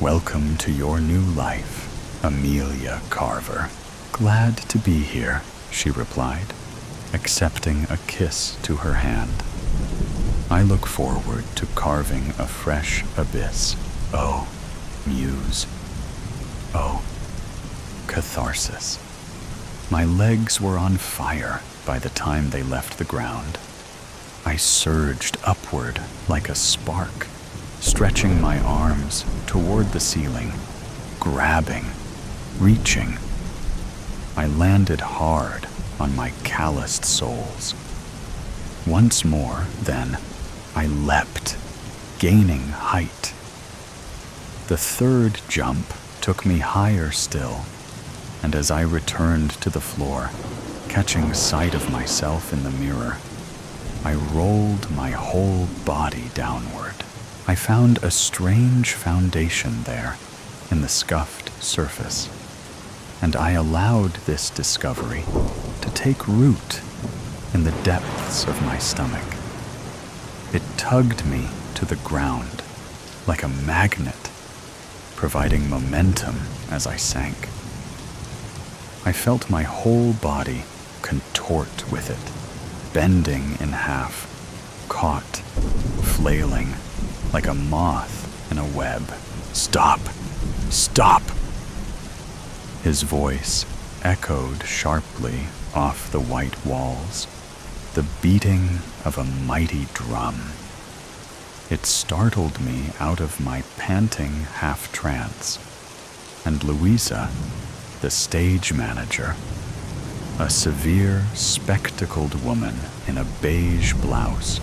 Welcome to your new life, Amelia Carver. Glad to be here, she replied, accepting a kiss to her hand. I look forward to carving a fresh abyss. Oh, Muse. Oh, Catharsis. My legs were on fire by the time they left the ground. I surged upward like a spark, stretching my arms toward the ceiling, grabbing, reaching. I landed hard on my calloused soles. Once more, then, I leapt, gaining height. The third jump took me higher still, and as I returned to the floor, catching sight of myself in the mirror, I rolled my whole body downward. I found a strange foundation there in the scuffed surface, and I allowed this discovery to take root in the depths of my stomach. It tugged me to the ground like a magnet, providing momentum as I sank. I felt my whole body contort with it, bending in half, caught, flailing, like a moth in a web. Stop! Stop! His voice echoed sharply off the white walls, the beating of a mighty drum. It startled me out of my panting half-trance, and Louisa, the stage manager, a severe, spectacled woman in a beige blouse,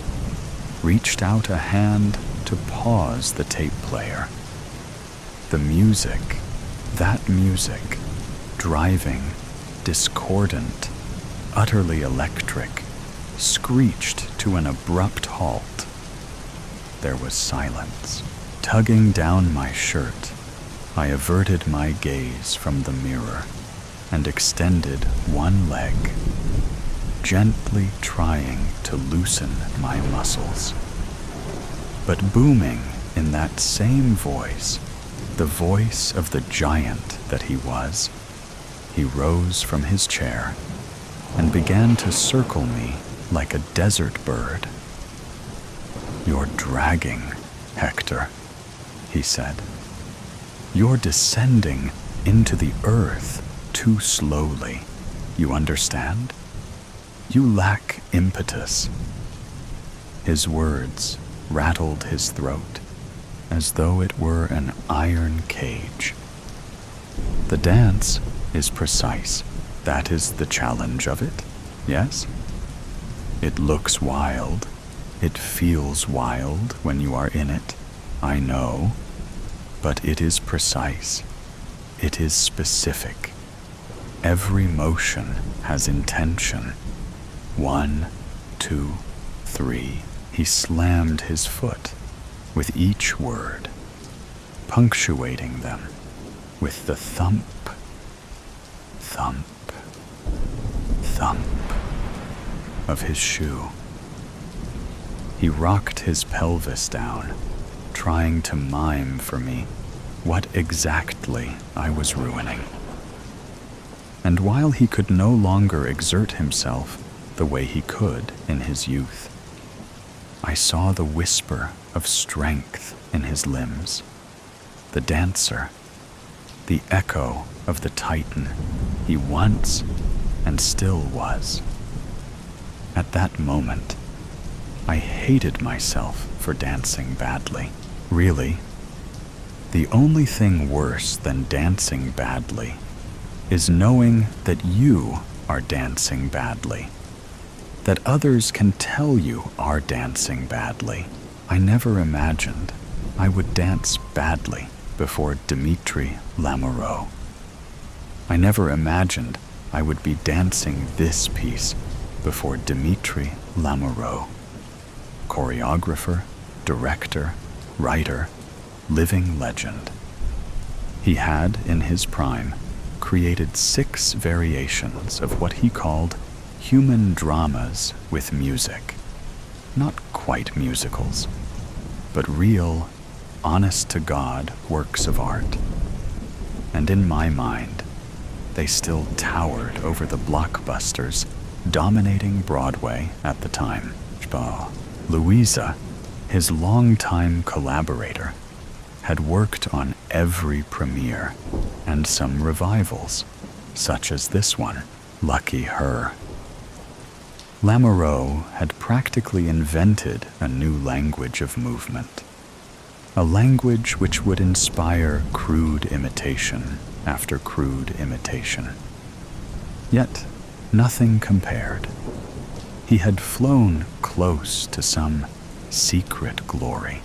reached out a hand to pause the tape player. The music, that music, driving, discordant, utterly electric, screeched to an abrupt halt. There was silence. Tugging down my shirt, I averted my gaze from the mirror and extended one leg, gently trying to loosen my muscles. But booming in that same voice, the voice of the giant that he was, he rose from his chair and began to circle me like a desert bird. "You're dragging, Hector," he said. "You're descending into the earth too slowly. You understand? You lack impetus." His words rattled his throat as though it were an iron cage. "The dance is precise. That is the challenge of it, yes? It looks wild. It feels wild when you are in it, I know. But it is precise. It is specific. Every motion has intention. 1, 2, 3. He slammed his foot with each word, punctuating them with the thump, thump, thump of his shoe. He rocked his pelvis down, trying to mime for me what exactly I was ruining. And while he could no longer exert himself the way he could in his youth, I saw the whisper of strength in his limbs, the dancer, the echo of the titan he once and still was. At that moment, I hated myself for dancing badly. Really, the only thing worse than dancing badly is knowing that you are dancing badly, that others can tell you are dancing badly. I never imagined I would dance badly before Dimitri Lamoureux. I never imagined I would be dancing this piece before Dimitri Lamoureux, choreographer, director, writer, living legend. He had, in his prime, created 6 variations of what he called human dramas with music. Not quite musicals, but real, honest-to-God works of art. And in my mind, they still towered over the blockbusters dominating Broadway at the time. Louisa, his longtime collaborator, had worked on every premiere and some revivals, such as this one. Lucky her. Lamoureux had practically invented a new language of movement, a language which would inspire crude imitation after crude imitation. Yet nothing compared. He had flown close to some secret glory,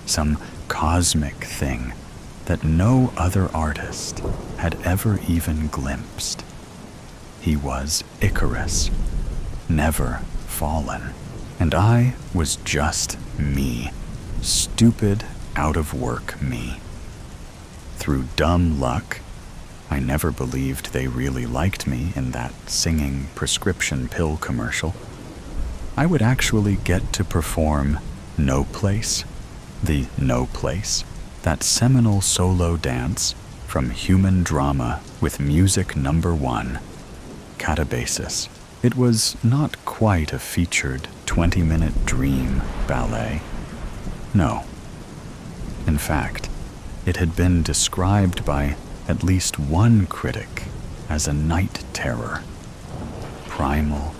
some cosmic thing that no other artist had ever even glimpsed. He was Icarus, never fallen, and I was just me, stupid, out-of-work me. Through dumb luck, I never believed they really liked me in that singing prescription pill commercial. I would actually get to perform No Place, the No Place, that seminal solo dance from human drama with music number 1, Catharsis. It was not quite a featured 20-minute dream ballet. No. In fact, it had been described by at least one critic as a night terror. Primal,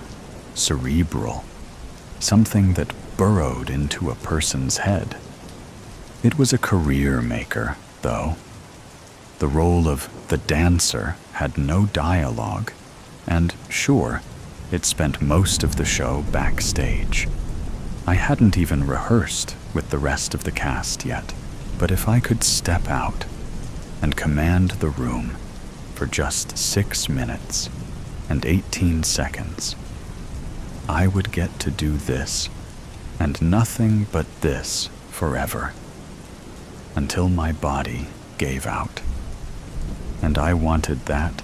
cerebral, something that burrowed into a person's head. It was a career maker, though. The role of the dancer had no dialogue, and sure, it spent most of the show backstage. I hadn't even rehearsed with the rest of the cast yet, but if I could step out and command the room for just 6 minutes and 18 seconds, I would get to do this and nothing but this forever, until my body gave out. And I wanted that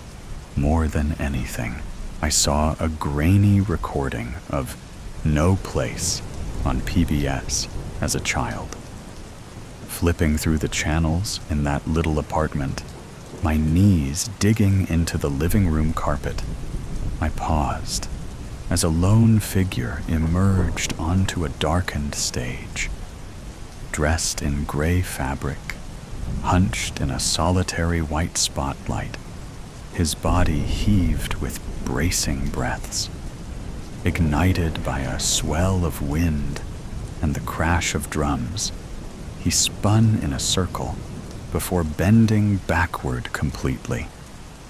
more than anything. I saw a grainy recording of No Place on PBS as a child. Flipping through the channels in that little apartment, my knees digging into the living room carpet, I paused as a lone figure emerged onto a darkened stage, dressed in gray fabric, hunched in a solitary white spotlight. His body heaved with bracing breaths, ignited by a swell of wind and the crash of drums. He spun in a circle before bending backward completely,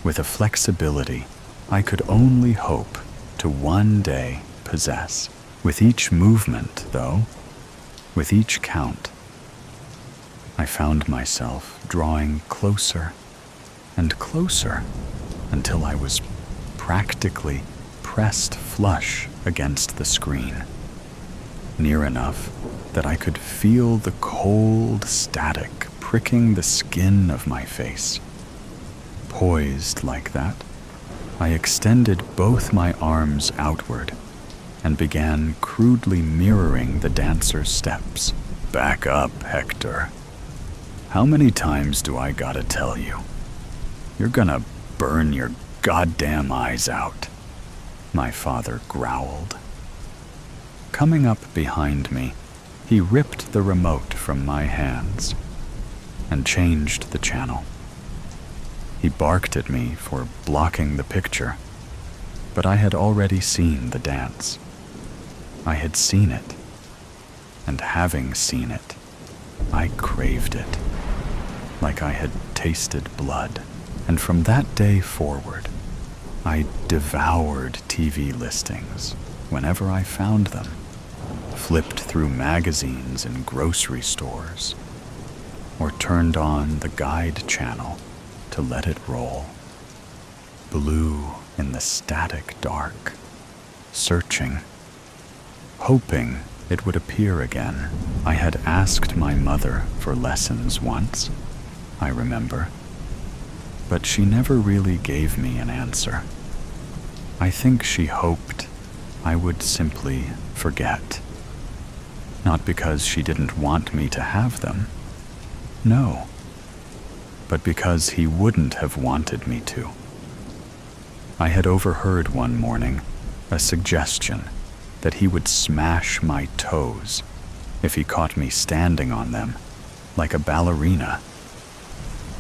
with a flexibility I could only hope to one day possess. With each movement, though, with each count, I found myself drawing closer and closer until I was practically pressed flush against the screen, near enough that I could feel the cold static pricking the skin of my face. Poised like that, I extended both my arms outward and began crudely mirroring the dancer's steps. "Back up, Hector. How many times do I gotta tell you? You're gonna burn your goddamn eyes out," my father growled. Coming up behind me, he ripped the remote from my hands and changed the channel. He barked at me for blocking the picture, but I had already seen the dance. I had seen it, and having seen it, I craved it, like I had tasted blood. And from that day forward, I devoured TV listings whenever I found them, flipped through magazines in grocery stores, or turned on the guide channel to let it roll. Blue in the static dark, searching, hoping it would appear again. I had asked my mother for lessons once, I remember, but she never really gave me an answer. I think she hoped I would simply forget. Not because she didn't want me to have them, no, but because he wouldn't have wanted me to. I had overheard one morning a suggestion that he would smash my toes if he caught me standing on them, like a ballerina.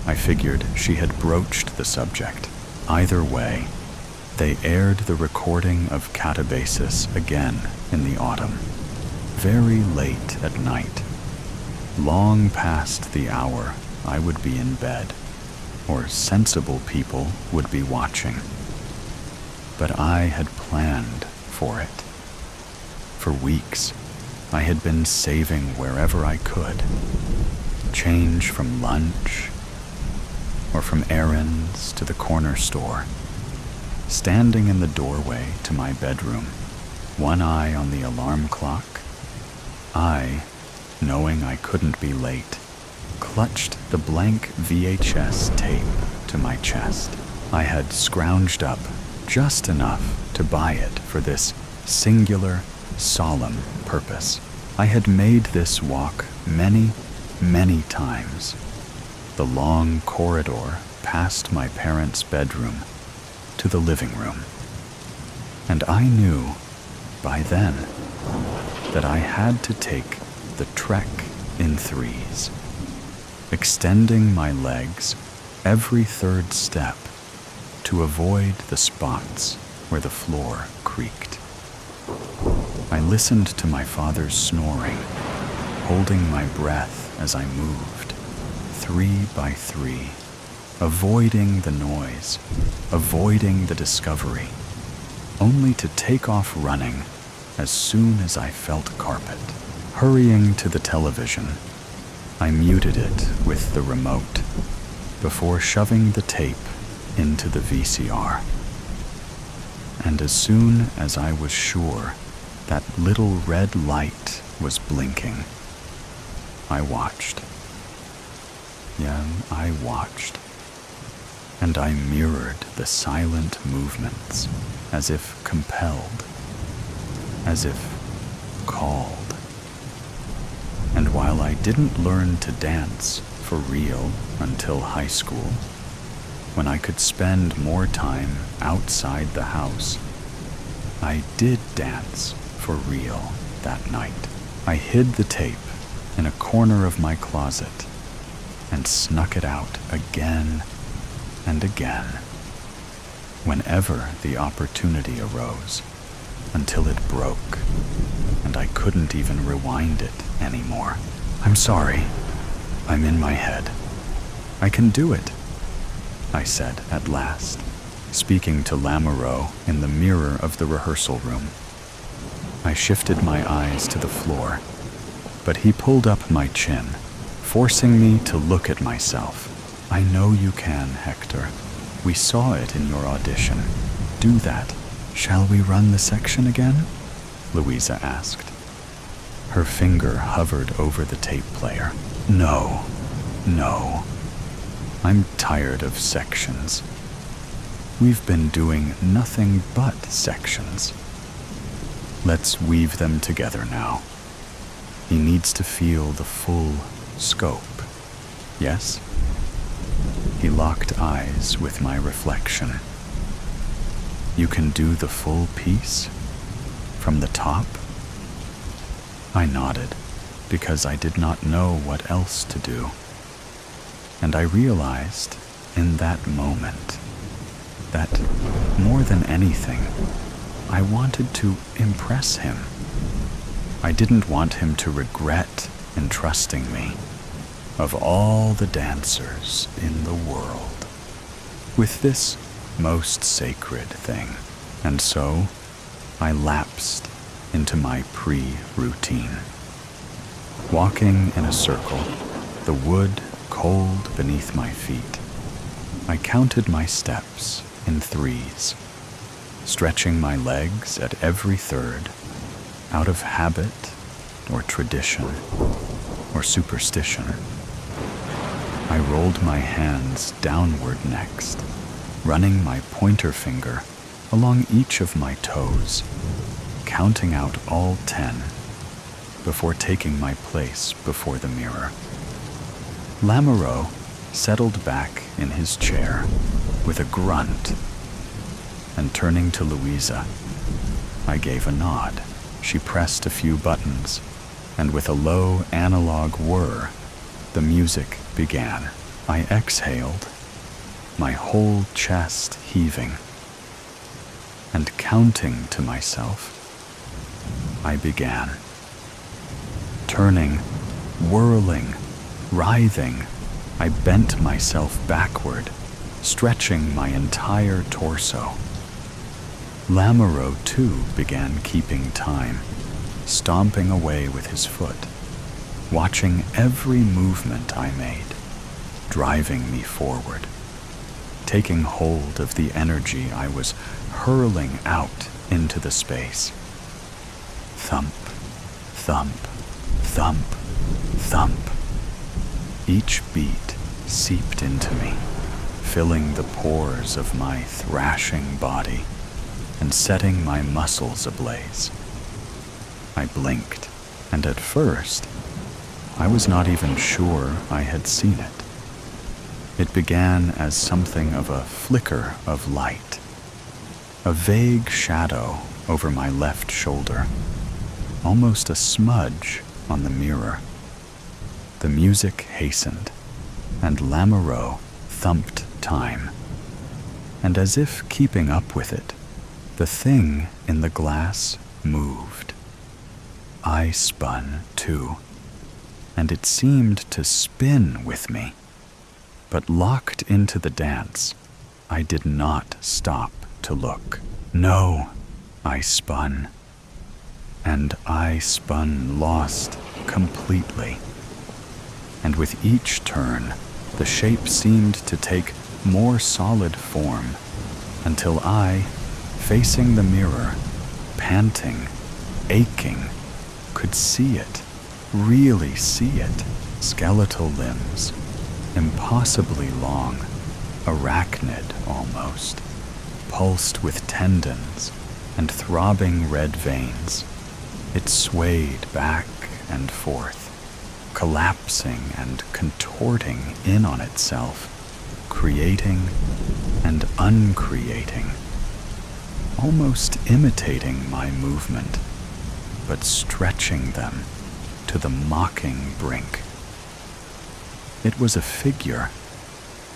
I figured she had broached the subject. Either way, they aired the recording of Catharsis again in the autumn, very late at night, long past the hour I would be in bed, or sensible people would be watching. But I had planned for it. For weeks, I had been saving wherever I could. Change from lunch, or from errands to the corner store. Standing in the doorway to my bedroom, one eye on the alarm clock, I, knowing I couldn't be late, clutched the blank VHS tape to my chest. I had scrounged up just enough to buy it for this singular, solemn purpose. I had made this walk many, many times. The long corridor past my parents' bedroom to the living room. And I knew, by then, that I had to take the trek in threes, extending my legs every third step to avoid the spots where the floor creaked. I listened to my father's snoring, holding my breath as I moved, 3 by 3, avoiding the noise, avoiding the discovery, only to take off running as soon as I felt carpet. Hurrying to the television, I muted it with the remote before shoving the tape into the VCR. And as soon as I was sure that little red light was blinking, I watched. Yeah, I watched. And I mirrored the silent movements as if compelled, as if called. And while I didn't learn to dance for real until high school, when I could spend more time outside the house, I did dance for real that night. I hid the tape in a corner of my closet and snuck it out again and again, whenever the opportunity arose, until it broke and I couldn't even rewind it anymore. I'm sorry. I'm in my head. I can do it, I said at last, speaking to Lamoureux in the mirror of the rehearsal room. I shifted my eyes to the floor, but he pulled up my chin, forcing me to look at myself. I know you can, Hector. We saw it in your audition. Do that. Shall we run the section again? Louisa asked. Her finger hovered over the tape player. No. I'm tired of sections. We've been doing nothing but sections. Let's weave them together now. He needs to feel the full scope. Yes? He locked eyes with my reflection. You can do the full piece? From the top? I nodded, because I did not know what else to do. And I realized in that moment that, more than anything, I wanted to impress him. I didn't want him to regret entrusting me, of all the dancers in the world, with this most sacred thing. And so I lapsed into my pre-routine. Walking in a circle, the wood cold beneath my feet, I counted my steps in threes, stretching my legs at every third, out of habit or tradition or superstition. I rolled my hands downward next, running my pointer finger along each of my toes, counting out all 10 before taking my place before the mirror. Lamoureux settled back in his chair with a grunt, and turning to Louisa, I gave a nod. She pressed a few buttons, and with a low analog whir, the music began. I exhaled, my whole chest heaving, and counting to myself, I began. Turning, whirling, writhing, I bent myself backward, stretching my entire torso. Lamoureux, too, began keeping time, stomping away with his foot, watching every movement I made, driving me forward, taking hold of the energy I was hurling out into the space. Thump, thump, thump, thump. Each beat seeped into me, filling the pores of my thrashing body and setting my muscles ablaze. I blinked, and at first, I was not even sure I had seen it. It began as something of a flicker of light, a vague shadow over my left shoulder, almost a smudge on the mirror. The music hastened, and Lamoureux thumped time. And as if keeping up with it, the thing in the glass moved. I spun too, and it seemed to spin with me. But locked into the dance, I did not stop to look. No, I spun. And I spun lost completely. And with each turn, the shape seemed to take more solid form, until I, facing the mirror, panting, aching, could see it, really see it. Skeletal limbs, impossibly long, arachnid almost, pulsed with tendons and throbbing red veins. It swayed back and forth, collapsing and contorting in on itself, creating and uncreating. almost imitating my movement, but stretching them to the mocking brink. It was a figure,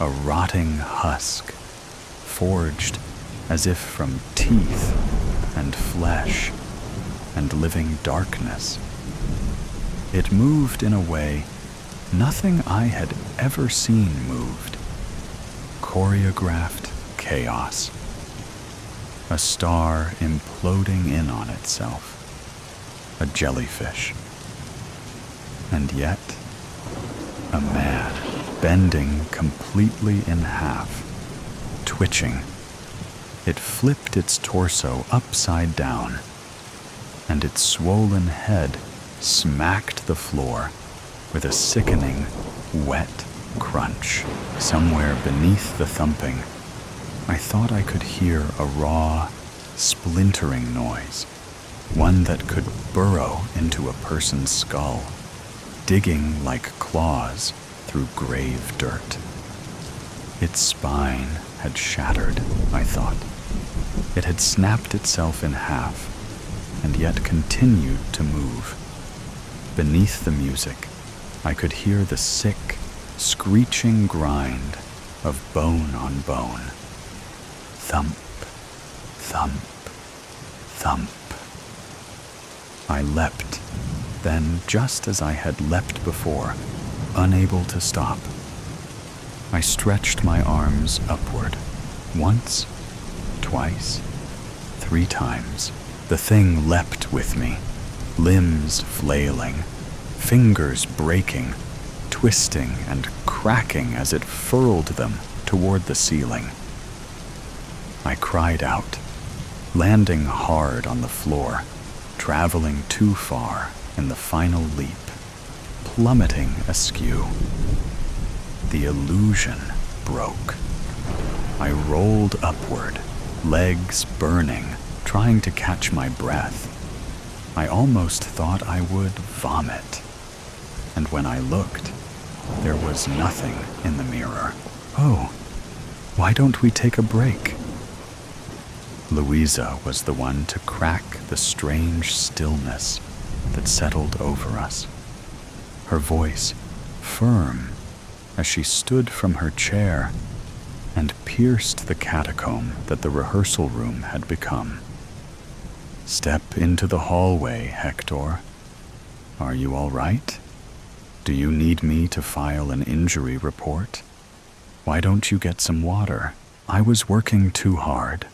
a rotting husk, forged as if from teeth and flesh and living darkness. It moved in a way nothing I had ever seen moved. Choreographed chaos. A star imploding in on itself. A jellyfish. And yet, a man bending completely in half, twitching. It flipped its torso upside down, and its swollen head smacked the floor with a sickening, wet crunch. Somewhere beneath the thumping, I thought I could hear a raw, splintering noise, one that could burrow into a person's skull, digging like claws through grave dirt. Its spine had shattered, I thought. It had snapped itself in half, and yet continued to move. Beneath the music, I could hear the sick, screeching grind of bone on bone. Thump, thump, thump. I leapt, then, just as I had leapt before, unable to stop, I stretched my arms upward, once, twice, 3 times. The thing leapt with me, limbs flailing, fingers breaking, twisting and cracking as it furled them toward the ceiling. I cried out, landing hard on the floor, traveling too far in the final leap, plummeting askew. The illusion broke. I rolled upward, legs burning, trying to catch my breath. I almost thought I would vomit. And when I looked, there was nothing in the mirror. Oh, why don't we take a break? Louisa was the one to crack the strange stillness that settled over us. Her voice firm as she stood from her chair and pierced the catacomb that the rehearsal room had become. Step into the hallway, Hector. Are you all right? Do you need me to file an injury report? Why don't you get some water? I was working too hard,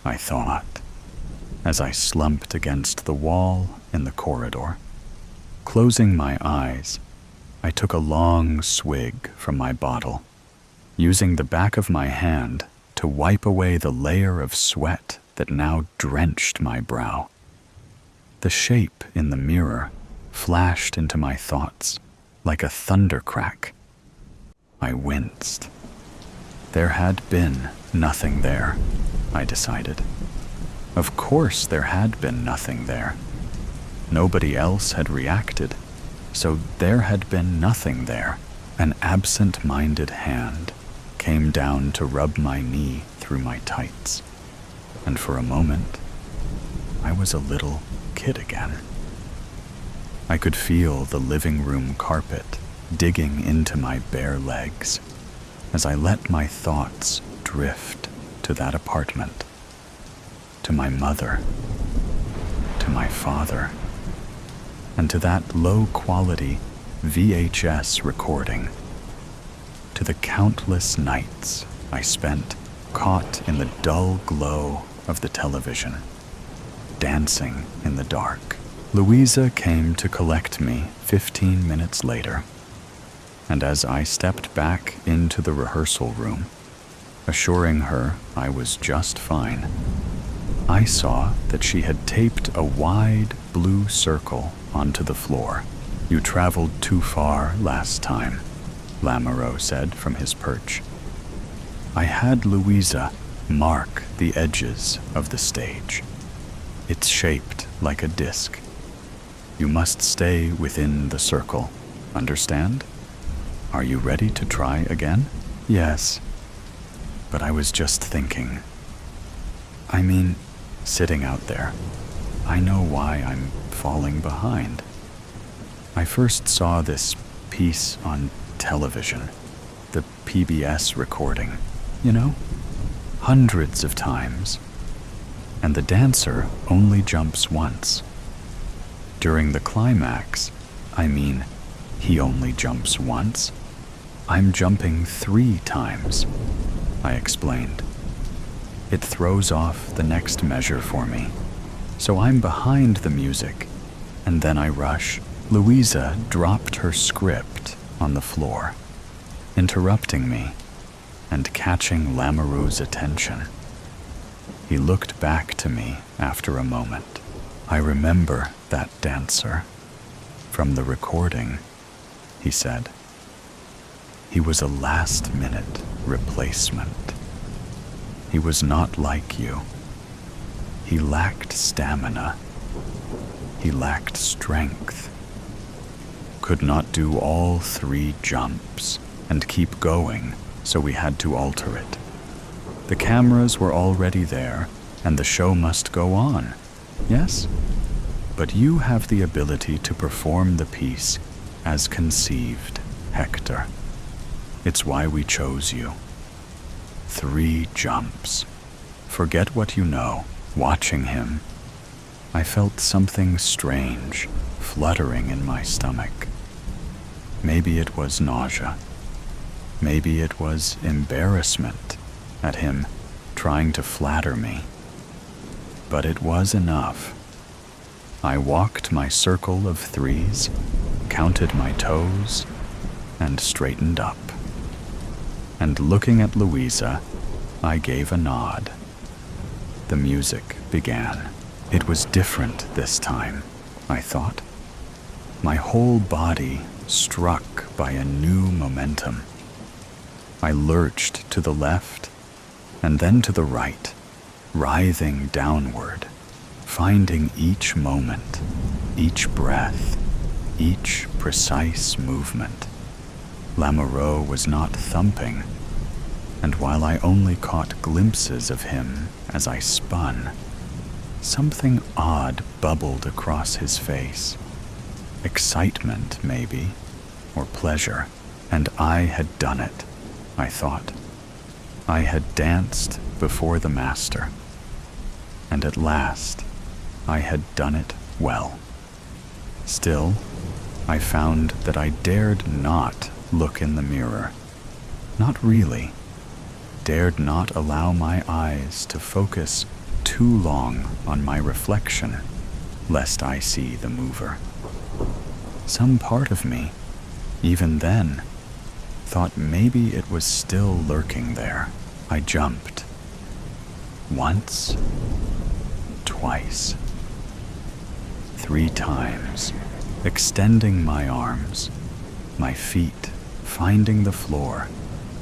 I thought, as I slumped against the wall in the corridor. Closing my eyes, I took a long swig from my bottle, using the back of my hand to wipe away the layer of sweat that now drenched my brow. The shape in the mirror flashed into my thoughts like a thunder crack. I winced. There had been nothing there, I decided. Of course there had been nothing there. Nobody else had reacted, so there had been nothing there. An absent-minded hand came down to rub my knee through my tights, and for a moment, I was a little kid again. I could feel the living room carpet digging into my bare legs as I let my thoughts drift to that apartment, to my mother, to my father, and to that low-quality VHS recording, to the countless nights I spent caught in the dull glow of the television, dancing in the dark. Louisa came to collect me 15 minutes later, and as I stepped back into the rehearsal room, assuring her I was just fine, I saw that she had taped a wide blue circle onto the floor. You traveled too far last time, Lamoureux said from his perch. I had Louisa mark the edges of the stage. It's shaped like a disc. You must stay within the circle, understand? Are you ready to try again? Yes, but I was just thinking. I mean, sitting out there, I know why I'm falling behind. I first saw this piece on television, the PBS recording, you know, hundreds of times, and the dancer only jumps once. During the climax, he only jumps once. I'm jumping 3 times, I explained. It throws off the next measure for me, so I'm behind the music, and then I rush. Louisa dropped her script on the floor, interrupting me and catching Lamoureux's attention. He looked back to me after a moment. I remember that dancer from the recording, he said. He was a last-minute replacement. He was not like you. He lacked stamina. He lacked strength. Could not do all 3 jumps and keep going, so we had to alter it. The cameras were already there, and the show must go on, yes? But you have the ability to perform the piece as conceived, Hector. It's why we chose you. 3 jumps. Forget what you know. Watching him, I felt something strange fluttering in my stomach. Maybe it was nausea. Maybe it was embarrassment at him trying to flatter me. But it was enough. I walked my circle of 3s, counted my toes, and straightened up. And looking at Louisa, I gave a nod. The music began. It was different this time, I thought. My whole body struck by a new momentum. I lurched to the left and then to the right, writhing downward, finding each moment, each breath, each precise movement. Lamoureux was not thumping, and while I only caught glimpses of him as I spun, something odd bubbled across his face. Excitement, maybe, or pleasure, and I had done it, I thought. I had danced before the master, and at last I had done it well. Still, I found that I dared not look in the mirror. Not really. Dared not allow my eyes to focus too long on my reflection, lest I see the mover. Some part of me, even then, thought maybe it was still lurking there. I jumped. Once, twice, 3 times, extending my arms, my feet finding the floor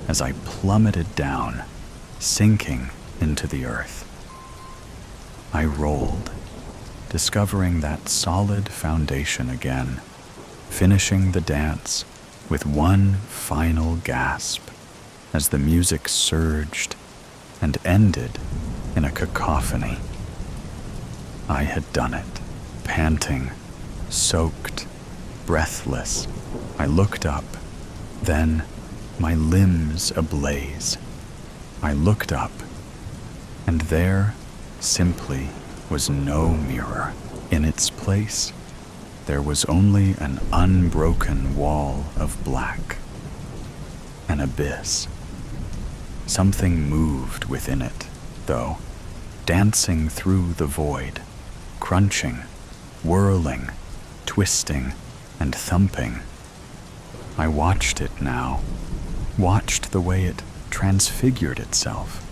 as I plummeted down, sinking into the earth. I rolled, discovering that solid foundation again, finishing the dance with one final gasp as the music surged and ended in a cacophony. I had done it, panting, soaked, breathless. I looked up, then my limbs ablaze. I looked up, and there simply was no mirror. In its place, there was only an unbroken wall of black, an abyss. Something moved within it, though, dancing through the void, crunching, whirling, twisting, and thumping. I watched it now, watched the way it transfigured itself.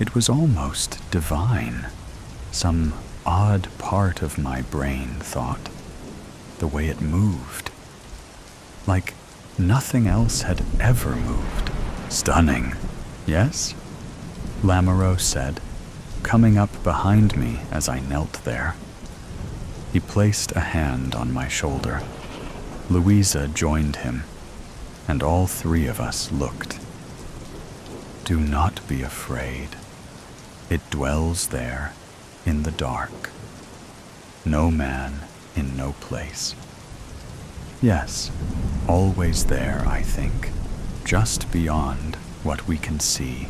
It was almost divine. Some odd part of my brain thought, the way it moved, like nothing else had ever moved. Stunning, yes? Lamoureux said, coming up behind me as I knelt there. He placed a hand on my shoulder. Louisa joined him, and all 3 of us looked. Do not be afraid. It dwells there in the dark. No man in no place. Yes, always there, I think, just beyond what we can see,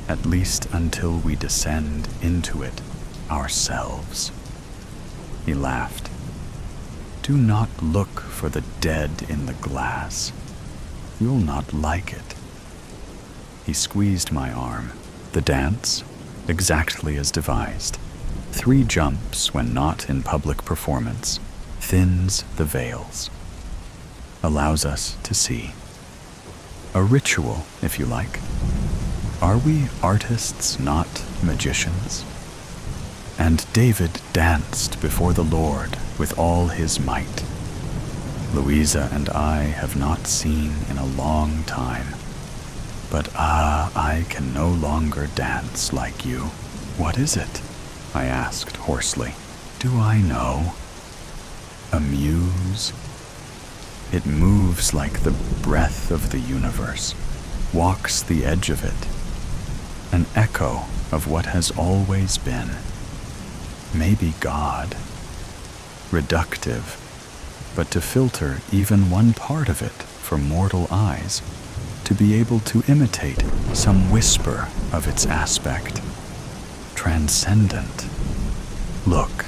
at least until we descend into it ourselves. He laughed. Do not look for the dead in the glass. You'll not like it. He squeezed my arm. The dance, exactly as devised. 3 jumps when not in public performance, thins the veils, allows us to see. A ritual, if you like. Are we artists, not magicians? And David danced before the Lord with all his might. Louisa and I have not seen in a long time. But I can no longer dance like you. What is it? I asked hoarsely. Do I know? A muse? It moves like the breath of the universe, walks the edge of it, an echo of what has always been. Maybe God. Reductive, but to filter even one part of it for mortal eyes, to be able to imitate some whisper of its aspect. Transcendent. Look,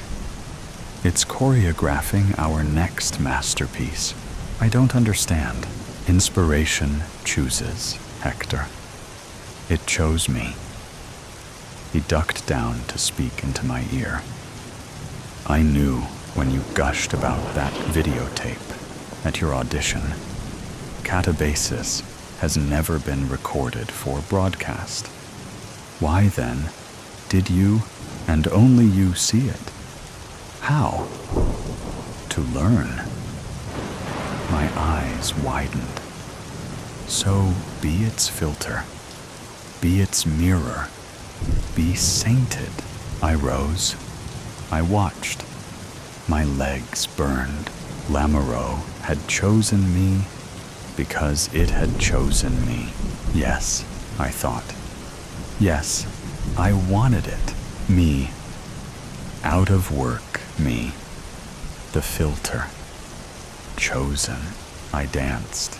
it's choreographing our next masterpiece. I don't understand. Inspiration chooses, Hector. It chose me. He ducked down to speak into my ear. I knew when you gushed about that videotape at your audition. Catharsis has never been recorded for broadcast. Why then did you and only you see it? How? To learn. My eyes widened. So be its filter, be its mirror, be sainted. I rose. I watched. My legs burned. Lamoureux had chosen me because it had chosen me. Yes, I thought. Yes, I wanted it. Me. Out of work, me. The filter. Chosen. I danced.